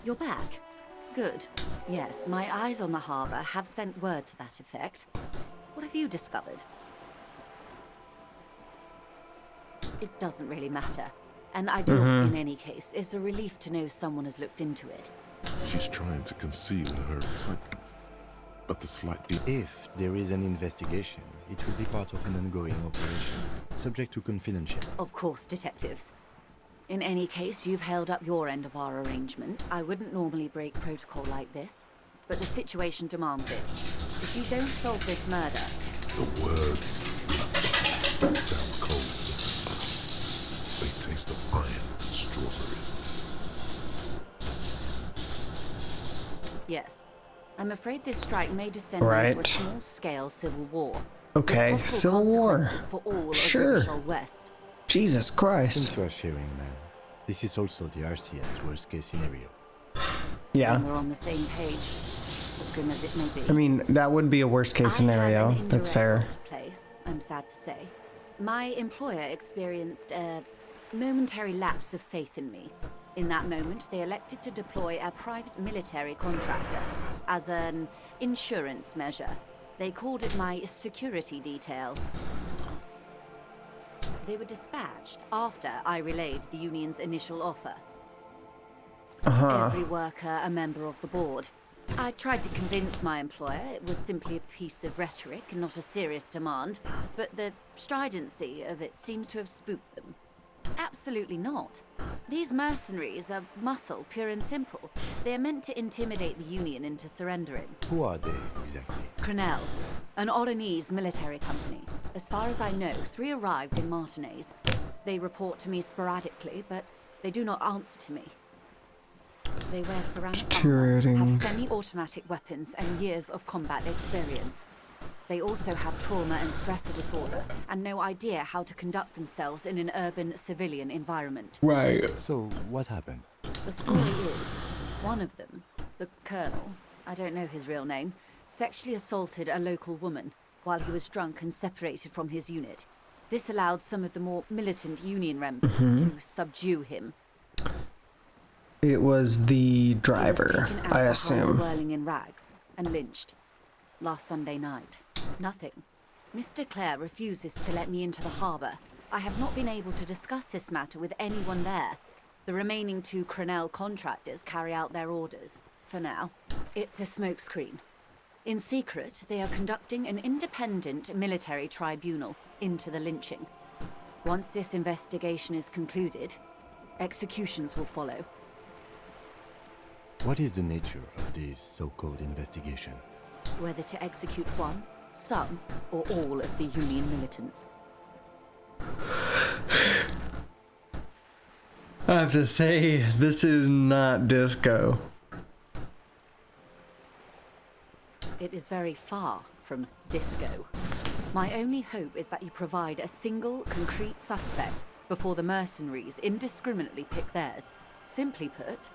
You're back? Good. Yes, my eyes on the harbour have sent word to that effect. What have you discovered? It doesn't really matter. An idol, in any case, is a relief to know someone has looked into it. She's trying to conceal her excitement. But the slight If there is an investigation, it will be part of an ongoing operation, subject to confidentiality. Of course, detectives. In any case, you've held up your end of our arrangement. I wouldn't normally break protocol like this, but the situation demands it. If you don't solve this murder... The words sound cold. They taste of iron and strawberries. Yes. I'm afraid this strike may descend into a small-scale civil war. Okay, civil war. For all sure. Of West. Jesus Christ. Since you are sharing, man, this is also the RCM's worst-case scenario. Yeah. And we're on the same page, as grim as it may be. I mean, that would be a worst-case scenario. That's fair. Play, I'm sad to say. My employer experienced a momentary lapse of faith in me. In that moment, they elected to deploy a private military contractor as an insurance measure. They called it my security detail. They were dispatched after I relayed the union's initial offer. Every worker a member of the board. I tried to convince my employer it was simply a piece of rhetoric and not a serious demand, but the stridency of it seems to have spooked them. Absolutely not. These mercenaries are muscle, pure and simple. They are meant to intimidate the Union into surrendering. Who are they, exactly? Crenel, an Oranese military company. As far as I know, 3 arrived in Martinez. They report to me sporadically, but they do not answer to me. They wear ceramic armor, have semi-automatic weapons, and years of combat experience. They also have trauma and stressor disorder, and no idea how to conduct themselves in an urban civilian environment. Right. So, what happened? The story is, one of them, the colonel, I don't know his real name, sexually assaulted a local woman while he was drunk and separated from his unit. This allowed some of the more militant Union members to subdue him. It was the driver, I assume. Whirling in rags and lynched last Sunday night. Nothing. Mr. Clare refuses to let me into the harbour. I have not been able to discuss this matter with anyone there. The remaining 2 Crenel contractors carry out their orders, for now. It's a smokescreen. In secret, they are conducting an independent military tribunal into the lynching. Once this investigation is concluded, executions will follow. What is the nature of this so-called investigation? Whether to execute one, some, or all of the Union militants. I have to say, this is not disco. It is very far from disco. My only hope is that you provide a single, concrete suspect before the mercenaries indiscriminately pick theirs. Simply put,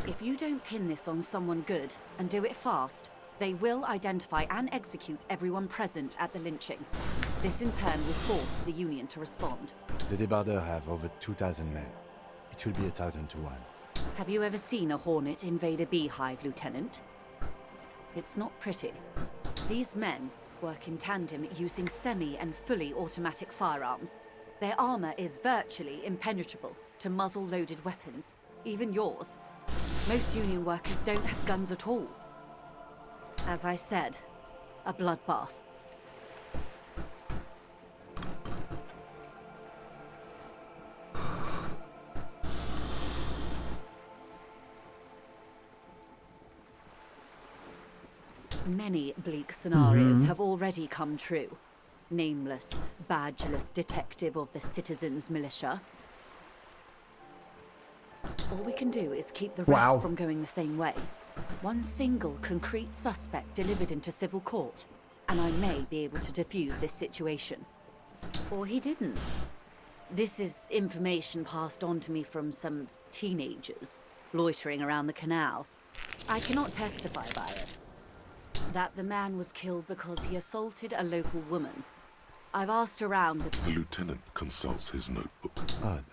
if you don't pin this on someone good, and do it fast, they will identify and execute everyone present at the lynching. This in turn will force the Union to respond. The Debardeurs have over 2,000 men. It will be 1,000 to 1. Have you ever seen a Hornet invade a beehive, Lieutenant? It's not pretty. These men work in tandem using semi- and fully automatic firearms. Their armor is virtually impenetrable to muzzle-loaded weapons, even yours. Most Union workers don't have guns at all. As I said, a bloodbath. Many bleak scenarios have already come true. Nameless, badgeless detective of the citizens' militia. All we can do is keep the rest from going the same way. One single concrete suspect delivered into civil court, and I may be able to defuse this situation. Or he didn't. This is information passed on to me from some teenagers loitering around the canal. I cannot testify by it. That the man was killed because he assaulted a local woman. I've asked around The lieutenant consults his notebook. Odd.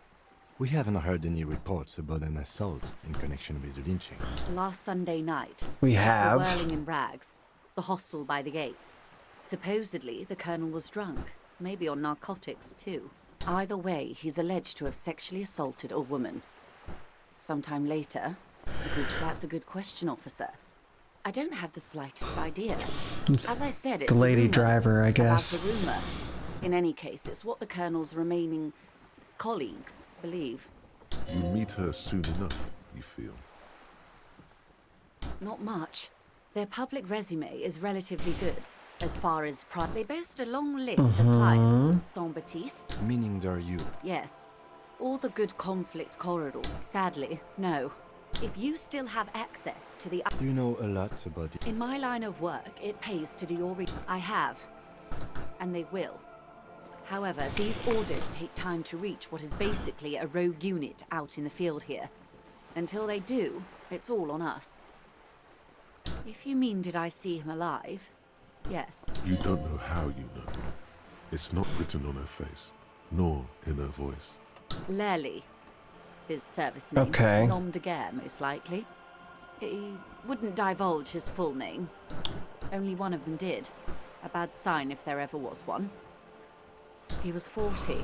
We haven't heard any reports about an assault in connection with the lynching. last Sunday night. We have. The whirling in rags. The hostel by the gates. Supposedly, the colonel was drunk. Maybe on narcotics, too. Either way, he's alleged to have sexually assaulted a woman. Sometime later... That's a good question, officer. I don't have the slightest idea. As I said, it's the lady a rumor driver, I guess. about a rumor. In any case, it's what the colonel's remaining colleagues, believe. You meet her soon enough, you feel? Not much. Their public resume is relatively good. As far as they boast a long list of clients. Saint-Baptiste? Meaning they're you. Yes. All the good conflict corridor. Sadly, no. If you still have access to the... Do you know a lot about it? In my line of work, it pays to do your I have. And they will. However, these orders take time to reach what is basically a rogue unit out in the field here. Until they do, it's all on us. If you mean did I see him alive? Yes. You don't know how you know. It's not written on her face, nor in her voice. Lely. His service name. Okay. Nom de guerre, most likely. He wouldn't divulge his full name. Only one of them did. A bad sign if there ever was one. He was 40.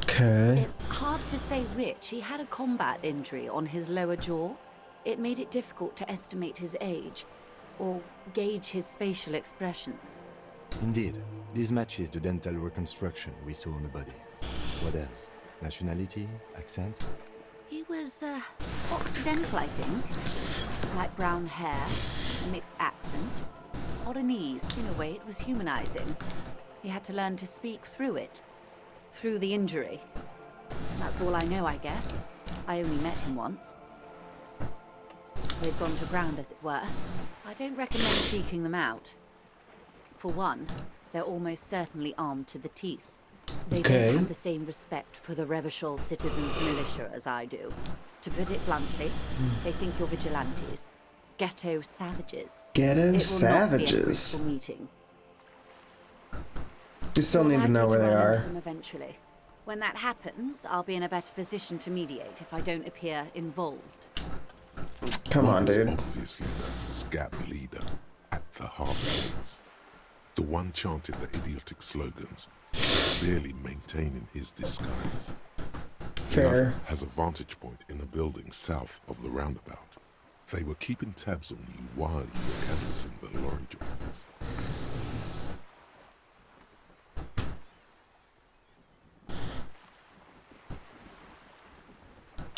Okay. It's hard to say which. He had a combat injury on his lower jaw. It made it difficult to estimate his age, or gauge his facial expressions. Indeed. This matches the dental reconstruction we saw on the body. What else? Nationality? Accent? He was, Occidental, I think. Light brown hair, a mixed accent. Oranese. In a way, it was humanizing. He had to learn to speak through it. Through the injury. That's all I know, I guess. I only met him once. They've gone to ground, as it were. I don't recommend seeking them out. For one, they're almost certainly armed to the teeth. They don't have the same respect for the Revachol citizens' militia as I do. To put it bluntly, they think you're vigilantes. Ghetto savages. Ghetto It savages. will not be a fruitful meeting. You still need to know where they Run into are. them eventually. When that happens, I'll be in a better position to mediate if I don't appear involved. Come on, One was dude. obviously the scab leader at the Harvard. The one chanting the idiotic slogans, barely maintaining his disguise. The Fair. other has a vantage point in a building south of the roundabout. They were keeping tabs on you while you were canvassing the lorry drivers.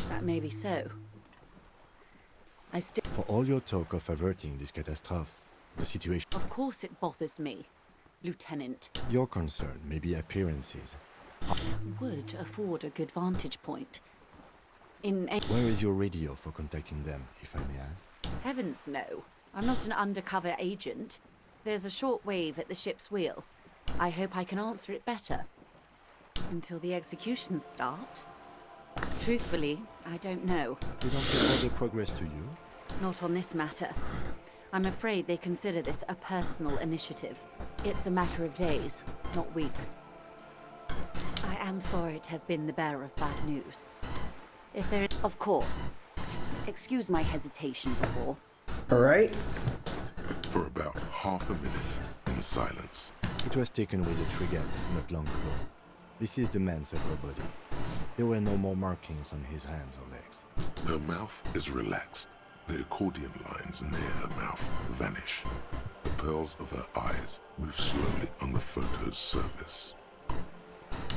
That may be so. I still... For all your talk of averting this catastrophe, the situation... Of course it bothers me, Lieutenant. Your concern may be appearances. Would afford a good vantage point. In a... Where is your radio for contacting them, if I may ask? Heavens no. I'm not an undercover agent. There's a short wave at the ship's wheel. I hope I can answer it better. Until the executions start? Truthfully, I don't know. They don't report the progress to you? Not on this matter. I'm afraid they consider this a personal initiative. It's a matter of days, not weeks. I am sorry to have been the bearer of bad news. If there is... Of course. Excuse my hesitation before. Alright. For about half a minute, in silence. It was taken with a trigger not long ago. This is the man's upper body. There were no more markings on his hands or legs. Her mouth is relaxed. The accordion lines near her mouth vanish. The pearls of her eyes move slowly on the photo's surface.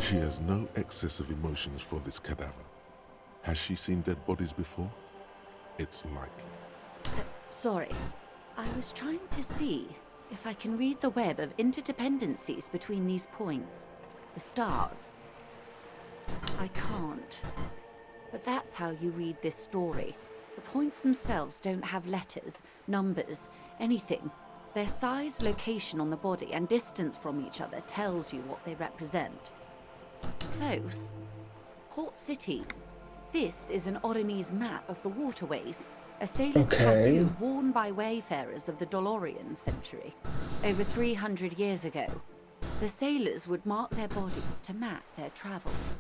She has no excess of emotions for this cadaver. Has she seen dead bodies before? It's likely. Sorry. I was trying to see if I can read the web of interdependencies between these points. The stars. I can't. But that's how you read this story. The points themselves don't have letters, numbers, anything. Their size, location on the body, and distance from each other tells you what they represent. Close. Port cities. This is an Oronese map of the waterways. A sailor's tattoo worn by wayfarers of the Dolorian century. Over 300 years ago. The sailors would mark their bodies to map their travels.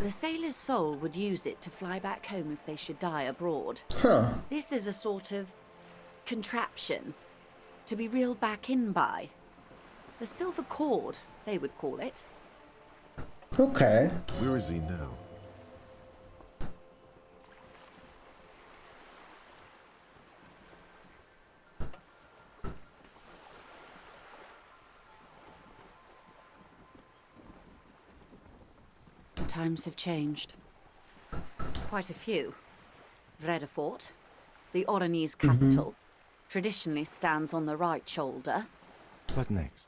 The sailor's soul would use it to fly back home if they should die abroad. Huh. This is a sort of contraption to be reeled back in by. The silver cord, they would call it. Okay. Where is he now? Times have changed. Quite a few. Vredefort, the Oranese capital, traditionally stands on the right shoulder. What next?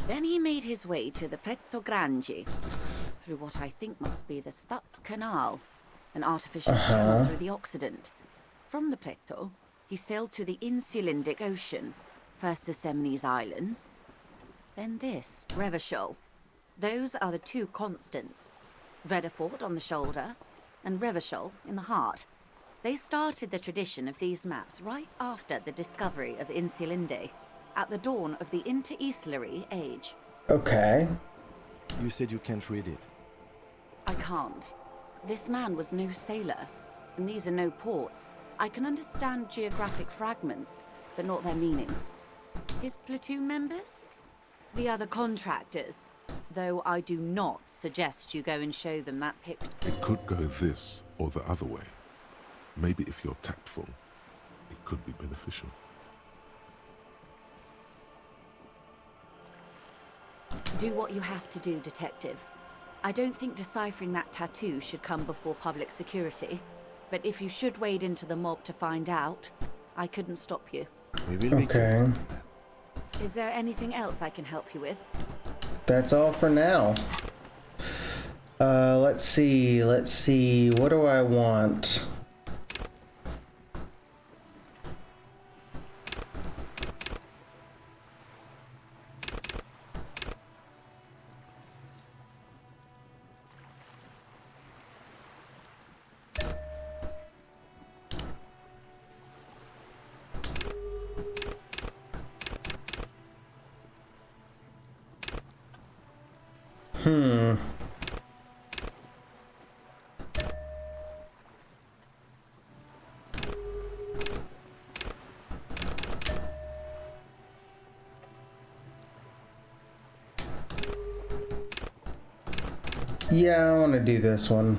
Then he made his way to the Pretto Grande, through what I think must be the Stutz Canal, an artificial channel through the Occident. From the Pretto, he sailed to the Insulindic Ocean, first the Semnes Islands, then this, Revachol. Those are the two constants, Vredefort on the shoulder, and Revachol in the heart. They started the tradition of these maps right after the discovery of Insulinde, at the dawn of the Inter-Easlary Age. Okay. You said you can't read it. I can't. This man was no sailor, and these are no ports. I can understand geographic fragments, but not their meaning. His platoon members? The other contractors. Though I do not suggest you go and show them that picture. It could go this or the other way. Maybe if you're tactful, it could be beneficial. Do what you have to do, Detective. I don't think deciphering that tattoo should come before public security, but if you should wade into the mob to find out, I couldn't stop you. Okay. Is there anything else I can help you with? That's all for now. Let's see. What do I want? Yeah, I want to do this one.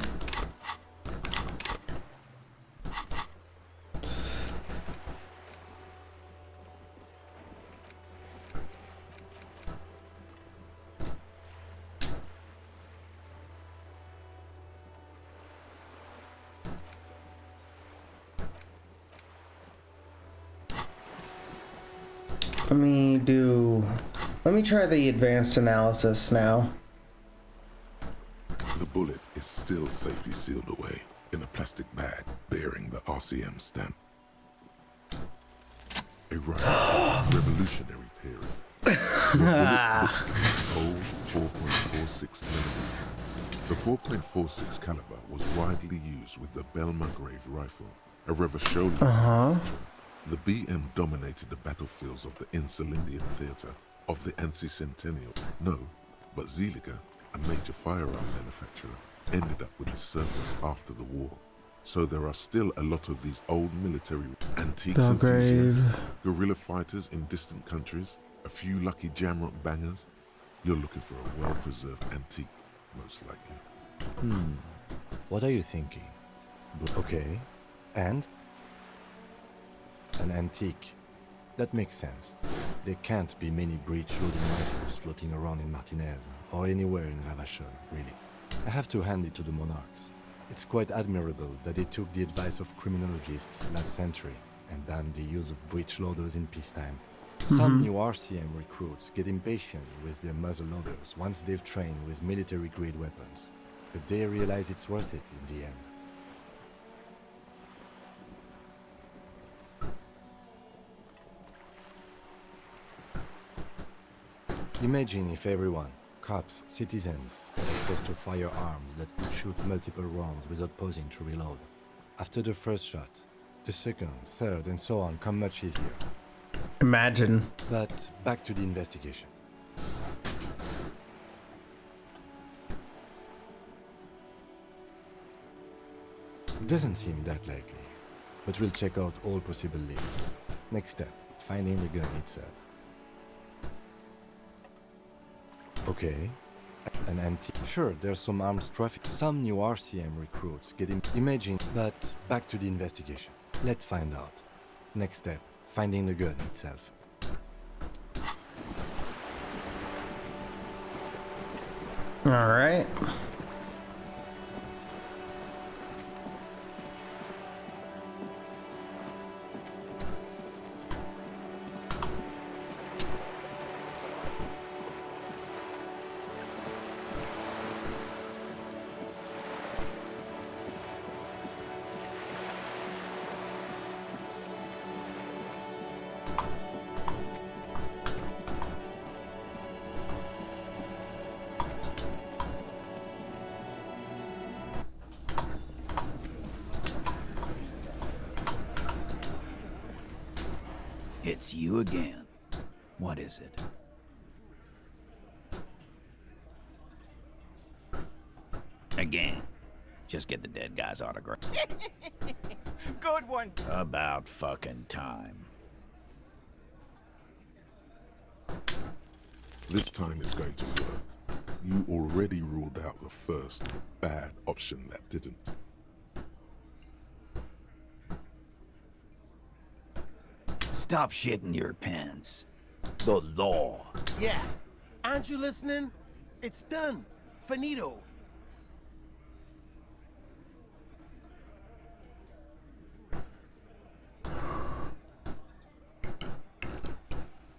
Let me try the advanced analysis now. The bullet is still safely sealed away in a plastic bag bearing the RCM stamp. A revolutionary period. Your bullet old 4.46 millimeter. The 4.46 caliber was widely used with the Belma-Grave rifle, a Revacholian. The BM dominated the battlefields of the Insulindian theater of the anti-centennial. No, but Zeliger, a major firearm manufacturer, ended up with his surplus after the war. So there are still a lot of these old military antiques enthusiasts, guerrilla fighters in distant countries, a few lucky jamrock bangers. You're looking for a well-preserved antique, most likely. What are you thinking? Okay, and? An antique. That makes sense. There can't be many breech-loading rifles floating around in Martinez, or anywhere in Ravachol, really. I have to hand it to the monarchs. It's quite admirable that they took the advice of criminologists last century and banned the use of breech-loaders in peacetime. Some new RCM recruits get impatient with their muzzle-loaders once they've trained with military-grade weapons, but they realize it's worth it in the end. Imagine if everyone, cops, citizens, had access to firearms that could shoot multiple rounds without pausing to reload. After the first shot, the second, third, and so on come much easier. Imagine. But back to the investigation. Doesn't seem that likely, but we'll check out all possible leads. Next step, finding the gun itself. Okay, an antique. Sure, there's some arms traffic. Some new RCM recruits getting imaging, but back to the investigation. Let's find out. Next step, finding the gun itself. All right. It's you again. What is it? Again. Just get the dead guy's autograph. Good one. About fucking time. This time it's going to work. You already ruled out the first bad option that didn't. Stop shitting your pants. The law. Yeah. Aren't you listening? It's done. Finito.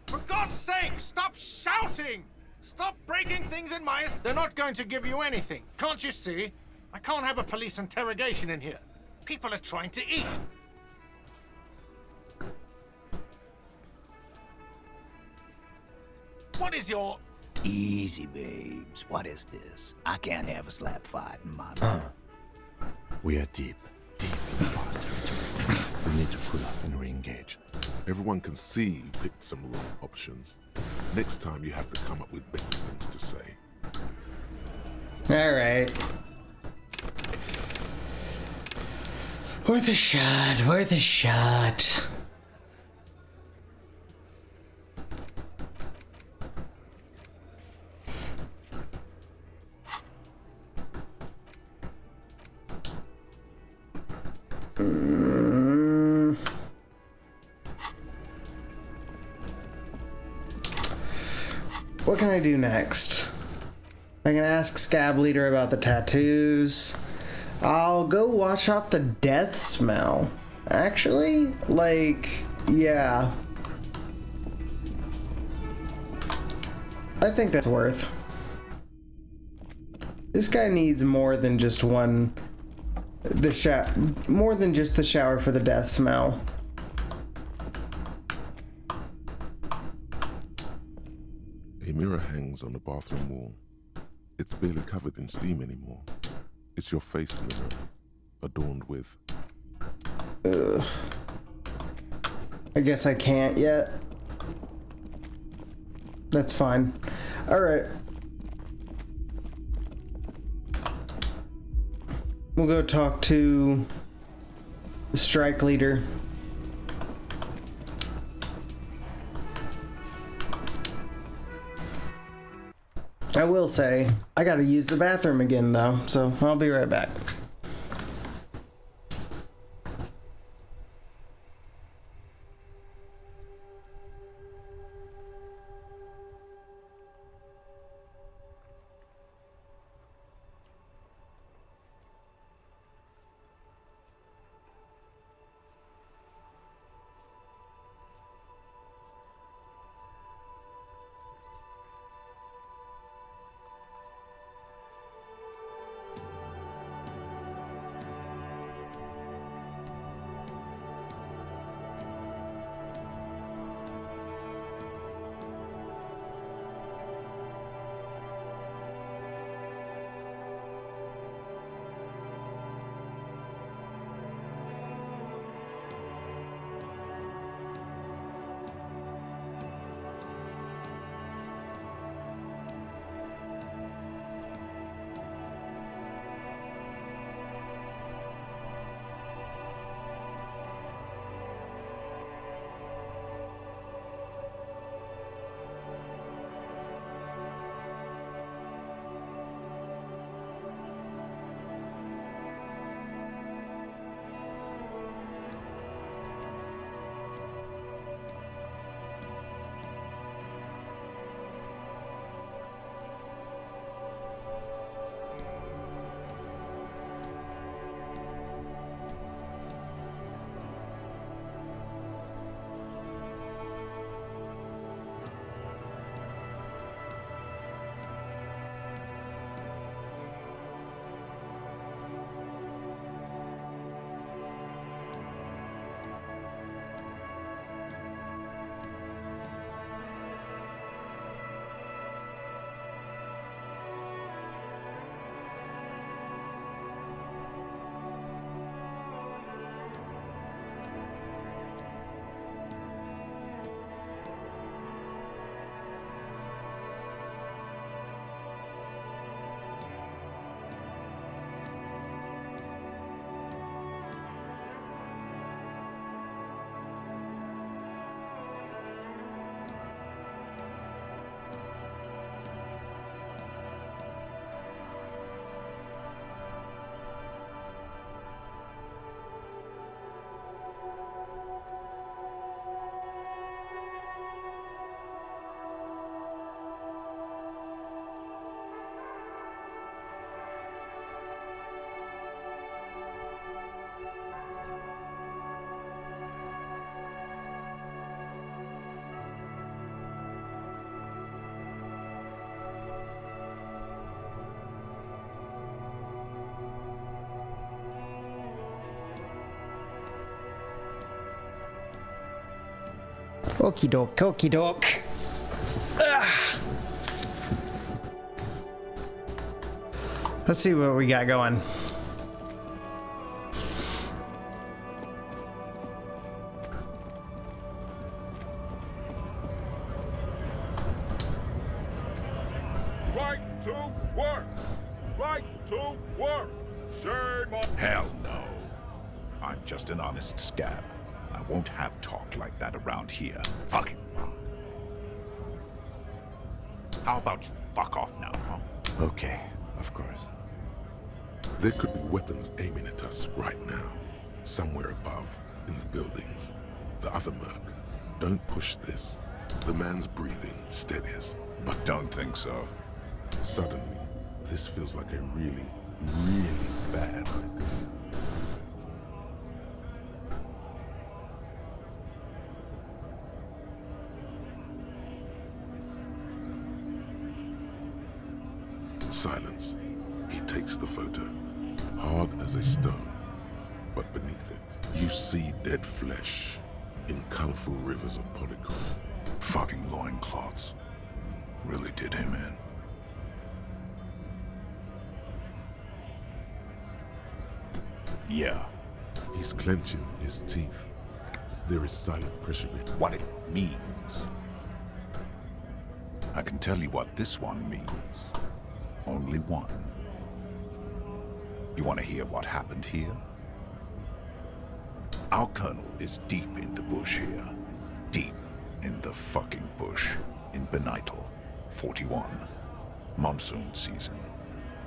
For God's sake, stop shouting! Stop breaking things in my... They're not going to give you anything. Can't you see? I can't have a police interrogation in here. People are trying to eat. What is your... Easy, babes. What is this? I can't have a slap fight in my... We are deep in the past territory. We need to pull up and re-engage. Everyone can see you picked some wrong options. Next time you have to come up with better things to say. All right. Worth a shot. Worth a shot. What can I do next? I can ask Scab Leader about the tattoos. I'll go wash off the death smell. Actually, like, yeah. I think that's worth. This guy needs more than just one... more than just the shower for the death smell. A mirror hangs on the bathroom wall. It's barely covered in steam anymore. It's your face mirror, adorned with... Ugh. I guess I can't yet. That's fine. Alright. We'll go talk to the strike leader. I will say, I gotta use the bathroom again though, so I'll be right back. Okie doke, okie doke. Let's see what we got going. Right to work! Right to work! Shame on... Hell no. I'm just an honest scab. I won't have talk like that around here. Fucking wrong. How about you fuck off now, huh? Okay, of course. There could be weapons aiming at us right now. Somewhere above, in the buildings. The other merc. Don't push this. The man's breathing steadies. But don't think so. Suddenly, this feels like a really, really bad idea. Silence. He takes the photo. Hard as a stone. But beneath it, you see dead flesh in colorful rivers of polygon. Fucking loincloths. Really did him in. Yeah. He's clenching his teeth. There is silent pressure. What it means. I can tell you what this one means. Only one. You want to hear what happened here? Our colonel is deep in the bush here. Deep in the fucking bush. In Benital, 41. Monsoon season.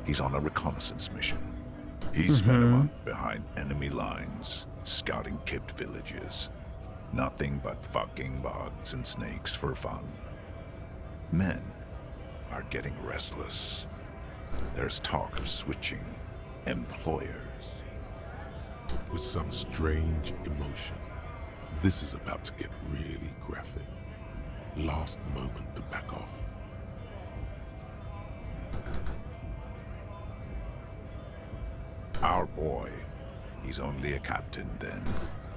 He's on a reconnaissance mission. He's spent a month behind enemy lines, scouting kept villages. Nothing but fucking bugs and snakes for fun. Men are getting restless. There's talk of switching employers. With some strange emotion. This is about to get really graphic. Last moment to back off. Our boy, he's only a captain then,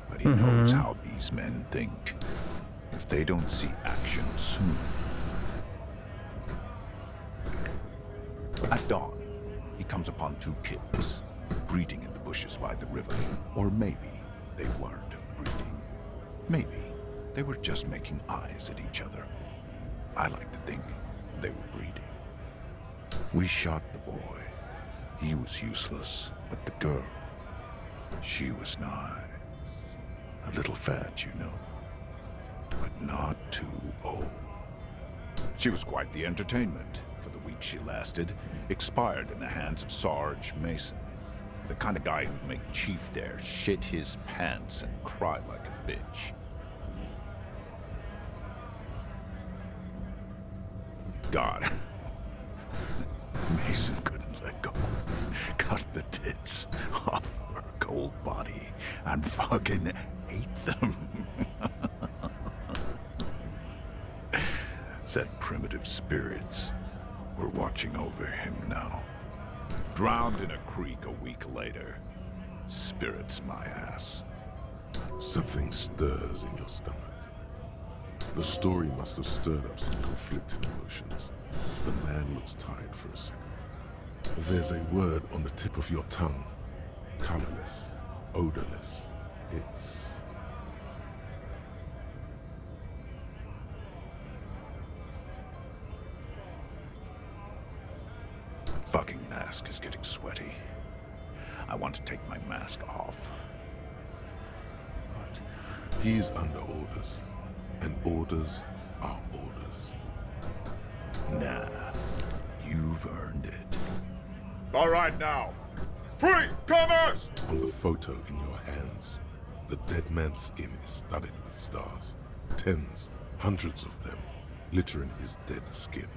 but he knows how these men think. If they don't see action soon. At dawn, he comes upon two kids, breeding in the bushes by the river. Or maybe they weren't breeding. Maybe they were just making eyes at each other. I like to think they were breeding. We shot the boy. He was useless, but the girl, she was nice. A little fat, you know, but not too old. She was quite the entertainment. For the week she lasted, expired in the hands of Sarge Mason. The kind of guy who'd make Chief there shit his pants and cry like a bitch. God. Mason couldn't let go. Cut the tits off her cold body and fucking ate them. Said primitive spirits were watching over him now. Drowned in a creek a week later. Spirits my ass. Something stirs in your stomach. The story must have stirred up some conflicting emotions. The man looks tired for a second. There's a word on the tip of your tongue. Colorless. Odorless. It's... Fucking mask is getting sweaty. I want to take my mask off. But he's under orders. And orders are orders. Nah, you've earned it. All right now. Free comers! On the photo in your hands, the dead man's skin is studded with stars. Tens, hundreds of them, littering his dead skin.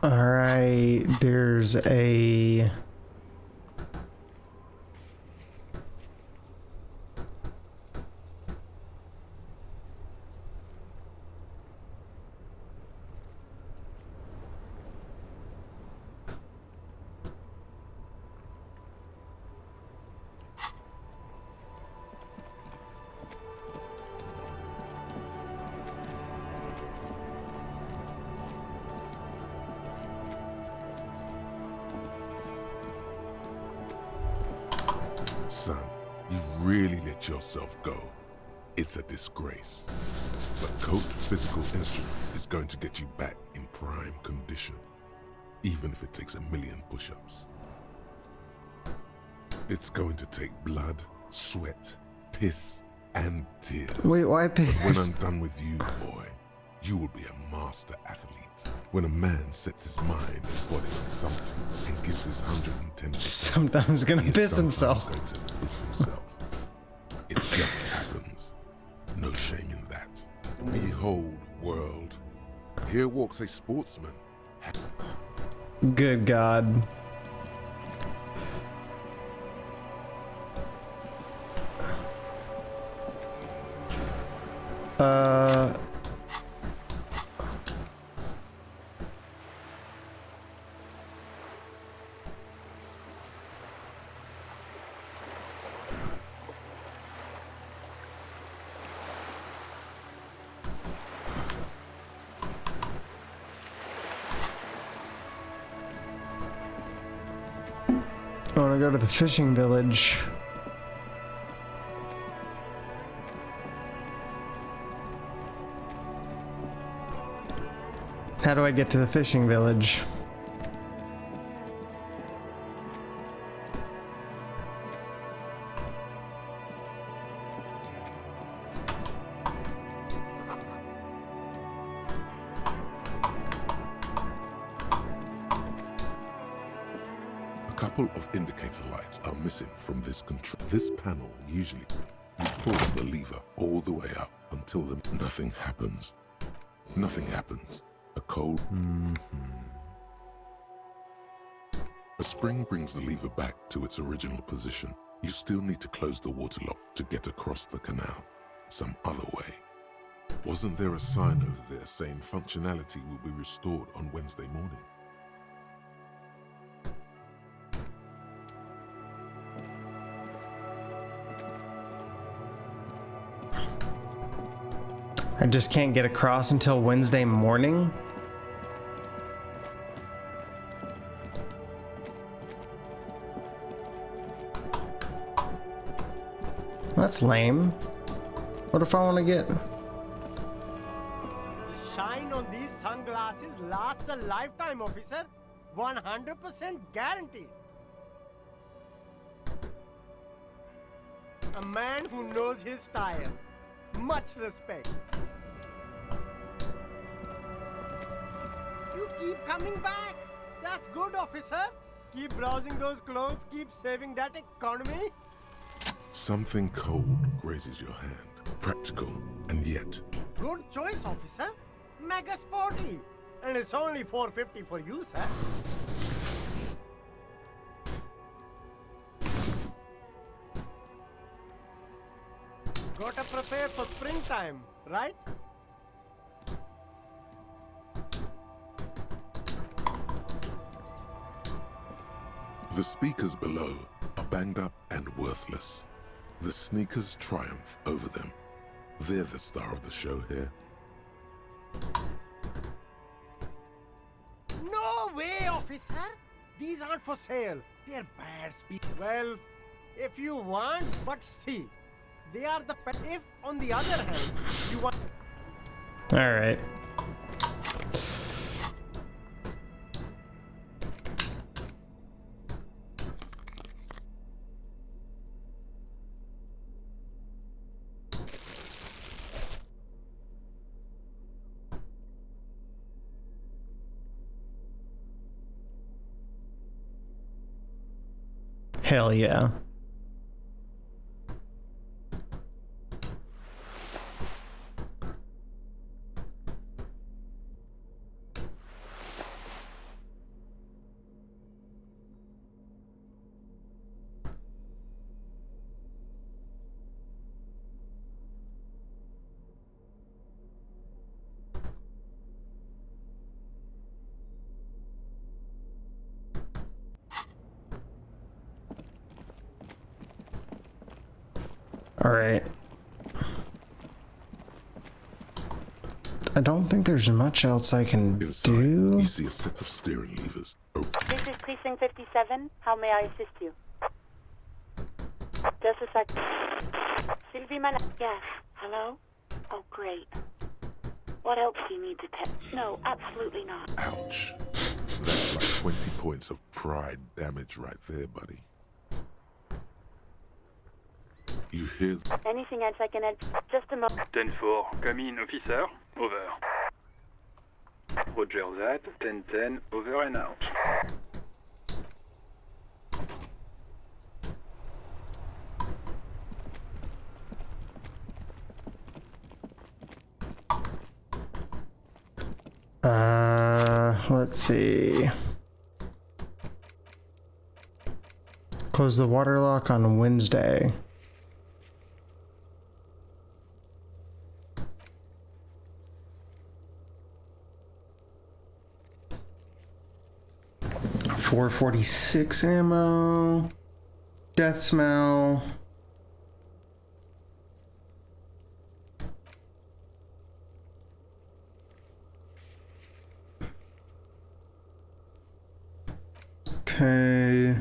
Alright, there's a... Son, you've really let yourself go. It's a disgrace. But Coach Physical Instrument is going to get you back in prime condition, even if it takes 1,000,000 push-ups. It's going to take blood, sweat, piss, and tears. Wait, why piss? But when I'm done with you, boy, you will be a master athlete. When a man sets his mind and body on something and gives his 110%, Sometimes gonna he's piss sometimes himself. going to piss himself. It just happens. No shame in that. Behold, world. Here walks a sportsman. Good God. I want to go to the fishing village. How do I get to the fishing village? A couple of indicator lights are missing from this control. This panel usually, you pull the lever all the way up until nothing happens. Nothing happens. A cold. A spring brings the lever back to its original position. You still need to close the water lock to get across the canal. Some other way. Wasn't there a sign over there saying functionality will be restored on Wednesday morning? I just can't get across until Wednesday morning? That's lame. What if I want to get... The shine on these sunglasses lasts a lifetime, officer. 100% guaranteed. A man who knows his style. Much respect. You keep coming back. That's good, officer. Keep browsing those clothes. Keep saving that economy. Something cold grazes your hand. Practical, and yet Good choice, officer. Mega sporty. And it's only $4.50 for you, sir. Gotta prepare for springtime, right? the speakers below are banged up and worthless. The sneakers triumph over them. They're the star of the show here. No way, officer! These aren't for sale. They're bad speakers. Well, if you want, but see. They are the pet. If, on the other hand, you want... Alright. Hell yeah. Alright. I don't think there's much else I can do. You see a set of steering levers. Oh. This is Precinct 57. How may I assist you? Just a sec. Sylvie Man. Yes. Hello? Oh, great. What else do you need to tell? No, absolutely not. Ouch. That's like 20 points of pride damage right there, buddy. You hear? Anything else I can help? Just a moment. 10-4, come in, officer. Over. Roger that. 10-10, over and out. Let's see. Close the water lock on Wednesday. .446 ammo. Death smell. Okay.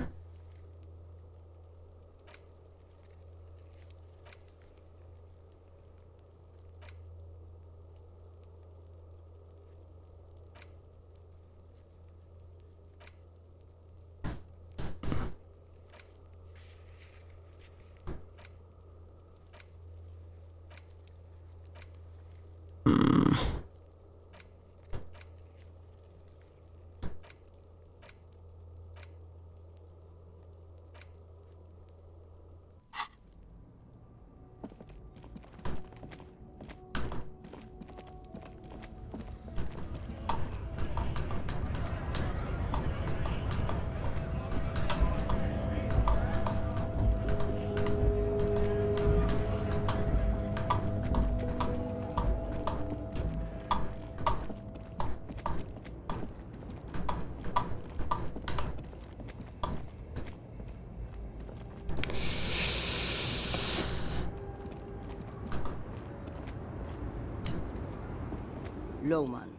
Lowman,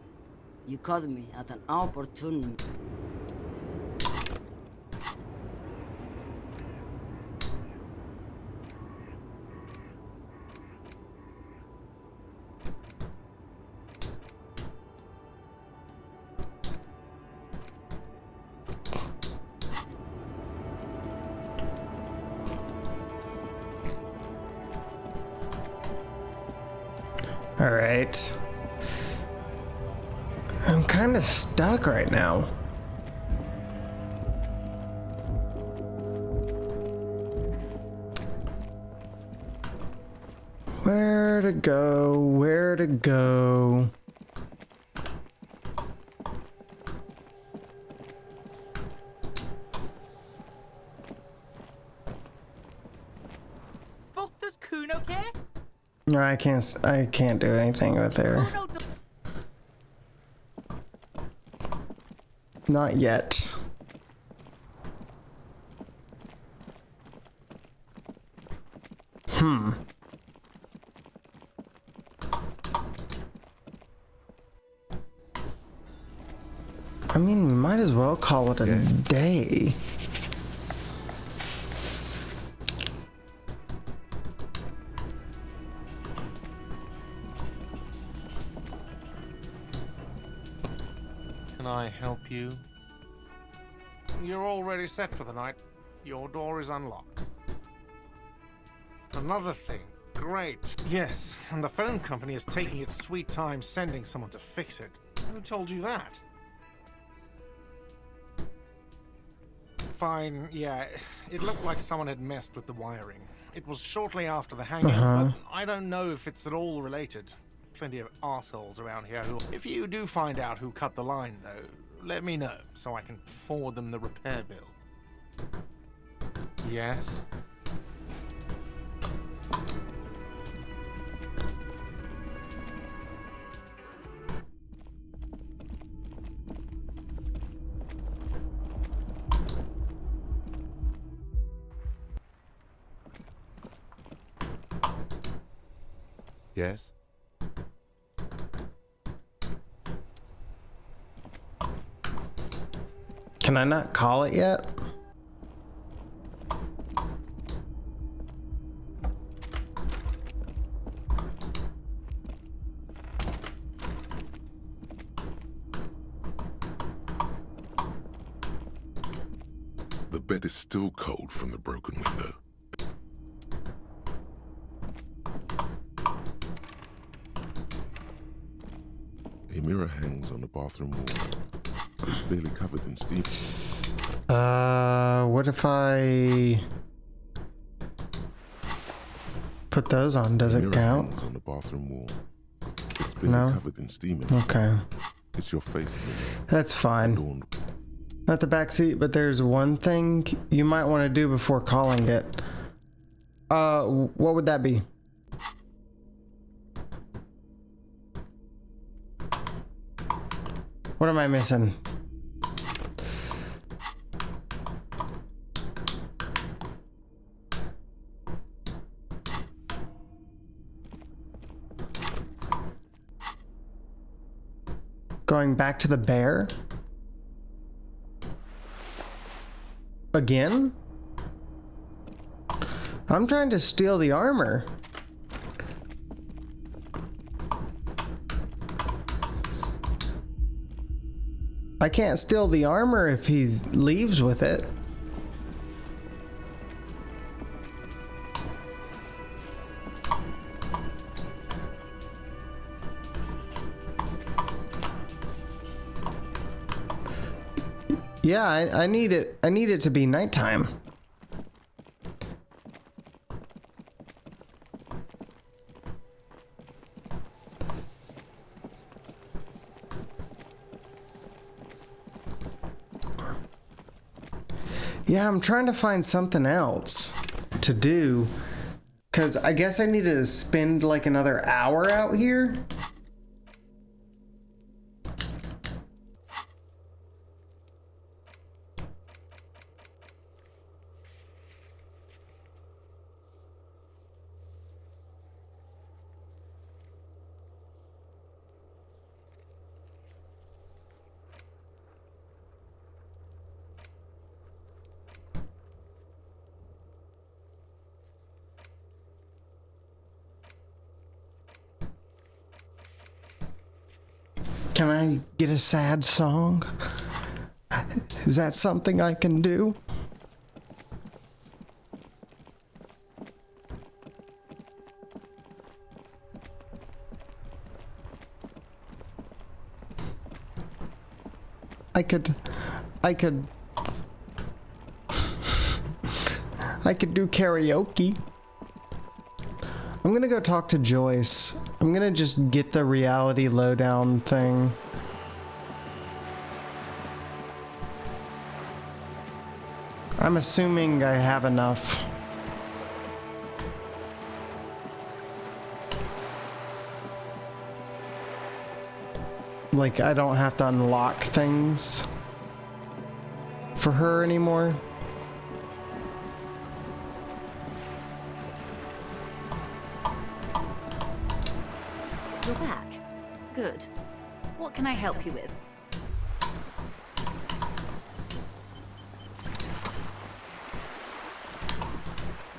you caught me at an opportune... All right. I'm kind of stuck right now. Where to go? Where to go? Fuck, does Kuno care? No, I can't do anything with her. Not yet. I mean, we might as well call it a day. Can I help you? You're already set for the night. Your door is unlocked. Another thing. Great. Yes, and the phone company is taking its sweet time sending someone to fix it. Who told you that? Fine, yeah. It looked like someone had messed with the wiring. It was shortly after the hangout, but I don't know if it's at all related. Plenty of assholes around here who... If you do find out who cut the line, though, let me know, so I can forward them the repair bill. Yes? Yes? Can I not call it yet? The bed is still cold from the broken window. A mirror hangs on the bathroom wall. It's barely covered in steam. What if I put those on? Does it count? Hangs on the bathroom wall. It's barely No? covered in steam. Okay. It's your face in it. That's fine. Not the back seat, but there's one thing you might want to do before calling it. What would that be? What am I missing? Going back to the bear? Again? I'm trying to steal the armor. I can't steal the armor if he leaves with it. Yeah, I need it. I need it to be nighttime. Yeah, I'm trying to find something else to do, because I guess I need to spend like another hour out here. Can I get a sad song? Is that something I can do? I could do karaoke. I'm gonna go talk to Joyce. I'm gonna just get the reality lowdown thing. I'm assuming I have enough. Like, I don't have to unlock things for her anymore. You're back. Good. What can I help you with?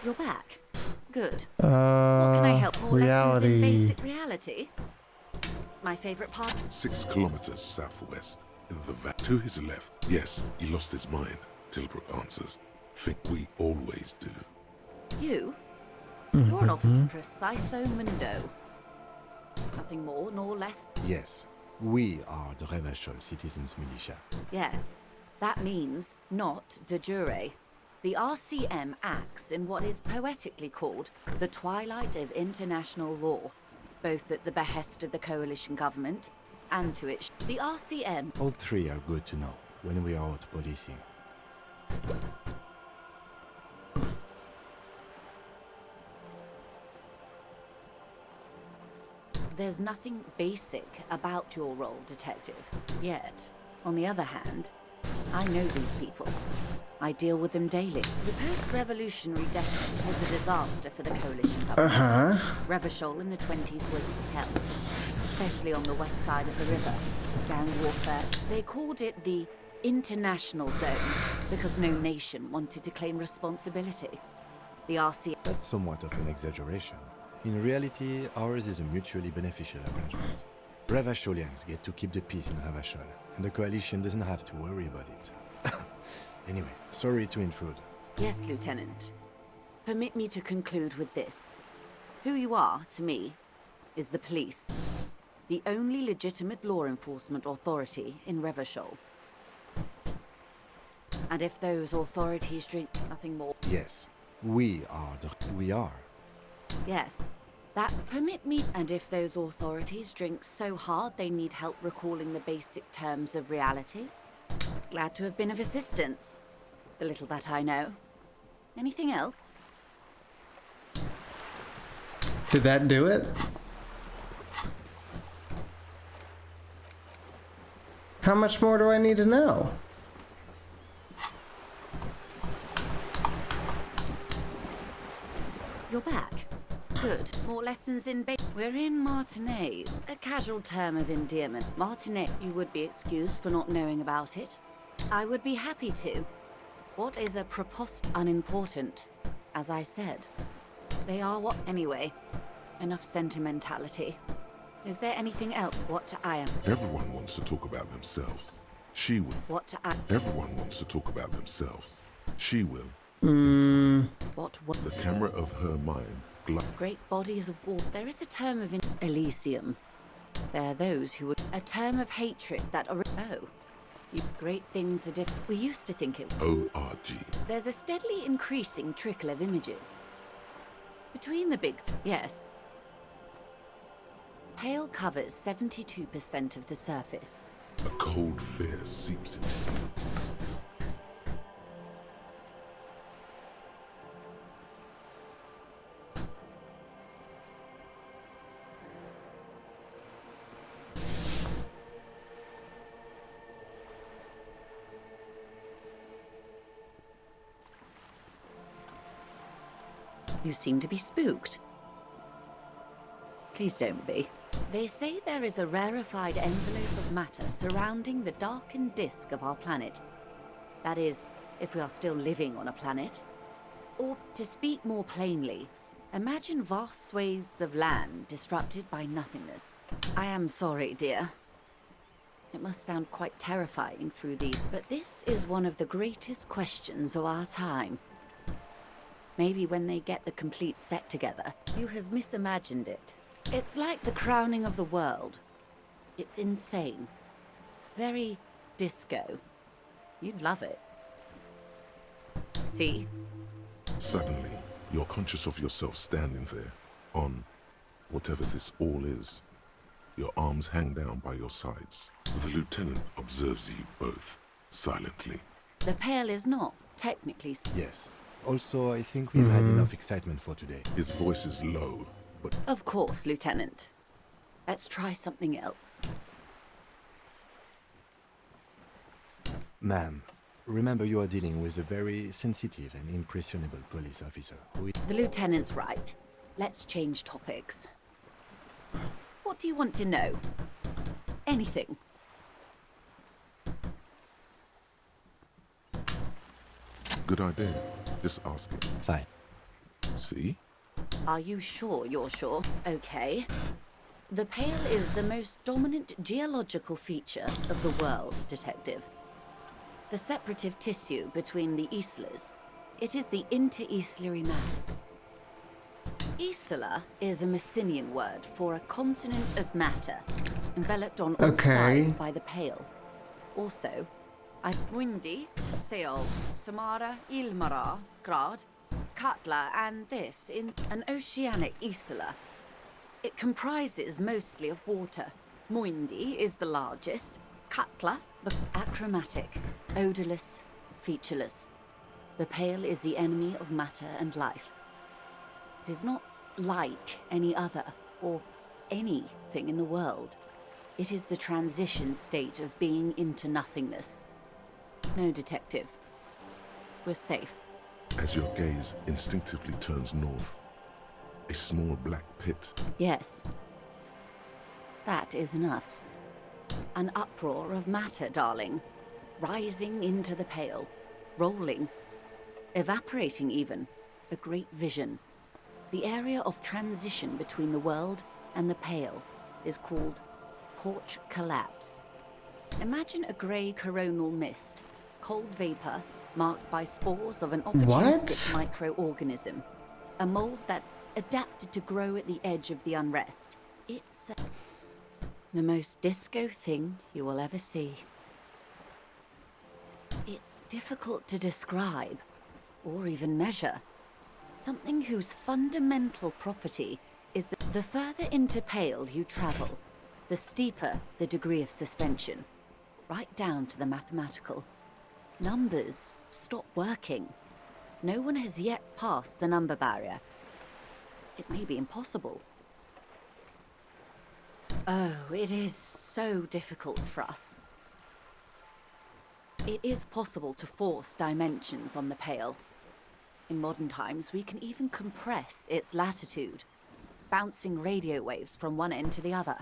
You're back. Good. What can I help? More lessons in basic reality? My favorite part? 6 kilometers southwest. The to his left. Yes, he lost his mind. Tilbrook answers. Think we always do. You? You're an officer preciso mundo. Nothing more nor less. Yes, we are the Revachol Citizens Militia. Yes, that means not de jure. The RCM acts in what is poetically called the twilight of international law, both at the behest of the coalition government and to its... The RCM... All three are good to know when we are out policing. There's nothing basic about your role, Detective. Yet, on the other hand, I know these people. I deal with them daily. The post-revolutionary decade was a disaster for the coalition government. Revachol in the 20s was hell, especially on the west side of the river. Gang warfare. They called it the International Zone because no nation wanted to claim responsibility. The RC... That's somewhat of an exaggeration. In reality, ours is a mutually beneficial arrangement. Ravacholians get to keep the peace in Ravachol, and the coalition doesn't have to worry about it. Anyway, sorry to intrude. Yes, Lieutenant. Permit me to conclude with this. Who you are, to me, is the police. The only legitimate law enforcement authority in Revachol. And if those authorities drink nothing more... Yes, we are. Yes, that permit me... And if those authorities drink so hard they need help recalling the basic terms of reality? Glad to have been of assistance. The little that I know. Anything else? Did that do it? How much more do I need to know? You're back. Good. More lessons in We're in Martinet, a casual term of endearment. Martinet, you would be excused for not knowing about it. I would be happy to. What is a unimportant, as I said. They are what... Anyway, enough sentimentality. Is there anything else? What I am... Everyone wants to talk about themselves. She will. What I... Everyone wants to talk about themselves. She will. What? The camera of her mind. Great bodies of water. There is a term of Elysium. There are those who would... A term of hatred that are... Oh. You great things are different. We used to think it... O-R-G. There's a steadily increasing trickle of images. Between the big... Yes. Pale covers 72% of the surface. A cold fear seeps into you. You seem to be spooked. Please don't be. They say there is a rarefied envelope of matter surrounding the darkened disk of our planet. That is, if we are still living on a planet. Or, to speak more plainly, imagine vast swathes of land disrupted by nothingness. I am sorry, dear. It must sound quite terrifying through the... But this is one of the greatest questions of our time. Maybe when they get the complete set together, you have misimagined it. It's like the crowning of the world. It's insane. Very disco. You'd love it. See? Suddenly, you're conscious of yourself standing there, on whatever this all is. Your arms hang down by your sides. The lieutenant observes you both, silently. The Pale is not, technically. Yes. Also, I think we've had enough excitement for today. His voice is low, but... Of course, Lieutenant. Let's try something else. Ma'am, remember you are dealing with a very sensitive and impressionable police officer. The Lieutenant's right. Let's change topics. What do you want to know? Anything. Good idea. Just ask it. Fine. See? Are you sure you're sure? Okay. The Pale is the most dominant geological feature of the world, Detective. The separative tissue between the islas. It is the inter-islary mass. Isla is a Messinian word for a continent of matter, enveloped on all sides by the Pale. Also, Windi, Seol, Samara, Ilmara, Grad, Katla, and this in an oceanic isla. It comprises mostly of water. Muindi is the largest. Katla, the achromatic, odorless, featureless. The Pale is the enemy of matter and life. It is not like any other, or anything in the world. It is the transition state of being into nothingness. No, Detective. We're safe. As your gaze instinctively turns north, a small black pit. Yes. That is enough. An uproar of matter, darling. Rising into the pale. Rolling. Evaporating even. A great vision. The area of transition between the world and the pale is called porch collapse. Imagine a grey coronal mist. Cold vapor marked by spores of an opportunistic microorganism. A mold that's adapted to grow at the edge of the unrest. It's the most disco thing you will ever see. It's difficult to describe, or even measure. Something whose fundamental property is that the further into pale you travel, the steeper the degree of suspension, right down to the mathematical. Numbers stop working. No one has yet passed the number barrier. It may be impossible. Oh, it is so difficult for us. It is possible to force dimensions on the pale. In modern times, we can even compress its latitude, bouncing radio waves from one end to the other,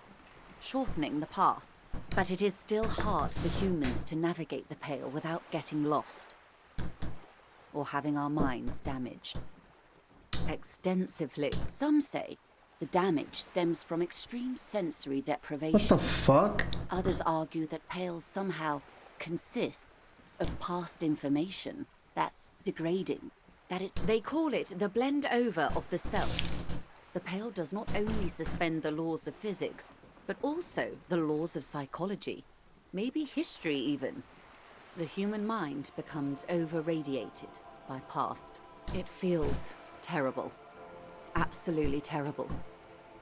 shortening the path. But it is still hard for humans to navigate the pale without getting lost, or having our minds damaged. Extensively. Some say the damage stems from extreme sensory deprivation. What the fuck? Others argue that pale somehow consists of past information that's degrading. They call it the blend over of the self. The pale does not only suspend the laws of physics, but also the laws of psychology, maybe history even. The human mind becomes over-radiated by past. It feels terrible. Absolutely terrible.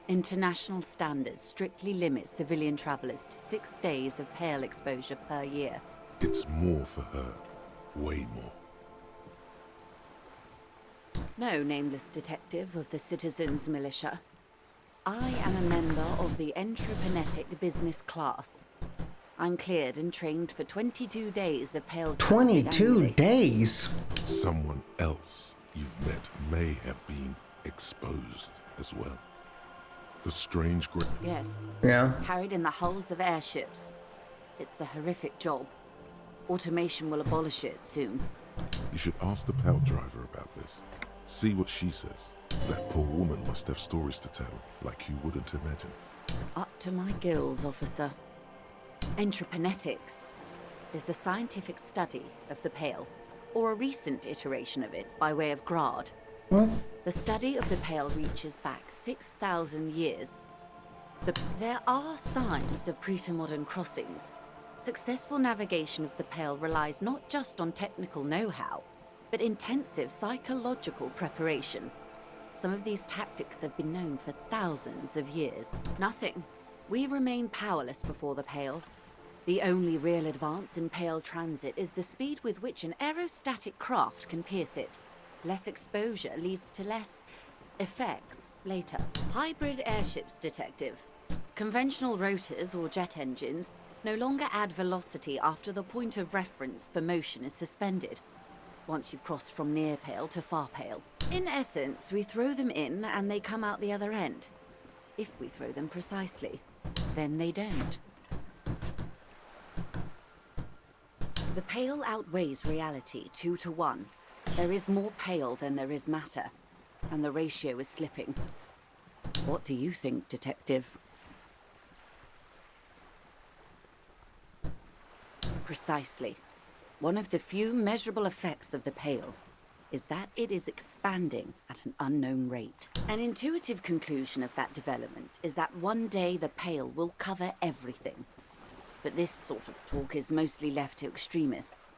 International standards strictly limit civilian travelers to 6 days of pale exposure per year. It's more for her. Way more. No, nameless detective of the Citizens Militia. I am a member of the Entreprenetic Business Class. I'm cleared and trained for 22 days of pale transit 22 annually. days? Someone else you've met may have been exposed as well. The strange Yes. Yeah. Carried in the hulls of airships. It's a horrific job. Automation will abolish it soon. You should ask the pal driver about this. See what she says. That poor woman must have stories to tell, like you wouldn't imagine. Up to my gills, officer. Entreprenetics is the scientific study of the pale, or a recent iteration of it by way of grad. What? The study of the pale reaches back 6,000 years. There are signs of pre-modern crossings. Successful navigation of the pale relies not just on technical know-how, but intensive psychological preparation. Some of these tactics have been known for thousands of years. Nothing. We remain powerless before the pale. The only real advance in pale transit is the speed with which an aerostatic craft can pierce it. Less exposure leads to less effects later. Hybrid airships, detective. Conventional rotors or jet engines no longer add velocity after the point of reference for motion is suspended, once you've crossed from near pale to far pale. In essence, we throw them in and they come out the other end. If we throw them precisely, then they don't. The pale outweighs reality 2 to 1. There is more pale than there is matter, and the ratio is slipping. What do you think, detective? Precisely. One of the few measurable effects of the pale is that it is expanding at an unknown rate. An intuitive conclusion of that development is that one day the pale will cover everything. But this sort of talk is mostly left to extremists.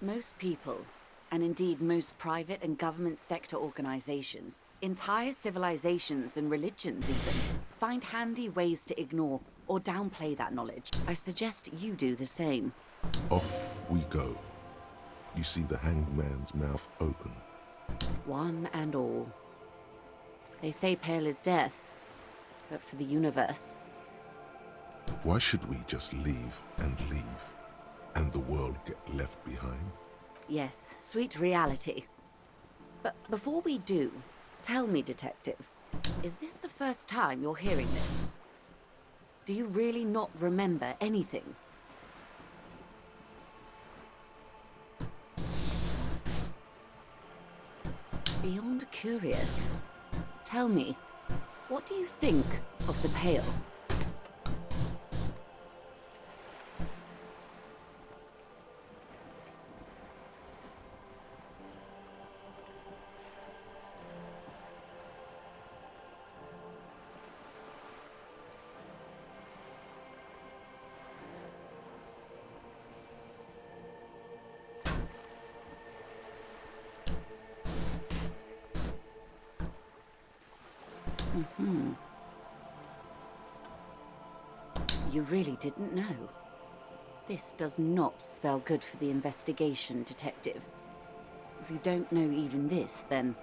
Most people, and indeed most private and government sector organizations, entire civilizations and religions even, find handy ways to ignore or downplay that knowledge. I suggest you do the same. Off we go. You see the hanged man's mouth open. One and all. They say pale is death, but for the universe. Why should we just leave and leave? and the world get left behind? Yes, sweet reality. But before we do, tell me, Detective, is this the first time you're hearing this? Do you really not remember anything? Beyond curious. Tell me, what do you think of the Pale? You really didn't know. This does not spell good for the investigation, Detective. If you don't know even this, then...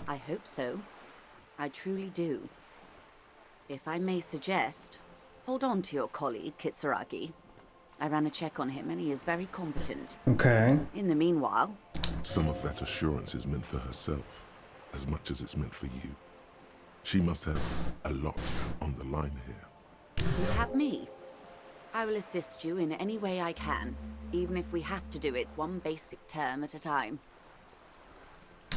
I hope so. I truly do. If I may suggest, hold on to your colleague, Kitsuragi. I ran a check on him and he is very competent. Okay. In the meanwhile... Some of that assurance is meant for herself, as much as it's meant for you. She must have a lot on the line here. You have me. I will assist you in any way I can, even if we have to do it one basic term at a time.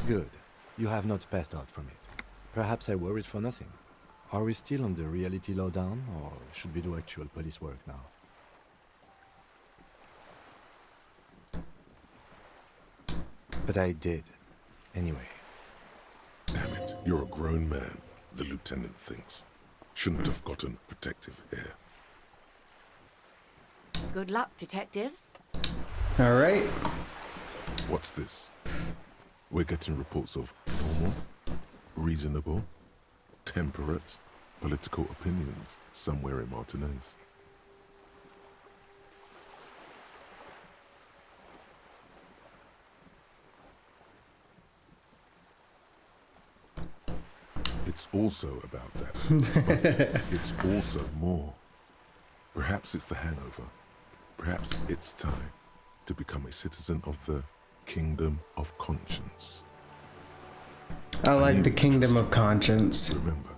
Good. You have not passed out from it. Perhaps I worried for nothing. Are we still on the reality lowdown, or should we do actual police work now? But I did. Anyway. Damn it, you're a grown man, the lieutenant thinks. Shouldn't have gotten protective hair. Good luck, detectives. All right. What's this? We're getting reports of normal, reasonable, temperate, political opinions somewhere in Martinez. It's also about that, but it's also more. Perhaps it's the hangover. Perhaps it's time to become a citizen of the Kingdom of Conscience. I like the Kingdom of Conscience. Remember,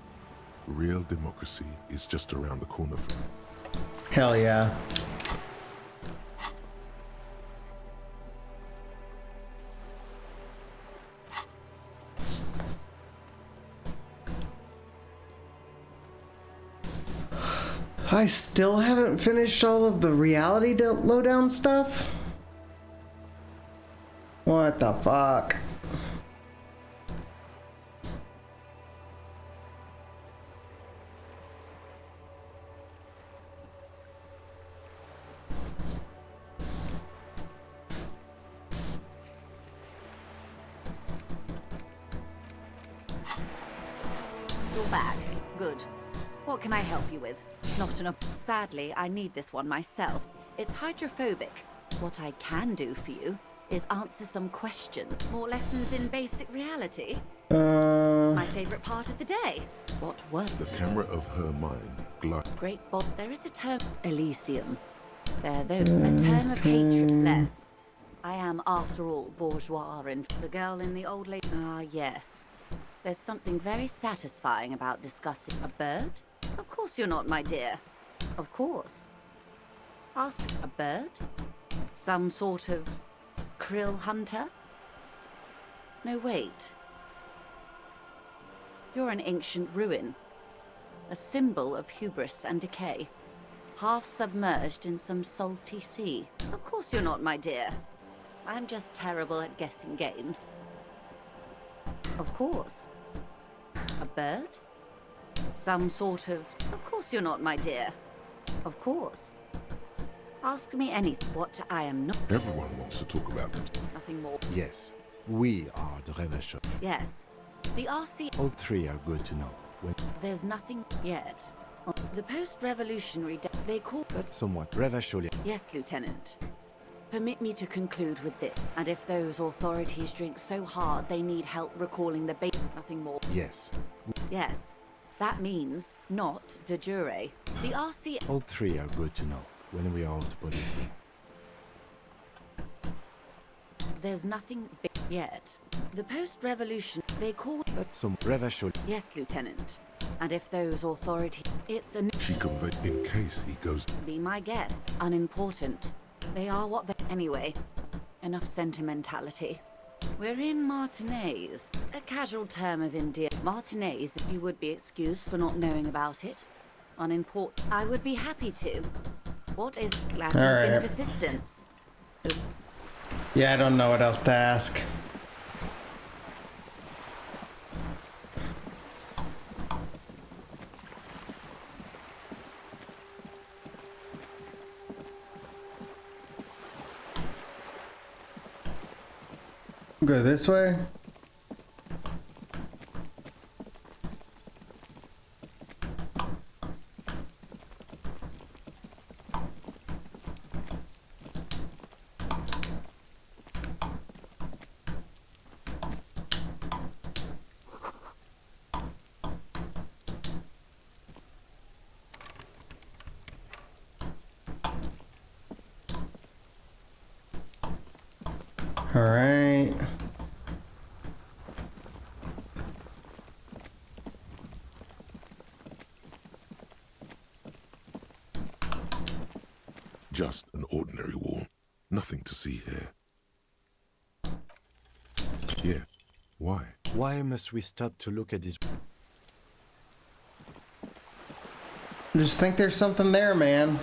real democracy is just around the corner from you. Hell yeah. I still haven't finished all of the reality lowdown stuff? What the fuck? You're back. Good. What can I help you with? Not enough. Sadly, I need this one myself. It's hydrophobic. What I can do for you is answer some questions. More lessons in basic reality. My favorite part of the day. What word? The camera of her mind glide. Great Bob. There is a term, Elysium. There, though, a term of hatred. Let's. I am, after all, bourgeois and the girl in the old lady. Ah, yes. There's something very satisfying about discussing a bird. Of course you're not, my dear. Of course. Ask a bird? Some sort of krill hunter? No, wait. You're an ancient ruin. A symbol of hubris and decay. Half submerged in some salty sea. Of course you're not, my dear. I'm just terrible at guessing games. Of course. A bird? Some sort of... Of course you're not, my dear. Of course. Ask me anything. What I am not... Everyone wants to talk about them. Nothing more. Yes, we are the Revachol. Yes. The RC... All three are good to know. There's nothing yet. The post-revolutionary... They call... That's somewhat Revacholian. Yes, Lieutenant. Permit me to conclude with this. And if those authorities drink so hard they need help recalling the bait... Nothing more. Yes. Yes. That means not de jure. The RC... All three are good to know when we are out policing. There's nothing big yet. The post-revolution, they call... That's some revolution. Yes, Lieutenant. And if those authorities... It's a... She conveyed in case he goes... Be my guest. Unimportant. They are what they... Anyway, enough sentimentality. We're in Martinez. A casual term of India. Martinez, you would be excused for not knowing about it. Unimportant. I would be happy to. What is... Glad to have been of assistance. Yeah, I don't know what else to ask. Go this way. All right. Just an ordinary wall. Nothing to see here. Yeah. Why? Why must we stop to look at this? I just think there's something there, man.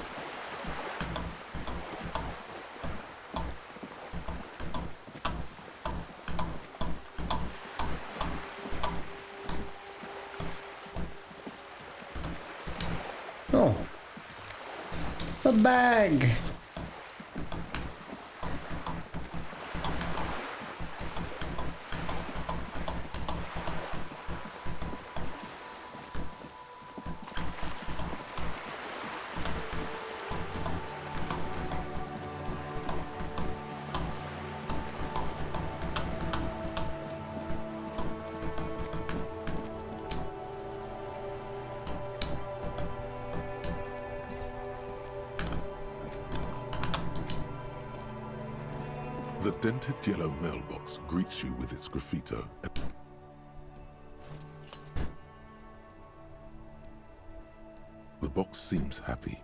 Oh. A bag. The dented yellow mailbox greets you with its graffito. The box seems happy.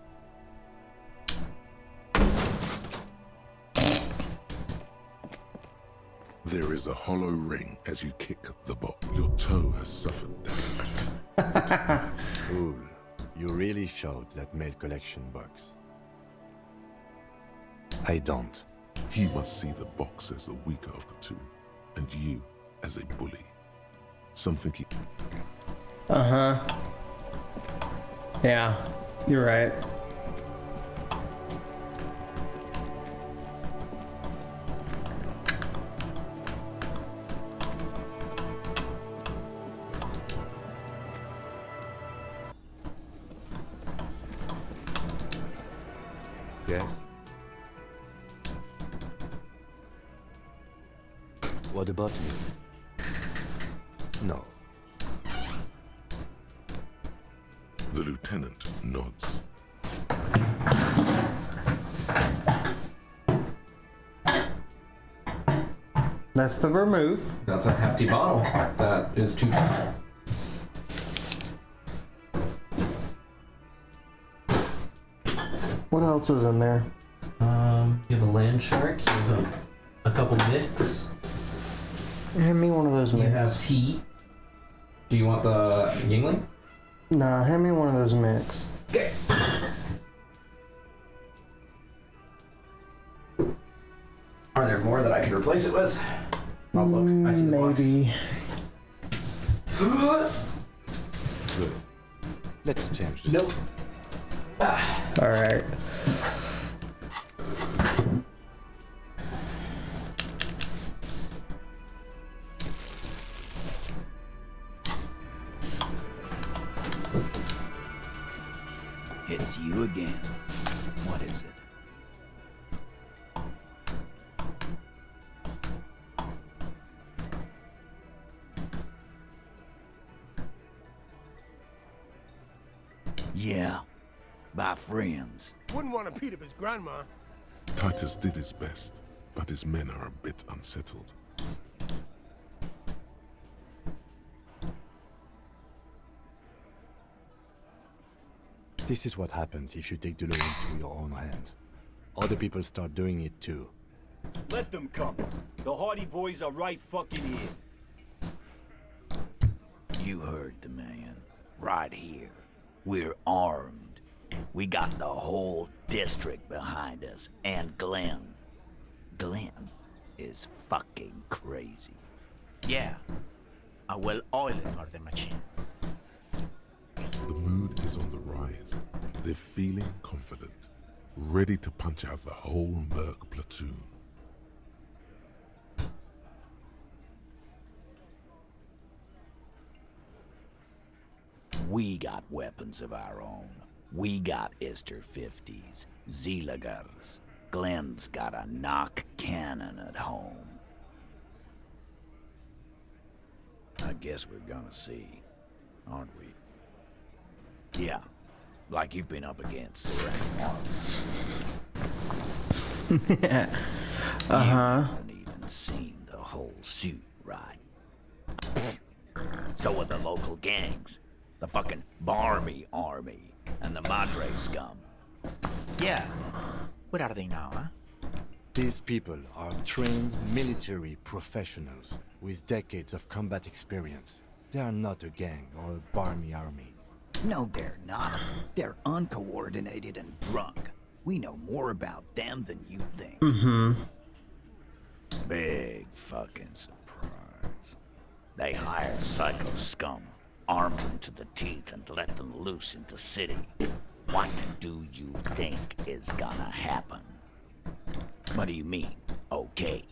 There is a hollow ring as you kick the box. Your toe has suffered damage. Cool. You really showed that mail collection box. I don't. He must see the box as the weaker of the two, and you as a bully. Something he... Uh-huh. Yeah, you're right. Yes? What about me? No. The lieutenant nods. That's the vermouth. That's a hefty bottle. That is too tough. What else was in there? You have a land shark, you have a couple mix. Hand me one of those mix. You have tea. Do you want the Yingling? Nah, hand me one of those mix. Okay. Are there more that I can replace it with? Oh, look, I see the box. Maybe. Good. Let's change this. Nope. All right. It's you again. What is it? Yeah, by friends. Wouldn't want to beat up his grandma. Titus did his best, but his men are a bit unsettled. This is what happens if you take the law into your own hands. Other people start doing it too. Let them come. The Hardy Boys are right fucking here. You heard the man. Right here. We're armed. We got the whole district behind us. And Glenn. Glenn is fucking crazy. Yeah. A well-oiled murder machine. The mood is on the rise. They're feeling confident, ready to punch out the whole Merc platoon. We got weapons of our own. We got Ister 50s, Zeelagers. Glenn's got a knock cannon at home. I guess we're gonna see, aren't we? Yeah, like you've been up against Sarah. Uh-huh. You haven't even seen the whole suit, right? So are the local gangs. The fucking Barmy army and the Madre scum. Yeah. Where are they now, huh? These people are trained military professionals with decades of combat experience. They are not a gang or a barmy army. No, they're not. They're uncoordinated and drunk. We know more about them than you think. Mm-hmm. Big fucking surprise. They hire psycho scum, arm them to the teeth, and let them loose in the city. What do you think is gonna happen? What do you mean, okay?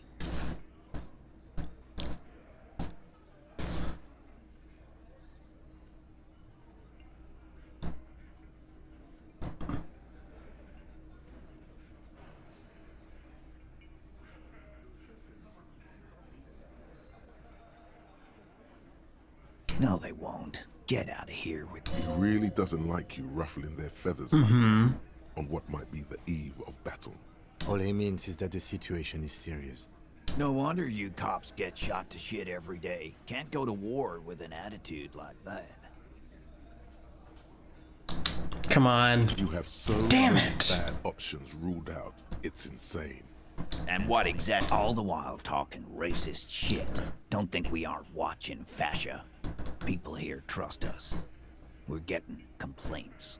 No, they won't. Get out of here with He really doesn't like you ruffling their feathers Mm-hmm. like that on what might be the eve of battle. All he means is that the situation is serious. No wonder you cops get shot to shit every day. Can't go to war with an attitude like that. Come on. You have so Damn many it. bad options ruled out. It's insane. And what exact? All the while talking racist shit. Don't think we aren't watching, fascia. People here trust us. We're getting complaints.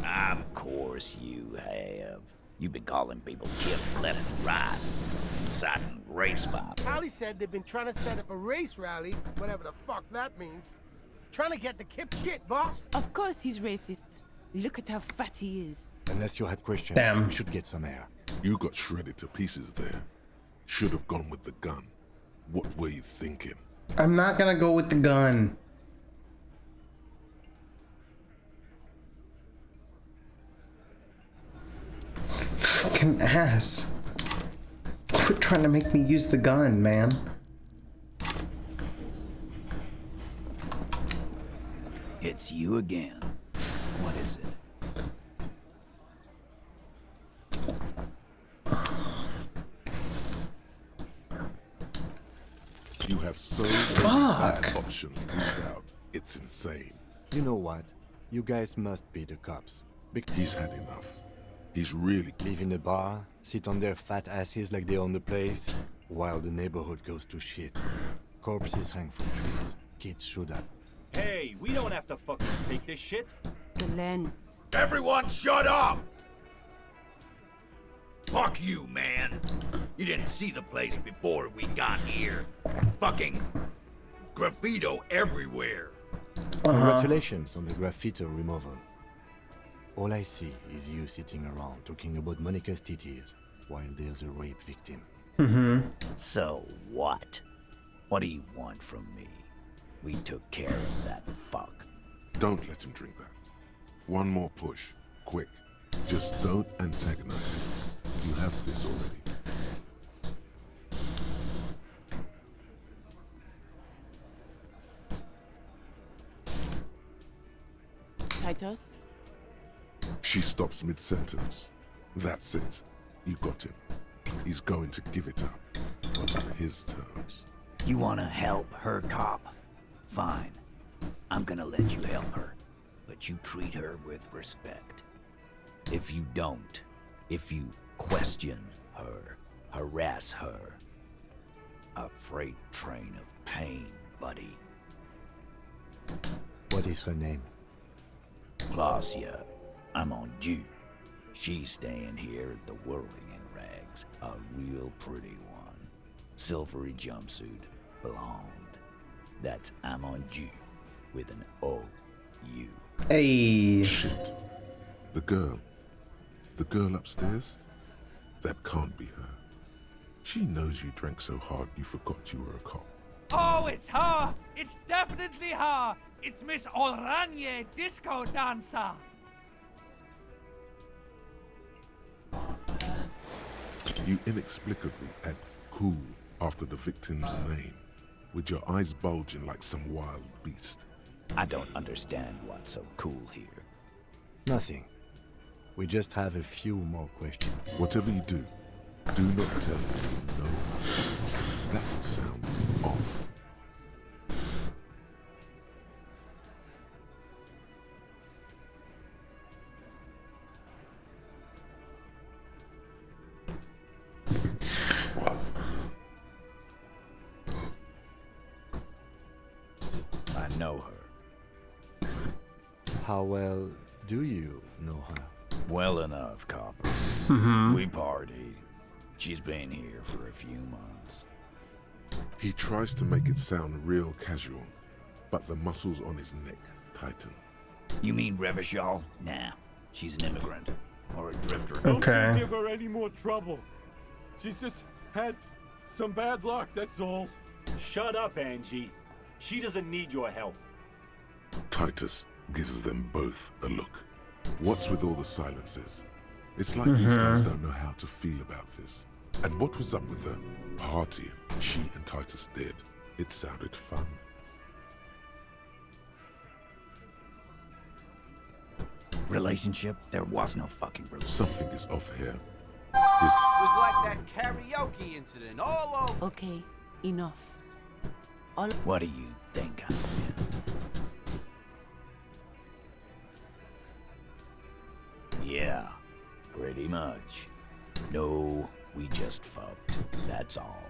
Of course you have. You've been calling people killed left and right. Inciting race violence. Callie said they've been trying to set up a race rally, whatever the fuck that means. Trying to get the Kip shit, boss. Of course he's racist. Look at how fat he is. Unless you had questions, Damn. we should get some air. You got shredded to pieces there. Should have gone with the gun. What were you thinking? I'm not gonna go with the gun. Fucking ass. Quit trying to make me use the gun, man. It's you again. What is it? You have so many bad options ruled out. It's insane. You know what? You guys must be the cops. He's had enough. He's really... Live in a bar, sit on their fat asses like they own the place, while the neighborhood goes to shit. Corpses hang from trees. Kids shoot up. Hey, we don't have to fucking take this shit. Glenn. Everyone shut up! Fuck you, man. You didn't see the place before we got here. Fucking graffito everywhere. Congratulations on the graffito removal. All I see is you sitting around talking about Monica's titties while there's a rape victim. Mm-hmm. So what? What do you want from me? We took care of that fuck. Don't let him drink that. One more push. Quick. Just don't antagonize him. You have this already. Titus? She stops mid-sentence. That's it. You got him. He's going to give it up, but on his terms. You wanna help her, cop? Fine. I'm gonna let you help her, but you treat her with respect. If you don't, if you question her, harass her, a freight train of pain, buddy. What is her name? Glacia, I'm on due. She's staying here at the Whirling in Rags, a real pretty one. Silvery jumpsuit, blonde. That's I'm on due, with an O-U. Hey. Shit. The girl upstairs? That can't be her. She knows you drank so hard you forgot you were a cop. Oh, it's her! It's definitely her! It's Miss Oranje, disco dancer! You inexplicably add cool after the victim's name, with your eyes bulging like some wild beast. I don't understand what's so cool here. Nothing. We just have a few more questions. Whatever you do not tell me no. That would sound off. I know her. How well do you know her? Well enough, copper. We partied. She's been here for a few months. He tries to make it sound real casual, but the muscles on his neck tighten. You mean Revachol? Nah, she's an immigrant. Or a drifter. Don't you give her any more trouble. She's just had some bad luck, that's all. Shut up, Angie. She doesn't need your help. Titus gives them both a look. What's with all the silences? It's like these guys don't know how to feel about this. And what was up with the partying she and Titus did? It sounded fun. Relationship? There was no fucking relationship. Something is off here. It was like that karaoke incident all over. Okay, enough. What do you think I am? Yeah, pretty much. No, we just fucked. That's all.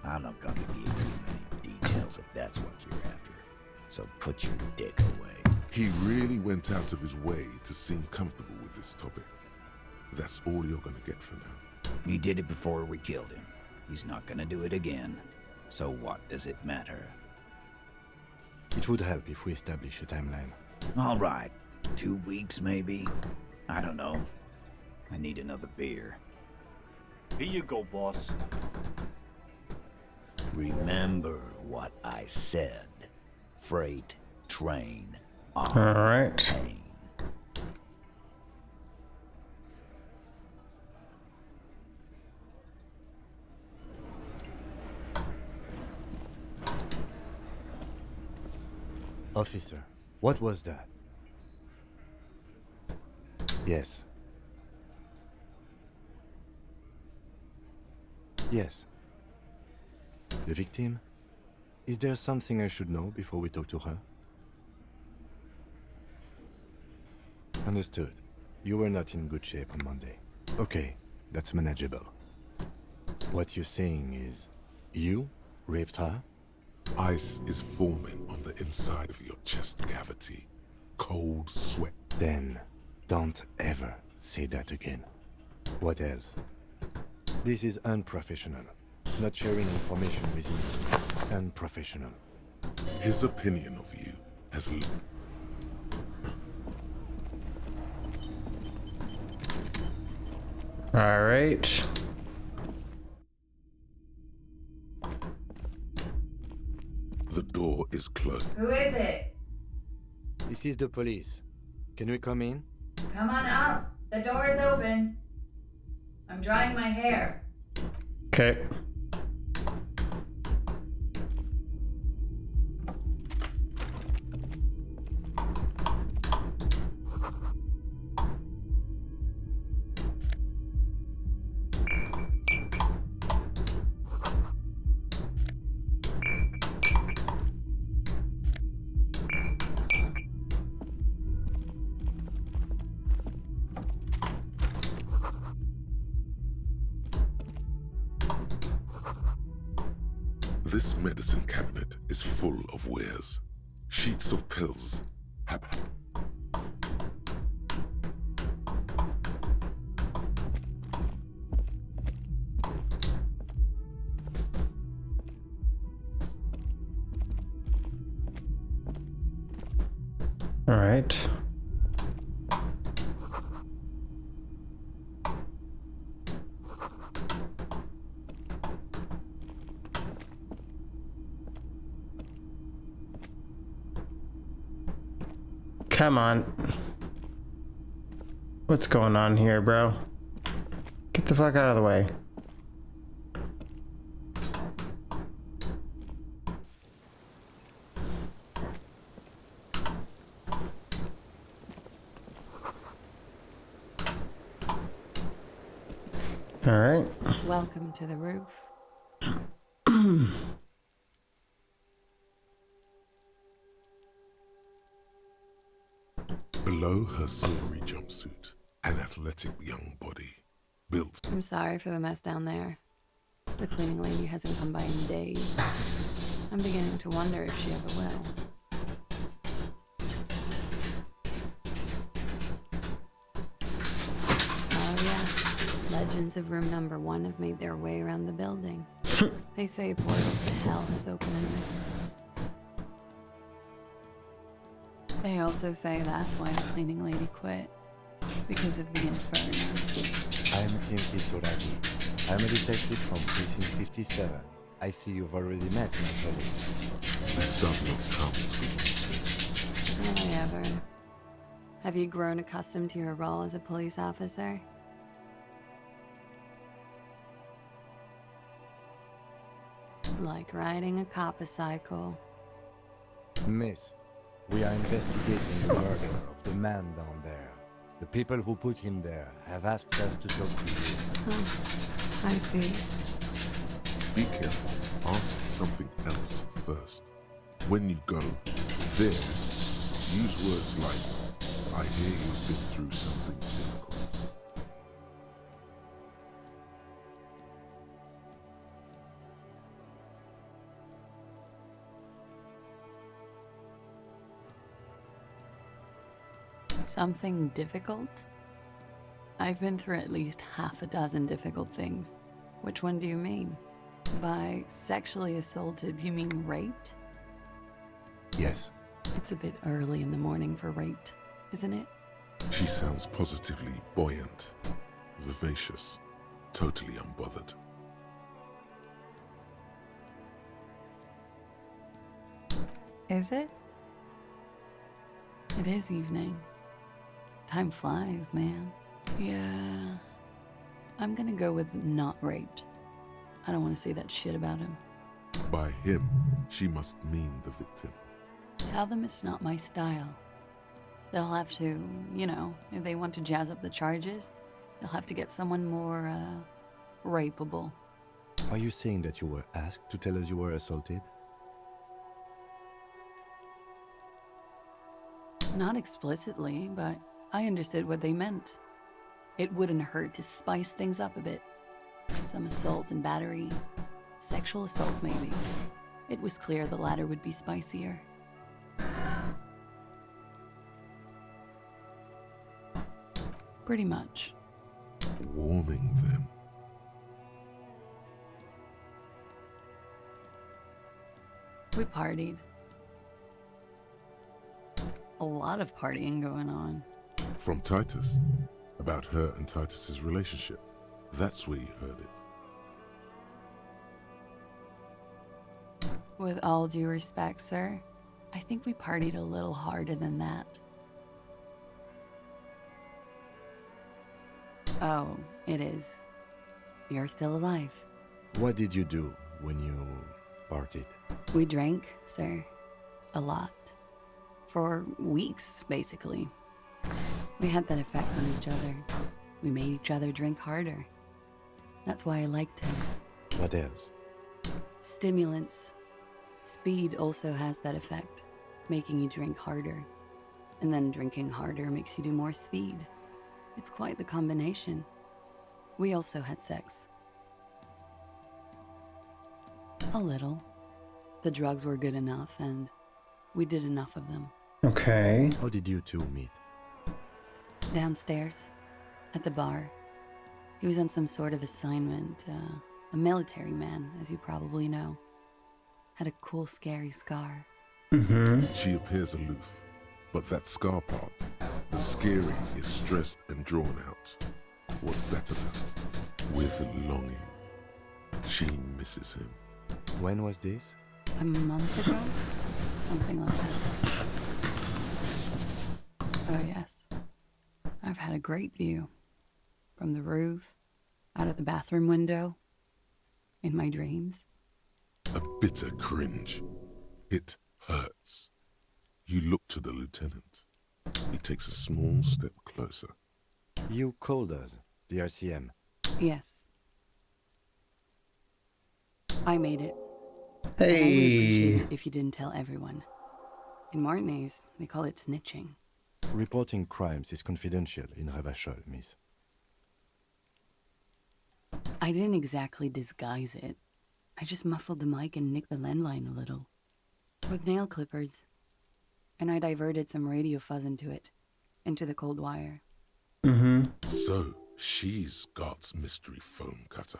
I'm not gonna give you many details if that's what you're after. So put your dick away. He really went out of his way to seem comfortable with this topic. That's all you're gonna get for now. He did it before we killed him. He's not gonna do it again. So what does it matter? It would help if we establish a timeline. All right. 2 weeks, maybe? I don't know. I need another beer. Here you go, boss. Remember what I said. Freight train on All right. pain. Officer, what was that? Yes. Yes. The victim? Is there something I should know before we talk to her? Understood. You were not in good shape on Monday. Okay, that's manageable. What you're saying is, you raped her? Ice is forming on the inside of your chest cavity. Cold sweat. Then, don't ever say that again. What else? This is unprofessional. Not sharing information with you. Unprofessional. His opinion of you has... All right. The door is closed. Who is it? This is the police. Can we come in? Come on up. The door is open. I'm drying my hair. Okay. This medicine cabinet is full of wares. Sheets of pills. All right. Come on. What's going on here, bro? Get the fuck out of the way. All right. Welcome to the roof. Below her silvery jumpsuit, an athletic young body, built. I'm sorry for the mess down there. The cleaning lady hasn't come by in days. I'm beginning to wonder if she ever will. Oh yeah, legends of room number 1 have made their way around the building. They say a portal to hell has opened in there. They also say that's why the cleaning lady quit. Because of the inferno. I'm Kimki Soragi. I'm a detective from Precinct 57. I see you've already met my colleague. This does not count. Have I ever? Have you grown accustomed to your role as a police officer? Like riding a coppercycle. Miss, we are investigating the murder of the man down there. The people who put him there have asked us to talk to you. Oh, I see. Be careful. Ask something else first. When you go there, use words like, I hear you've been through something difficult. Something difficult? I've been through at least half a dozen difficult things. Which one do you mean? By sexually assaulted, you mean raped? Yes. It's a bit early in the morning for raped, isn't it? She sounds positively buoyant, vivacious, totally unbothered. Is it? It is evening. Time flies, man. Yeah. I'm gonna go with not raped. I don't want to say that shit about him. By him, she must mean the victim. Tell them it's not my style. They'll have to, you know, if they want to jazz up the charges, they'll have to get someone more, rapeable. Are you saying that you were asked to tell us you were assaulted? Not explicitly, but I understood what they meant. It wouldn't hurt to spice things up a bit. Some assault and battery. Sexual assault, maybe. It was clear the latter would be spicier. Pretty much. Warming them. We partied. A lot of partying going on. From Titus. About her and Titus's relationship. That's where you heard it. With all due respect, sir, I think we partied a little harder than that. Oh, it is. You're still alive. What did you do when you partied? We drank, sir. A lot. For weeks, basically. We had that effect on each other. We made each other drink harder. That's why I liked him. What else? Stimulants. Speed also has that effect, making you drink harder. And then drinking harder makes you do more speed. It's quite the combination. We also had sex. A little. The drugs were good enough, and we did enough of them. Okay. How did you two meet? Downstairs, at the bar. He was on some sort of assignment, a military man, as you probably know. Had a cool, scary scar. She appears aloof, but that scar part, the scary, is stressed and drawn out. What's that about? With longing. She misses him. When was this? A month ago? Something like that. Oh, yes. I've had a great view. From the roof, out of the bathroom window, in my dreams. A bitter cringe. It hurts. You look to the lieutenant. He takes a small step closer. You called us, the RCM. Yes. I made it. Hey. And I would appreciate it if you didn't tell everyone. In Martinez, they call it snitching. Reporting crimes is confidential in Ravachol, miss. I didn't exactly disguise it. I just muffled the mic and nicked the landline a little. With nail clippers. And I diverted some radio fuzz into it. Into the cold wire. So, she's God's mystery foam cutter.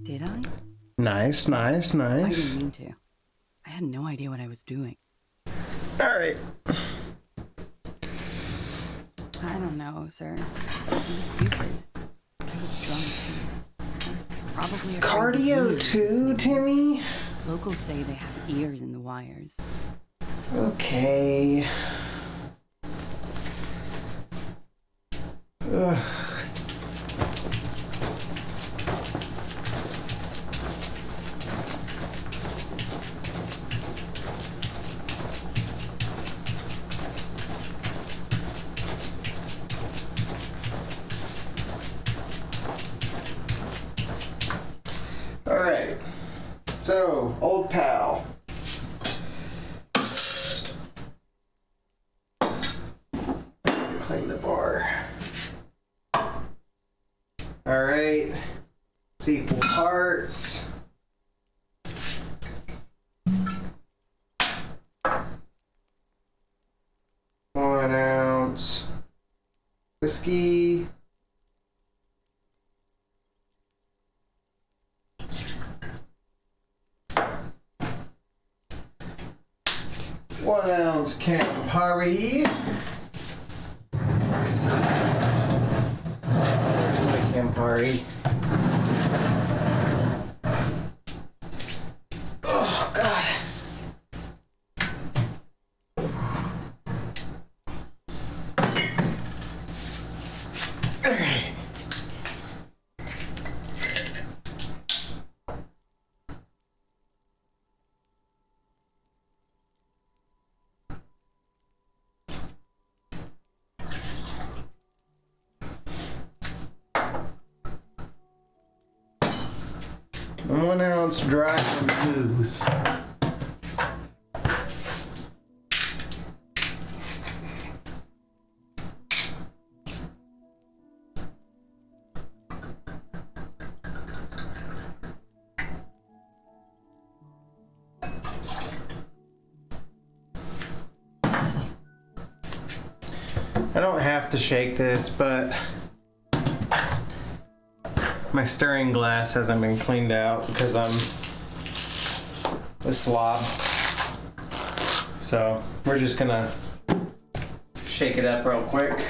Did I? Nice, nice, I nice. didn't mean to. I had no idea what I was doing. Alright. I don't know, sir. It was stupid. I was drunk too. I was probably a Cardio too, Timmy? Locals say they have ears in the wires. Okay. Ugh. Alright, so, old pal. Clean the bar. Alright, it's equal parts. One ounce whiskey. One ounce Campari. Where's my Campari? Oh, God. All right. One ounce dry vermouth. I don't have to shake this, but my stirring glass hasn't been cleaned out because I'm a slob. So we're just gonna shake it up real quick.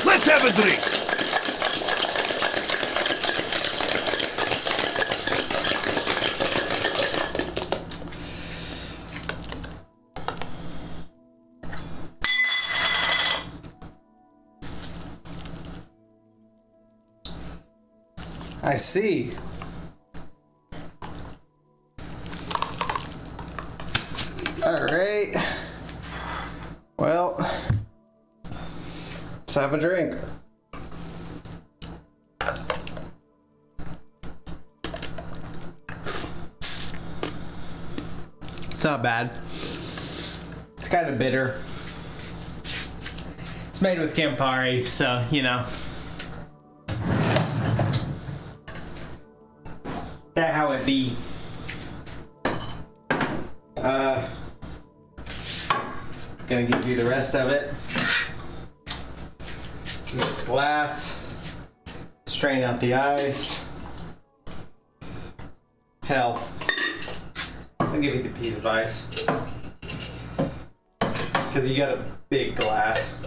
Let's have a drink! I see. All right. Well, Let's have a drink. It's not bad. It's kind of bitter. It's made with Campari, so, you know. That how it be. Gonna give you the rest of it. This glass. Strain out the ice. Hell. I'll give you the piece of ice. Because you got a big glass.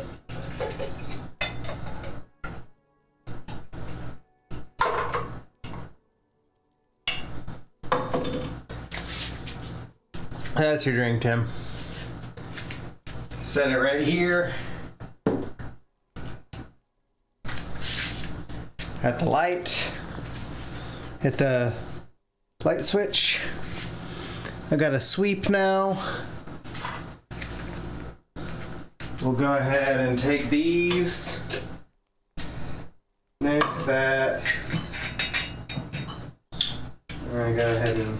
That's your drink, Tim. Set it right here. At the light. Hit the light switch. I got a sweep now. We'll go ahead and take these. Next that. I go ahead and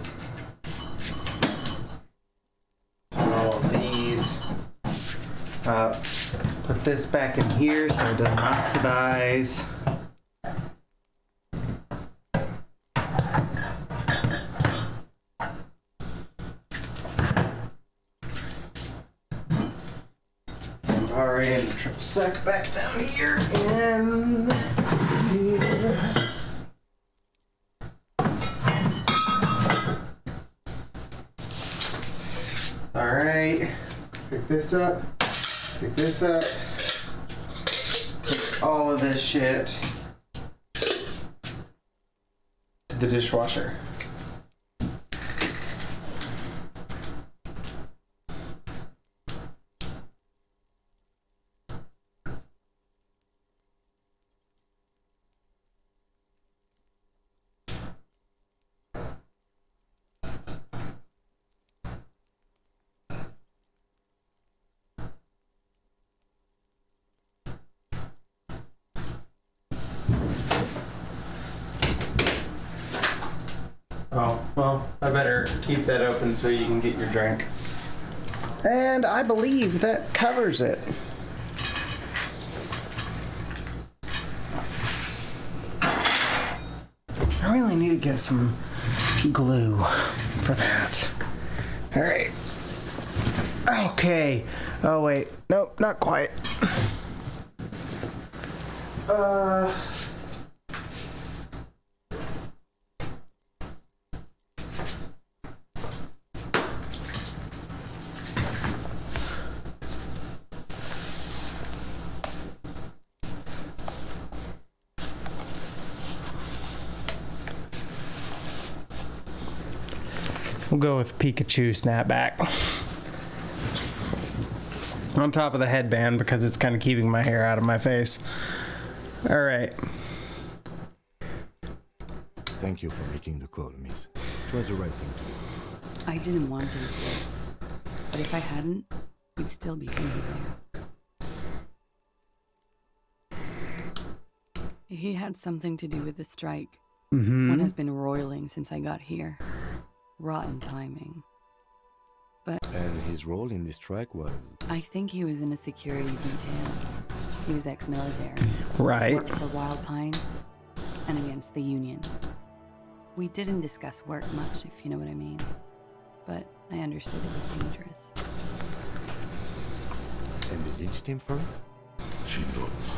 all of these. Put this back in here so it doesn't oxidize. Campari and triple sec back down here and here. Alright, pick this up, pick this up, take all of this shit to the dishwasher. Oh, well, I better keep that open so you can get your drink. And I believe that covers it. I really need to get some glue for that. All right. Okay. Oh, wait. Nope, not quite. We'll go with Pikachu snapback. On top of the headband because it's kind of keeping my hair out of my face. All right. Thank you for making the call, miss. It was the right thing to do. I didn't want to, but if I hadn't, we'd still be hanging there. He had something to do with the strike. Mm-hmm. One has been roiling since I got here. Rotten timing. But And his role in this strike was... I think he was in a security detail. He was ex-military. Right. Worked for Wild Pines and against the Union. We didn't discuss work much, if you know what I mean. But I understood it was dangerous. And they lynched him for it? She nods.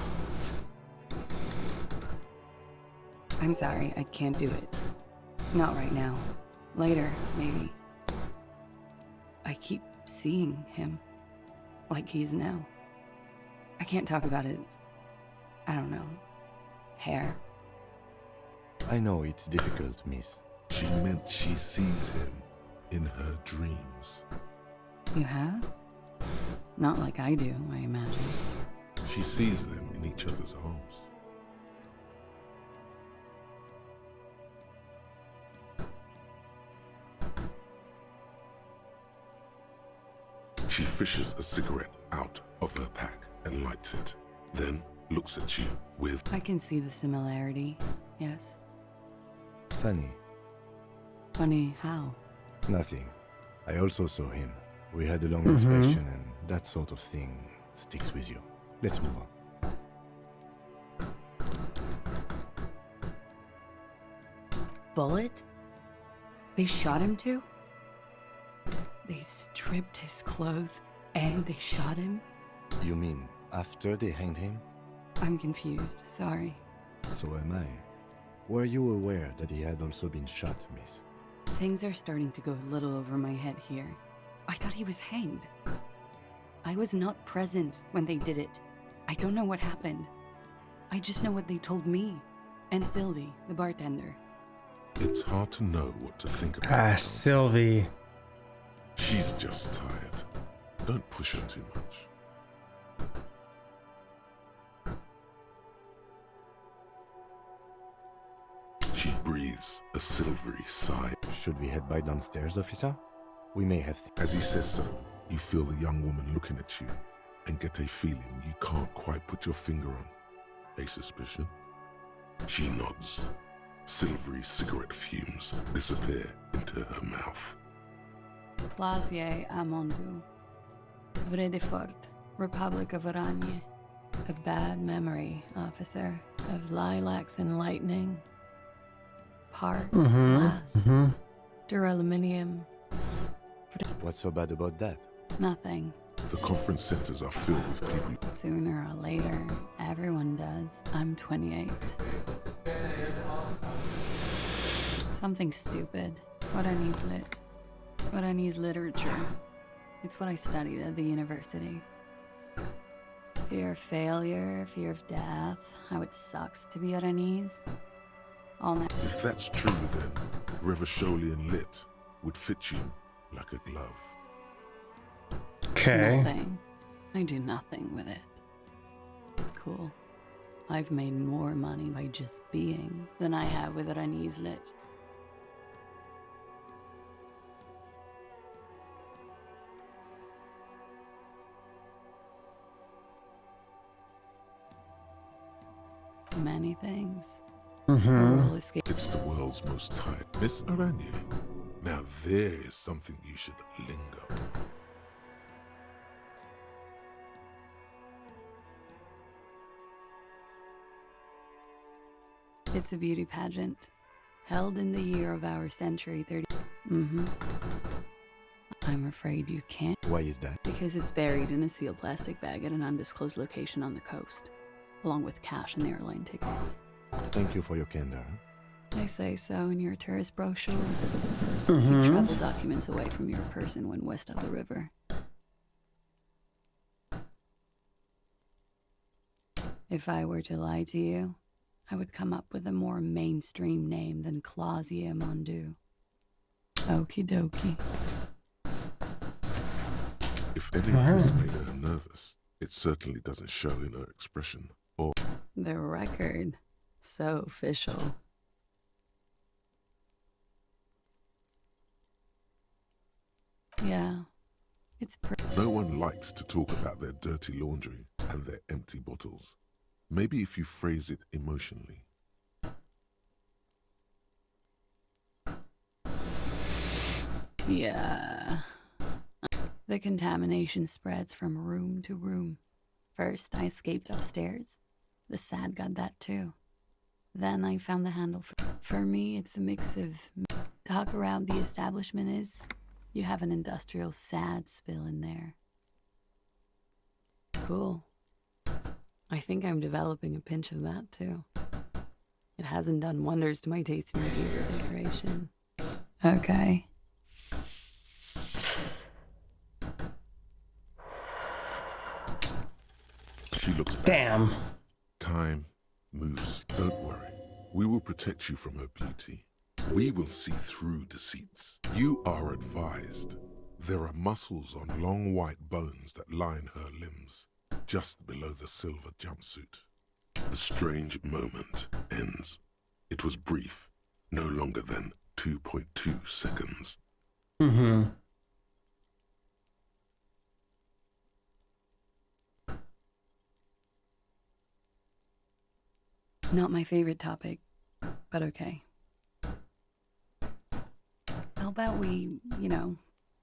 I'm sorry, I can't do it. Not right now. Later, maybe. I keep seeing him like he is now. I can't talk about his, I don't know, hair. I know it's difficult, miss. She meant she sees him in her dreams. You have? Not like I do, I imagine. She sees them in each other's arms. She fishes a cigarette out of her pack and lights it. Then looks at you with... I can see the similarity, yes. Funny. Funny how? Nothing. I also saw him. We had a long inspection and that sort of thing sticks with you. Let's move on. Bullet? They shot him too? They stripped his clothes and they shot him? You mean after they hanged him? I'm confused, sorry. So am I. Were you aware that he had also been shot, miss? Things are starting to go a little over my head here. I thought he was hanged. I was not present when they did it. I don't know what happened. I just know what they told me. And Sylvie, the bartender. It's hard to know what to think about. Ah, Sylvie. She's just tired. Don't push her too much. She breathes a silvery sigh. Should we head by downstairs, officer? We may have... As he says so, you feel the young woman looking at you and get a feeling you can't quite put your finger on. A suspicion? She nods. Silvery cigarette fumes disappear into her mouth. Clasier Amondu. Vredefort, Republic of Oranje. A bad memory, officer. Of lilacs and lightning. Parts, glass, duraluminium. What's so bad about that? Nothing. The conference centers are filled with people. Sooner or later, everyone does. I'm 28. Something stupid. Oranese lit. Oranese literature. It's what I studied at the university. Fear of failure, fear of death, how it sucks to be Oranese. All night. If that's true, then Revacholian lit would fit you like a glove. Okay. Nothing. I do nothing with it. Cool. I've made more money by just being than I have with Oranese lit. Many things. It's the world's most tired. Miss Oranje. Now there is something you should linger on. It's a beauty pageant, held in the year of our century 30. I'm afraid you can't. Why is that? Because it's buried in a sealed plastic bag at an undisclosed location on the coast, along with cash and airline tickets. Thank you for your candor. They say so in your tourist brochure. Keep travel documents away from your person when west of the river. If I were to lie to you, I would come up with a more mainstream name than Clausia Mondu. Okie dokie. If any of this made her nervous, it certainly doesn't show in her expression or... The record. So official. Yeah, it's pretty. No one likes to talk about their dirty laundry and their empty bottles. Maybe if you phrase it emotionally. Yeah. The contamination spreads from room to room. First, I escaped upstairs. The sad got that too. Then I found the handle. For me, it's a mix of talk around the establishment is you have an industrial sad spill in there. Cool. I think I'm developing a pinch of that too. It hasn't done wonders to my taste in interior decoration. Okay. She looks back. Damn. Time moves. Don't worry. We will protect you from her beauty. We will see through deceits. You are advised. There are muscles on long white bones that line her limbs, just below the silver jumpsuit. The strange moment ends. It was brief, no longer than 2.2 seconds. Not my favorite topic, but okay. How about we,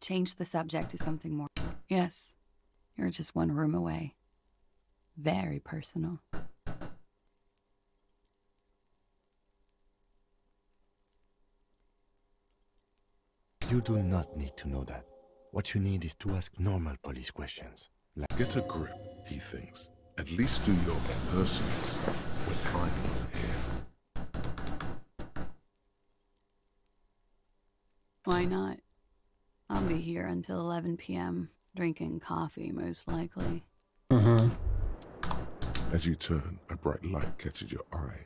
change the subject to something more? Yes, you're just one room away. Very personal. You do not need to know that. What you need is to ask normal police questions. Get a grip, he thinks. At least do your personal stuff when I'm not here. Why not? I'll be here until 11 p.m., drinking coffee, most likely. As you turn, a bright light catches your eye.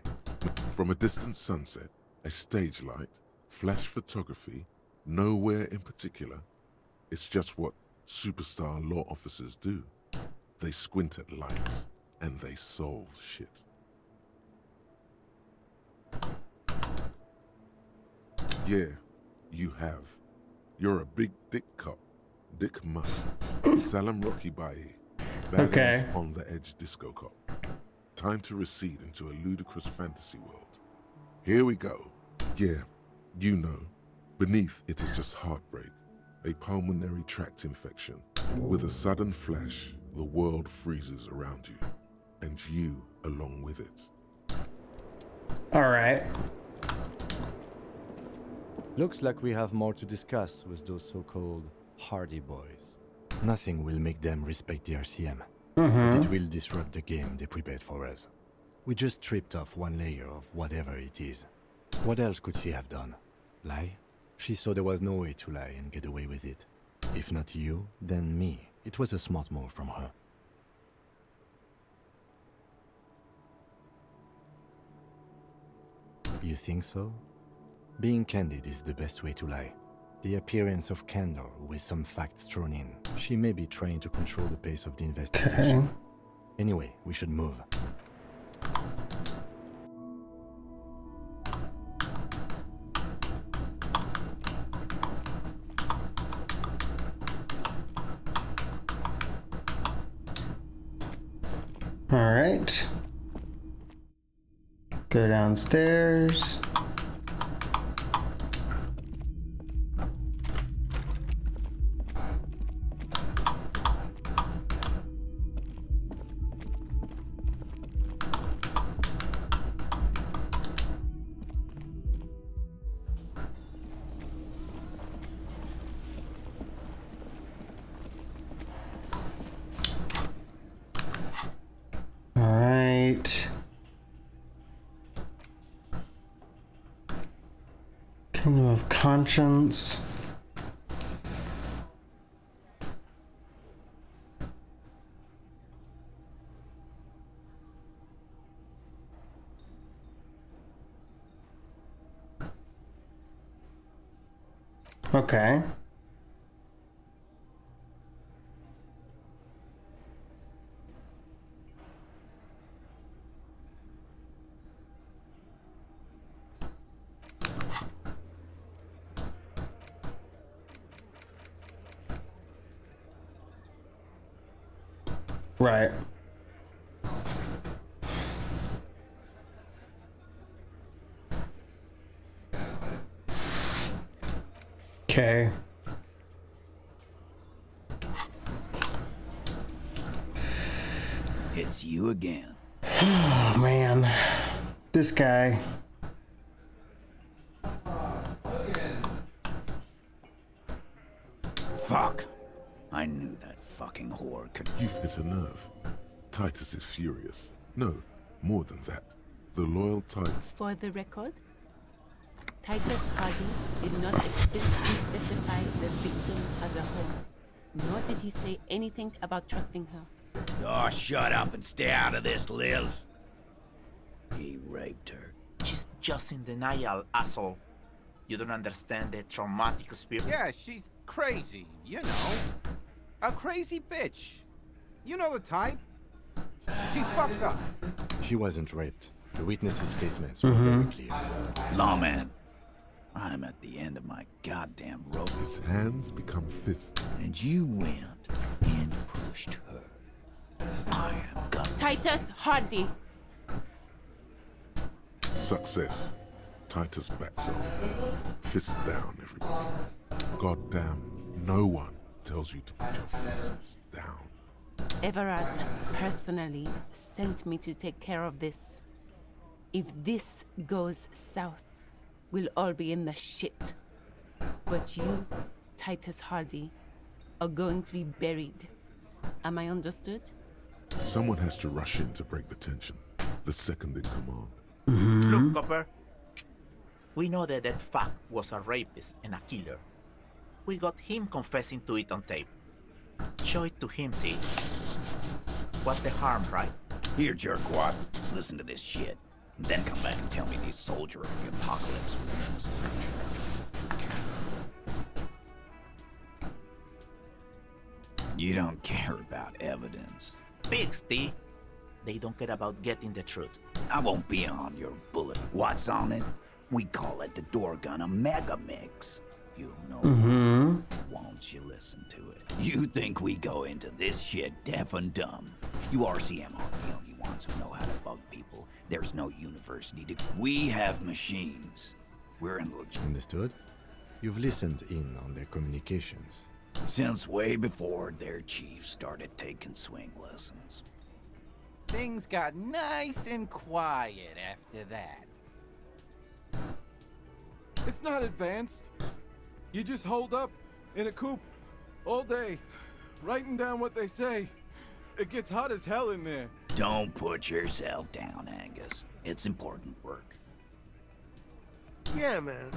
From a distant sunset, a stage light, flash photography, nowhere in particular. It's just what superstar law officers do. They squint at lights, and they solve shit. Yeah, you have. You're a big dick cop. Dick Muff. Salam Rocky Baye. Okay. On the edge disco cop. Time to recede into a ludicrous fantasy world. Here we go. Yeah, you know. Beneath it is just heartbreak. A pulmonary tract infection. With a sudden flash, the world freezes around you. And you along with it. Alright. Looks like we have more to discuss with those so-called Hardy Boys. Nothing will make them respect the RCM. But it will disrupt the game they prepared for us. We just stripped off one layer of whatever it is. What else could she have done? Lie? She saw there was no way to lie and get away with it. If not you, then me. It was a smart move from her. You think so? Being candid is the best way to lie. The appearance of candor with some facts thrown in. She may be trying to control the pace of the investigation. Okay. Anyway, we should move. Alright. Go downstairs. Alright. Kingdom of Conscience. Okay. Right. Okay. It's you again. Oh, man. This guy. Fuck. I knew that fucking whore could... You've hit a nerve. Titus is furious. No, more than that. The loyal Titus... For the record, Titus Hardy did not explicitly specify the victim as a whore, nor did he say anything about trusting her. Oh, shut up and stay out of this, Liz. He raped her. She's just in denial, asshole. You don't understand the traumatic experience. Yeah, she's crazy, you know. A crazy bitch. You know the type. She's fucked up. She wasn't raped. The witnesses' statements were very clear. Lawman, I'm at the end of my goddamn rope. His hands become fists. And you went and pushed her. I am God. Titus Hardy. Success. Titus backs off. Fists down, everybody. Goddamn, no one tells you to put your fists down. Everard personally sent me to take care of this. If this goes south, we'll all be in the shit. But you, Titus Hardy, are going to be buried. Am I understood? Someone has to rush in to break the tension. The second in command. Look, Copper. We know that that fuck was a rapist and a killer. We got him confessing to it on tape. Show it to him, T. What's the harm, right? Here, jerkwad. Listen to this shit. And then come back and tell me these soldier of the apocalypse wins. You don't care about evidence. Pigs, T. They don't care about getting the truth. I won't be on your bullet. What's on it? We call it the door gun, a mega mix. You know won't you listen to it? You think we go into this shit deaf and dumb? You RCM are the only ones who know how to bug people. There's no university to... We have machines. We're in the... Understood? You've listened in on their communications. Since way before their chief started taking swing lessons. Things got nice and quiet after that. It's not advanced. You just hold up in a coop all day, writing down what they say. It gets hot as hell in there. Don't put yourself down, Angus. It's important work. Yeah, man.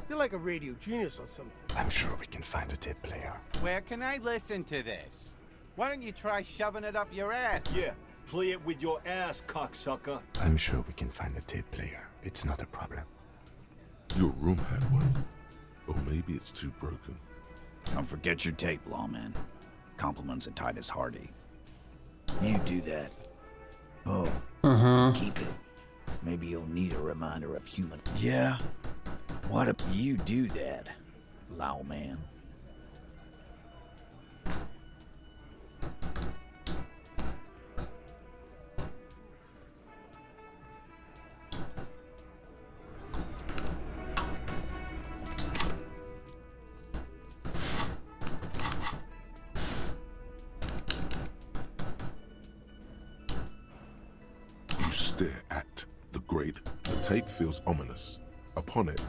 You're like a radio genius or something. I'm sure we can find a tape player. Where can I listen to this? Why don't you try shoving it up your ass? Yeah, play it with your ass, cocksucker. I'm sure we can find a tape player. It's not a problem. Your room had one. Or maybe it's too broken. Don't forget your tape, lawman. Compliments of Titus Hardy. You do that. Oh, keep it. Maybe you'll need a reminder of human... Yeah? What if you do that, lawman? Stare at the grate. The tape feels ominous. Upon it.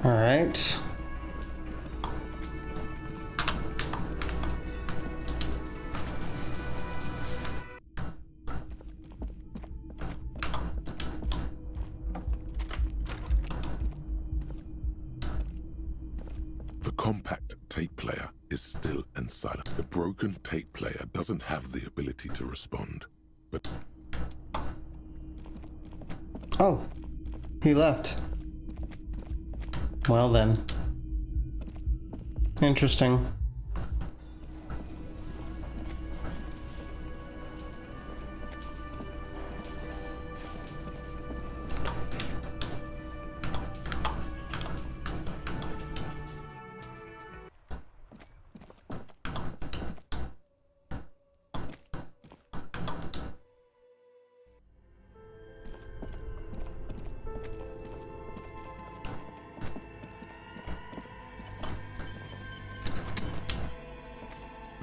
All right. The compact tape player is still and silent. The broken tape player doesn't have the ability to respond, but... Oh, he left. Well then. Interesting.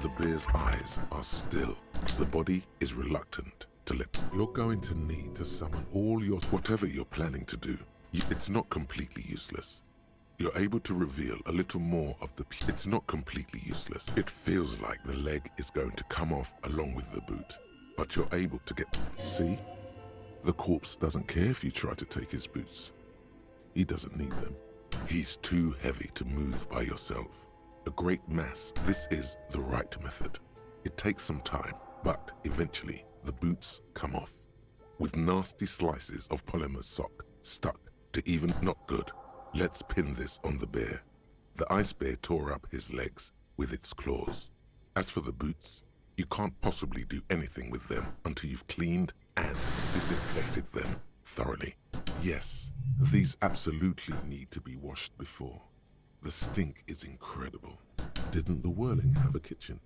The bear's eyes are still. The body is reluctant to let... You're going to need to summon all your... Whatever you're planning to do, it's not completely useless. You're able to reveal a little more of the... It's not completely useless. It feels like the leg is going to come off along with the boot. But you're able to get... See? The corpse doesn't care if you try to take his boots. He doesn't need them. He's too heavy to move by yourself. A great mass. This is the right method. It takes some time, but eventually the boots come off. With nasty slices of polymer sock stuck to even... Not good. Let's pin this on the bear. The ice bear tore up his legs with its claws. As for the boots, you can't possibly do anything with them until you've cleaned and disinfected them thoroughly. Yes, these absolutely need to be washed before. The stink is incredible. Didn't the Whirling have a kitchen?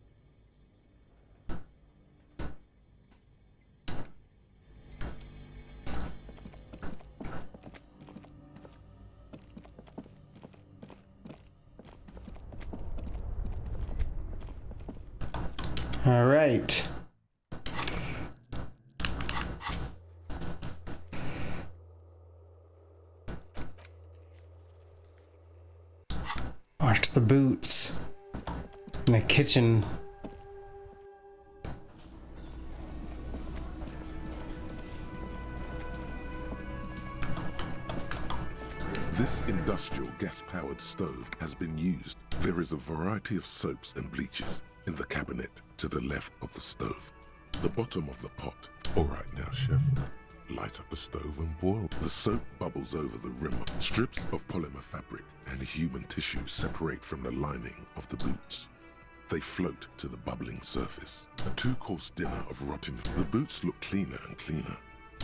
All right. Wash the boots in the kitchen. This industrial gas-powered stove has been used. There is a variety of soaps and bleaches in the cabinet to the left of the stove. The bottom of the pot. All right now, chef. Light up the stove and boil. The soap bubbles over the rim. Strips of polymer fabric and human tissue separate from the lining of the boots. They float to the bubbling surface. A 2-course dinner of rotten. The boots look cleaner and cleaner.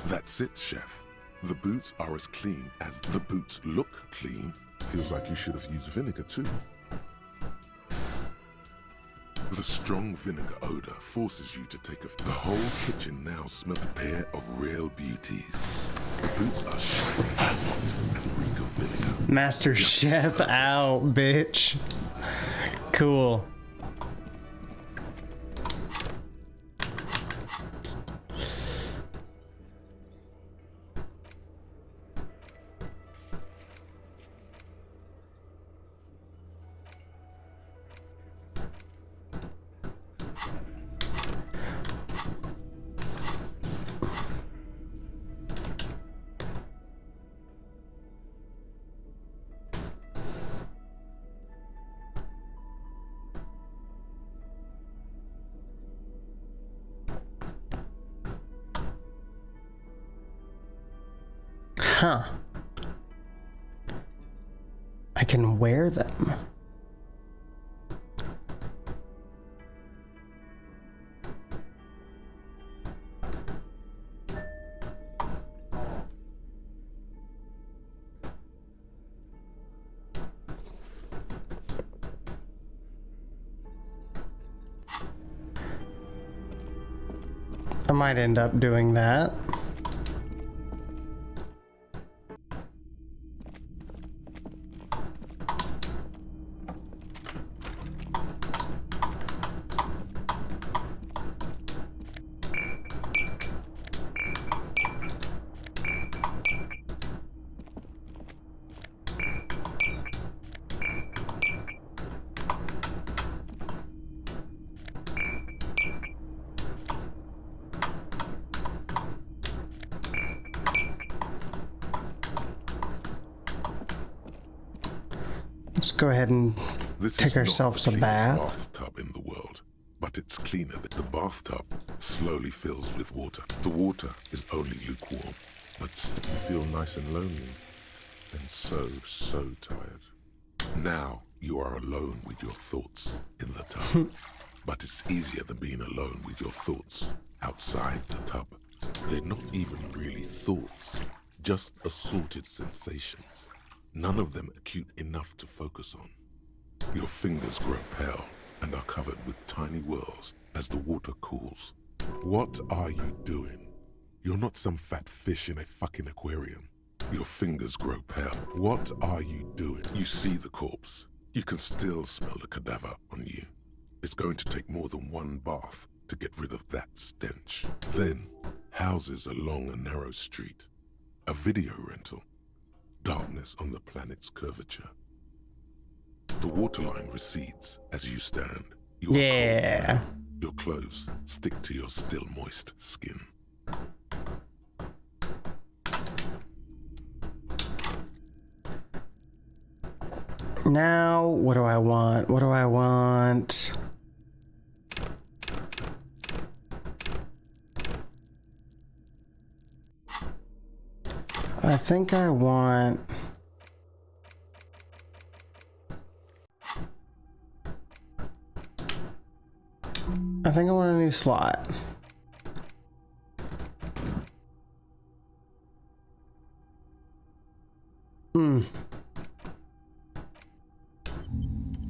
That's it, chef. The boots are as clean as the boots look clean. Feels like you should have used vinegar too. The strong vinegar odor forces you to take the whole kitchen now smells a pair of real beauties. The boots are shiny, hot, and reek of vinegar. Master Chef out, bitch. Cool. Huh. I can wear them. I might end up doing that. Let's go ahead and take ourselves a bath. Bathtub in the world, but it's cleaner than the bathtub slowly fills with water. The water is only lukewarm, but still you feel nice and lonely and so tired. Now you are alone with your thoughts in the tub, but it's easier than being alone with your thoughts outside the tub. They're not even really thoughts, just assorted sensations. None of them acute enough to focus on. Your fingers grow pale and are covered with tiny whirls as the water cools. What are you doing? You're not some fat fish in a fucking aquarium. Your fingers grow pale. What are you doing? You see the corpse. You can still smell the cadaver on you. It's going to take more than one bath to get rid of that stench. Then, houses along a narrow street. A video rental. Darkness on the planet's curvature. The waterline recedes as you stand. You are cold. Your clothes stick to your still moist skin. Now, what do I want? What do I want? I think I want... I think I want a new slot.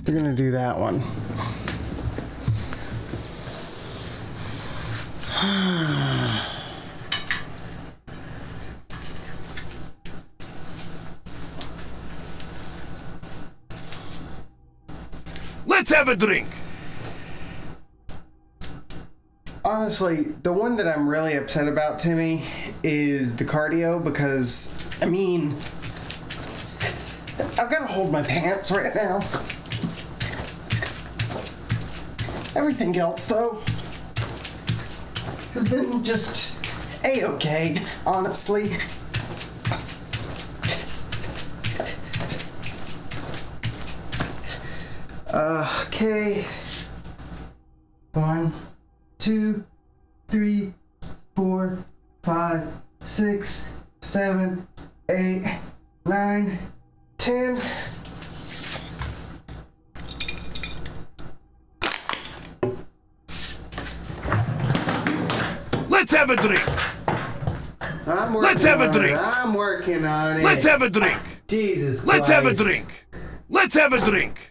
We're gonna do that one. Let's have a drink. Honestly, the one that I'm really upset about, Timmy, is the cardio because, I mean, I've got to hold my pants right now. Everything else, though, has been just A-okay, honestly. Okay. 1, 2, 3, 4, 5, 6, 7, 8, 9, 10. Let's have a drink. Let's have a drink. I'm working on it. Let's have a drink. Jesus Christ. Let's have a drink. Let's have a drink.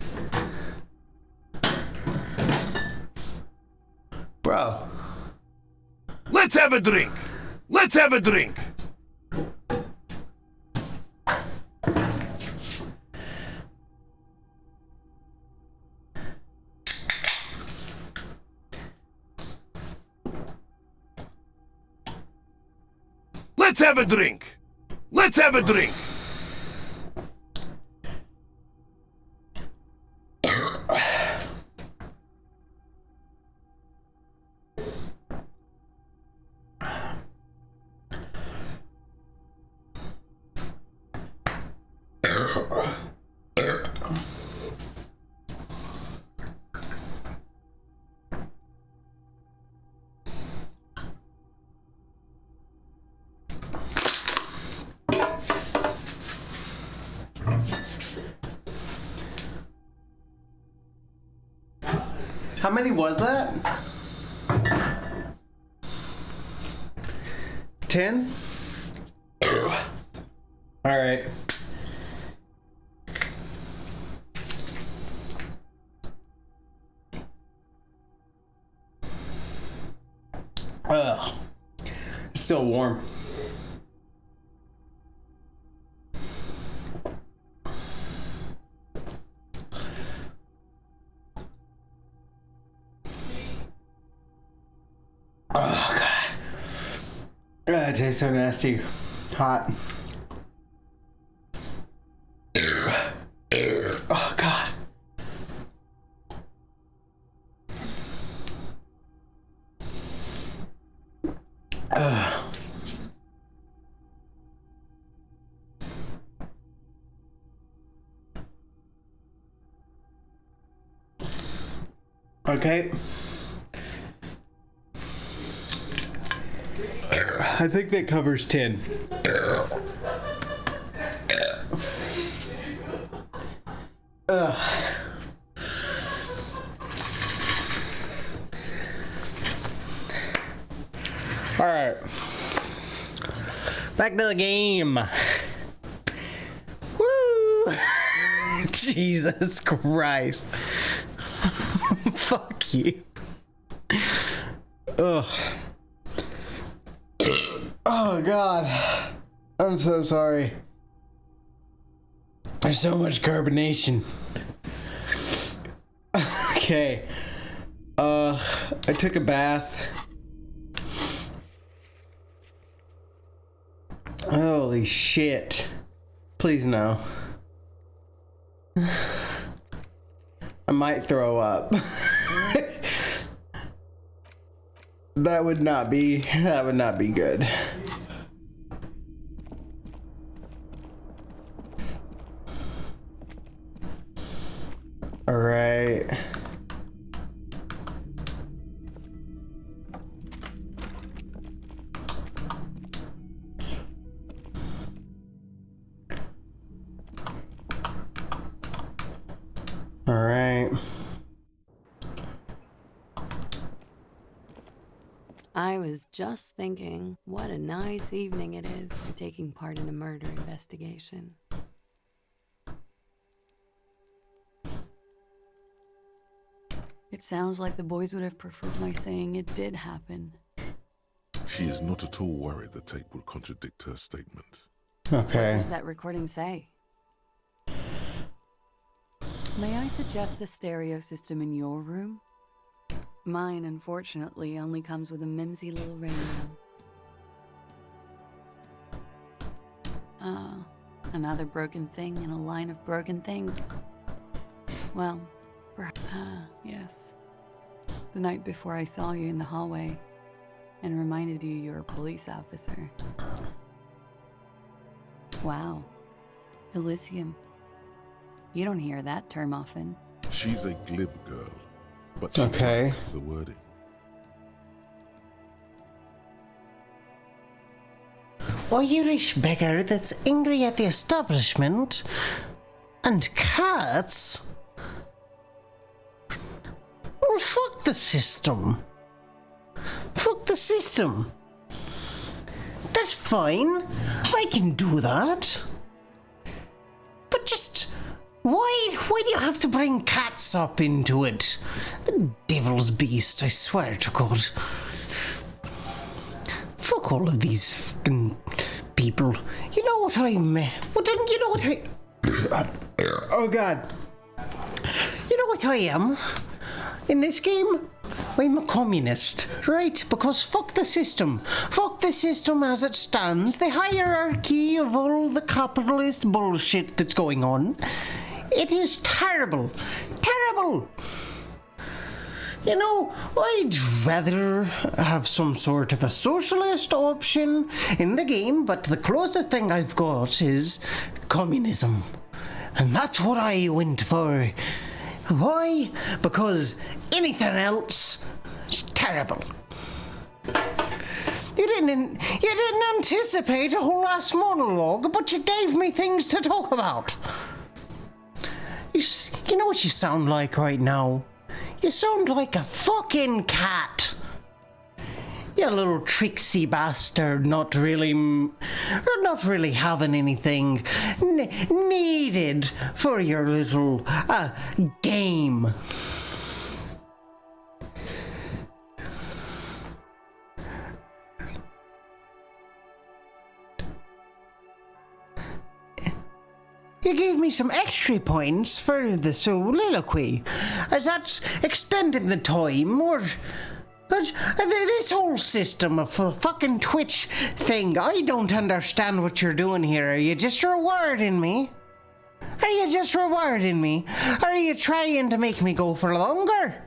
Bro. Let's have a drink. Let's have a drink. Let's have a drink. Let's have a drink. How many was that? 10? All right. Ugh. It's still warm. Oh, God. It tastes so nasty. Hot. Oh, God. Okay. I think that covers 10. Ugh. All right. Back to the game. Woo! Jesus Christ. Fuck you. Ugh. Oh, God. I'm so sorry. There's so much carbonation. Okay. I took a bath. Holy shit. Please no. I might throw up. That would not be good. All right. All right. I was just thinking, what a nice evening it is for taking part in a murder investigation. It sounds like the boys would have preferred my saying it did happen. She is not at all worried the tape will contradict her statement. What Okay. does that recording say? May I suggest the stereo system in your room? Mine, unfortunately, only comes with a mimsy little radio. Ah, another broken thing in a line of broken things. Well, yes. The night before I saw you in the hallway and reminded you you're a police officer. Wow. Elysium. You don't hear that term often. She's a glib girl, but she Okay. liked the wording. Irish beggar that's angry at the establishment and cats. Well, fuck the system. Fuck the system. That's fine. I can do that. But just why do you have to bring cats up into it? The devil's beast, I swear to God. Fuck all of these fucking people. You know what I mean? You know what I... Oh God. You know what I am? In this game, I'm a communist, right? Because fuck the system. Fuck the system as it stands. The hierarchy of all the capitalist bullshit that's going on. It is terrible. Terrible! You know, I'd rather have some sort of a socialist option in the game, but the closest thing I've got is communism. And that's what I went for. Why? Because anything else is terrible. You didn't anticipate a whole last monologue, but you gave me things to talk about. You know what you sound like right now? You sound like a fucking cat. You little tricksy bastard, not really having anything needed for your little game. You gave me some extra points for the soliloquy. Is that extending the time, or... But this whole system of fucking Twitch thing, I don't understand what you're doing here. Are you just rewarding me? Are you just rewarding me? Are you trying to make me go for longer?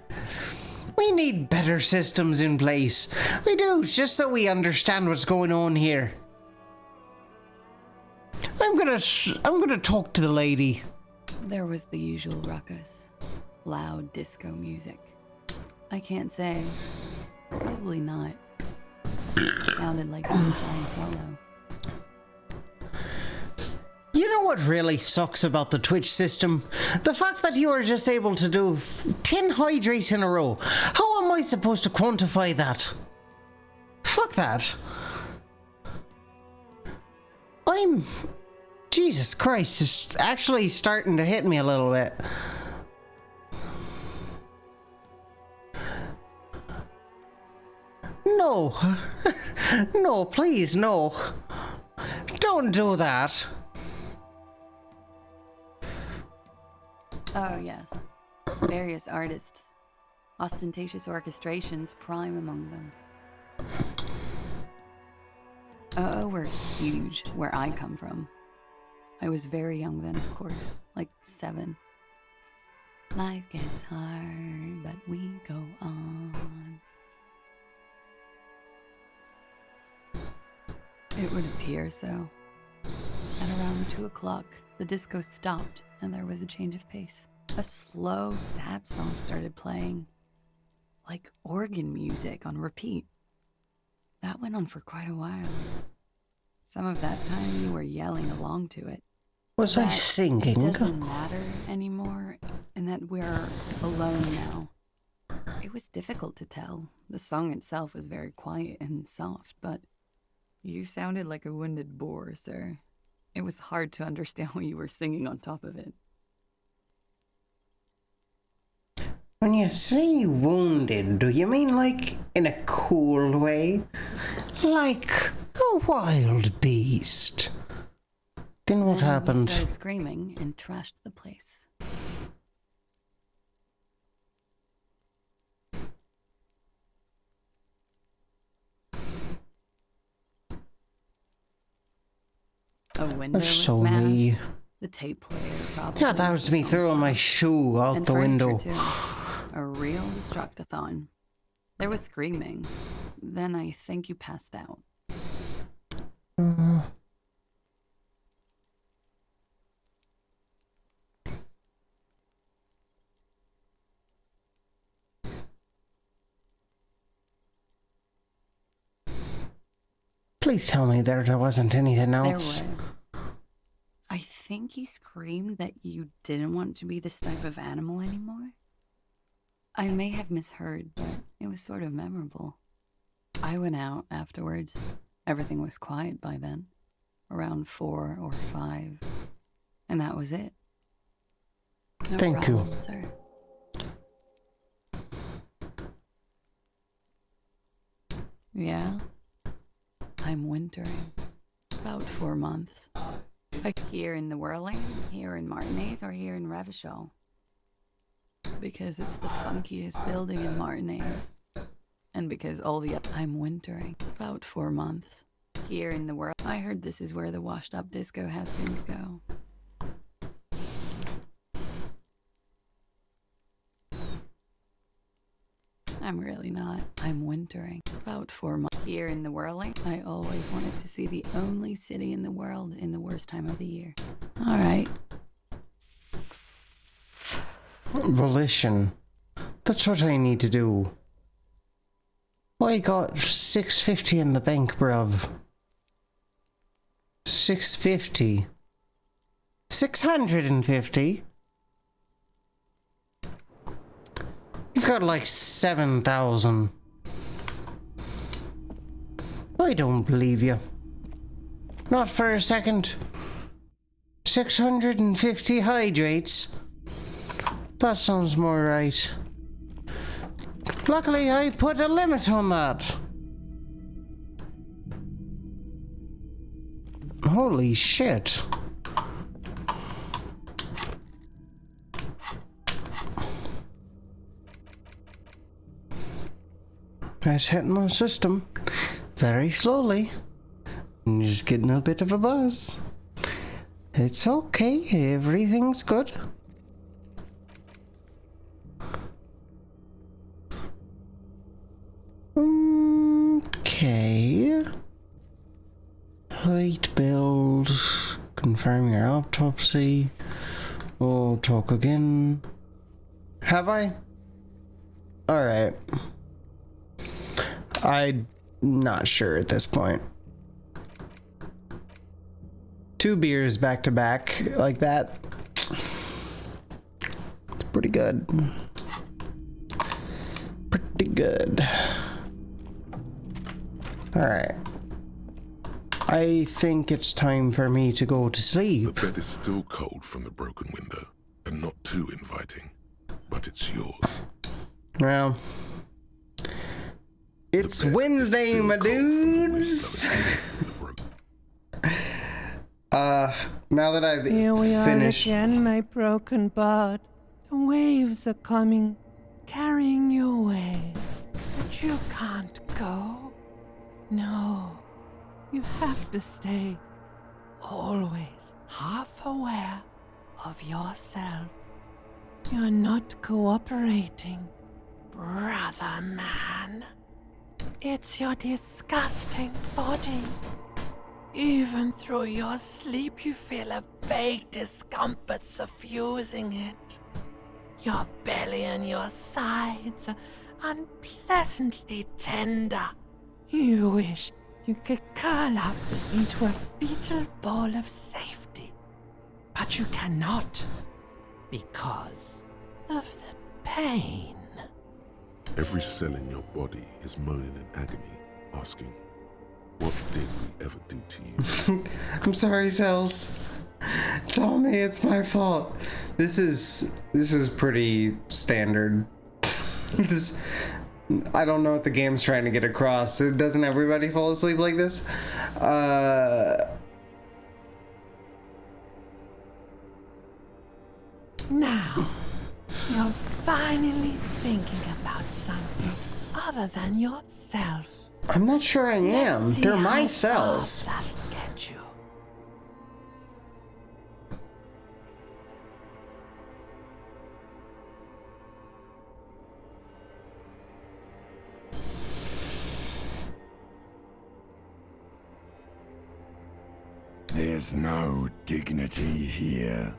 We need better systems in place. We do, just so we understand what's going on here. I'm gonna talk to the lady. There was the usual ruckus. Loud disco music. I can't say. Probably not. Sounded like some flying solo. You know what really sucks about the Twitch system? The fact that you are just able to do 10 hydrates in a row. How am I supposed to quantify that? Fuck that. Jesus Christ, it's actually starting to hit me a little bit. No. No, please, no. Don't do that. Oh, yes. Various artists. Ostentatious orchestrations prime among them. We're huge where I come from. I was very young then, of course, like 7. Life gets hard, but we go on. It would appear so. At around 2 o'clock, the disco stopped and there was a change of pace. A slow, sad song started playing, like organ music on repeat. That went on for quite a while. Some of that time you were yelling along to it. Was I singing? It doesn't matter anymore, and that we're alone now. It was difficult to tell. The song itself was very quiet and soft, but you sounded like a wounded boar, sir. It was hard to understand what you were singing on top of it. When you say wounded, do you mean like in a cool way? Like a wild beast? Then what happened? He started screaming and trashed the place. A window was smashed. Me. The tape player probably. Yeah, that was me throwing my shoe out and the window. Too. A real destructathon. There was screaming. Then I think you passed out. Please tell me there wasn't anything else. There was. I think you screamed that you didn't want to be this type of animal anymore. I may have misheard, but it was sort of memorable. I went out afterwards. Everything was quiet by then. Around 4 or 5. And that was it. No Thank you. Sir. Yeah. I'm wintering. About 4 months. Like here in the Whirling, here in Martinez, or here in Revachol. Because it's the funkiest building in Martinez. And because I'm wintering. About 4 months. Here in the world. I heard this is where the washed up disco has-beens go. I'm really not. I'm wintering. About 4 months. Here in the Whirling, I always wanted to see the only city in the world in the worst time of the year. Alright. Volition. That's what I need to do. I got $650 in the bank, bruv. $650. $650? You've got like 7,000. I don't believe you. Not for a second. 650 hydrates. That sounds more right. Luckily, I put a limit on that. Holy shit. That's hitting my system very slowly. I'm just getting a bit of a buzz. It's okay, everything's good. Okay. Height, build, confirm your autopsy. We'll talk again. Have I? Alright. I'm not sure at this point. 2 beers back to back like that. It's pretty good. Pretty good. Alright. I think it's time for me to go to sleep. The bed is still cold from the broken window, and not too inviting, but it's yours. Well, it's Wednesday, my dudes. Now that I've Here we finished. are again, my broken bud. The waves are coming, carrying you away. But you can't go. No, you have to stay. Always half aware of yourself. You're not cooperating, brother man. It's your disgusting body. Even through your sleep, you feel a vague discomfort suffusing it. Your belly and your sides are unpleasantly tender. You wish you could curl up into a fetal ball of safety. But you cannot, because of the pain. Every cell in your body is moaning in agony, asking, what did we ever do to you? I'm sorry, cells. Tell me it's my fault. This is pretty standard This, I don't know what the game's trying to get across. Doesn't everybody fall asleep like this? Now, you're finally thinking about something other than yourself. I'm not sure I am. Let's see They're my how cells. far that'll get you. There's no dignity here.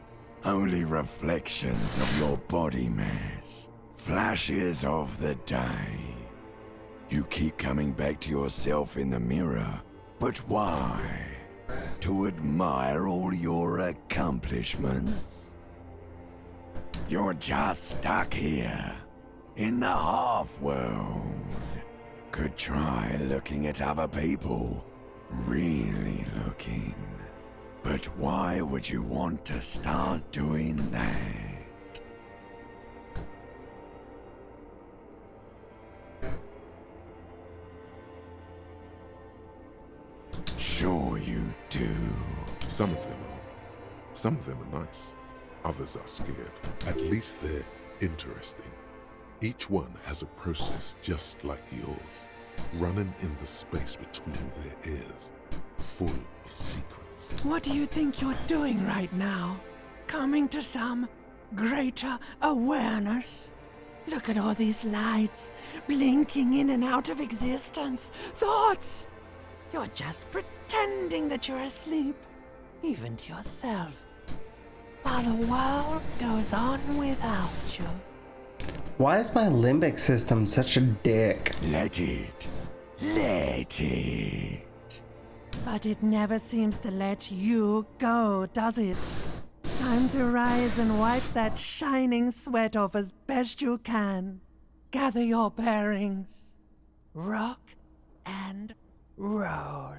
Only reflections of your body mass. Flashes of the day. You keep coming back to yourself in the mirror. But why? To admire all your accomplishments? You're just stuck here. In the half-world. Could try looking at other people. Really looking. But why would you want to start doing that? Sure you do. Some of them are. Some of them are nice. Others are scared. At least they're interesting. Each one has a process just like yours, running in the space between their ears, full of secrets. What do you think you're doing right now? Coming to some greater awareness? Look at all these lights, blinking in and out of existence. Thoughts! You're just pretending that you're asleep, even to yourself, while the world goes on without you. Why is my limbic system such a dick? Let it. Let it. But it never seems to let you go, does it? Time to rise and wipe that shining sweat off as best you can. Gather your bearings. Rock and roll.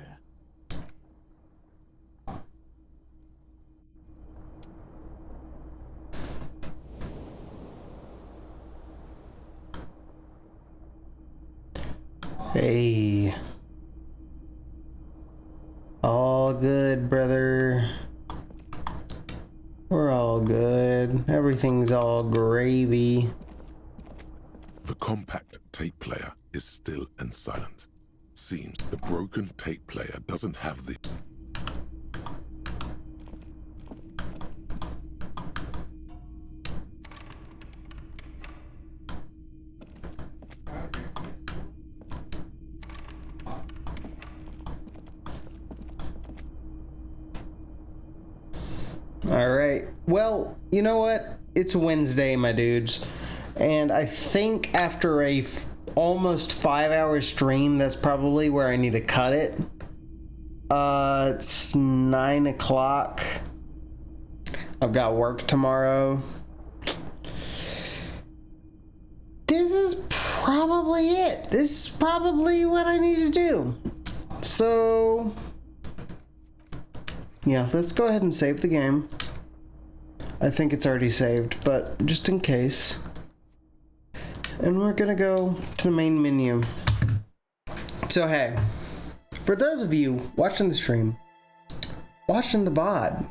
Hey. All good, brother. We're all good. Everything's all gravy. The compact tape player is still and silent. Seems the broken tape player doesn't have the... Alright, well, you know what? It's Wednesday, my dudes. And I think after a almost 5-hour stream, that's probably where I need to cut it. It's 9 o'clock. I've got work tomorrow. This is probably it. This is probably what I need to do. So... yeah, let's go ahead and save the game. I think it's already saved, but just in case. And we're gonna go to the main menu. So hey, for those of you watching the stream, watching the VOD,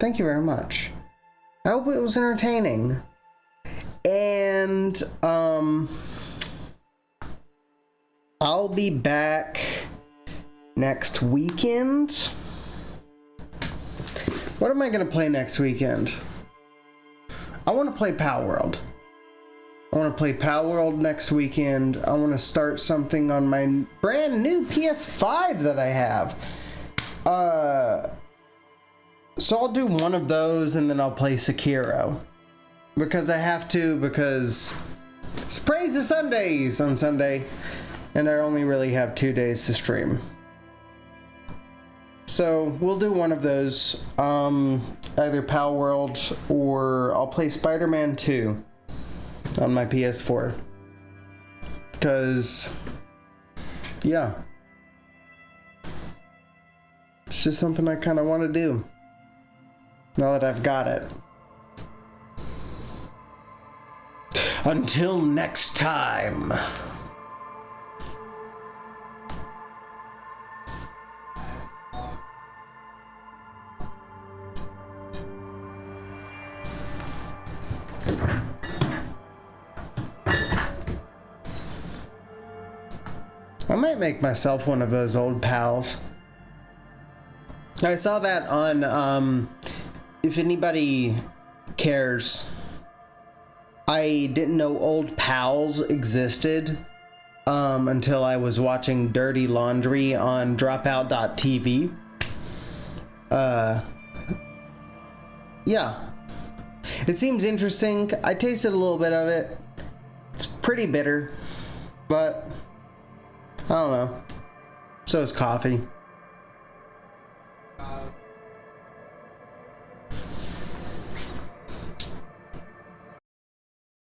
thank you very much. I hope it was entertaining. And, I'll be back next weekend. What am I gonna play next weekend? I want to play Power World. I want to play Power World next weekend. I want to start something on my brand new PS5 that I have. So I'll do one of those and then I'll play Sekiro. Because I have to, because it's Praise the Sundays on Sunday. And I only really have 2 days to stream. So we'll do one of those, either Power World or I'll play Spider-Man 2 on my PS4. Because, yeah, it's just something I kind of want to do now that I've got it. Until next time. I might make myself one of those old pals. I saw that on, if anybody cares, I didn't know old pals existed until I was watching Dirty Laundry on dropout.tv. Yeah. It seems interesting. I tasted a little bit of it. It's pretty bitter, but I don't know. So is coffee.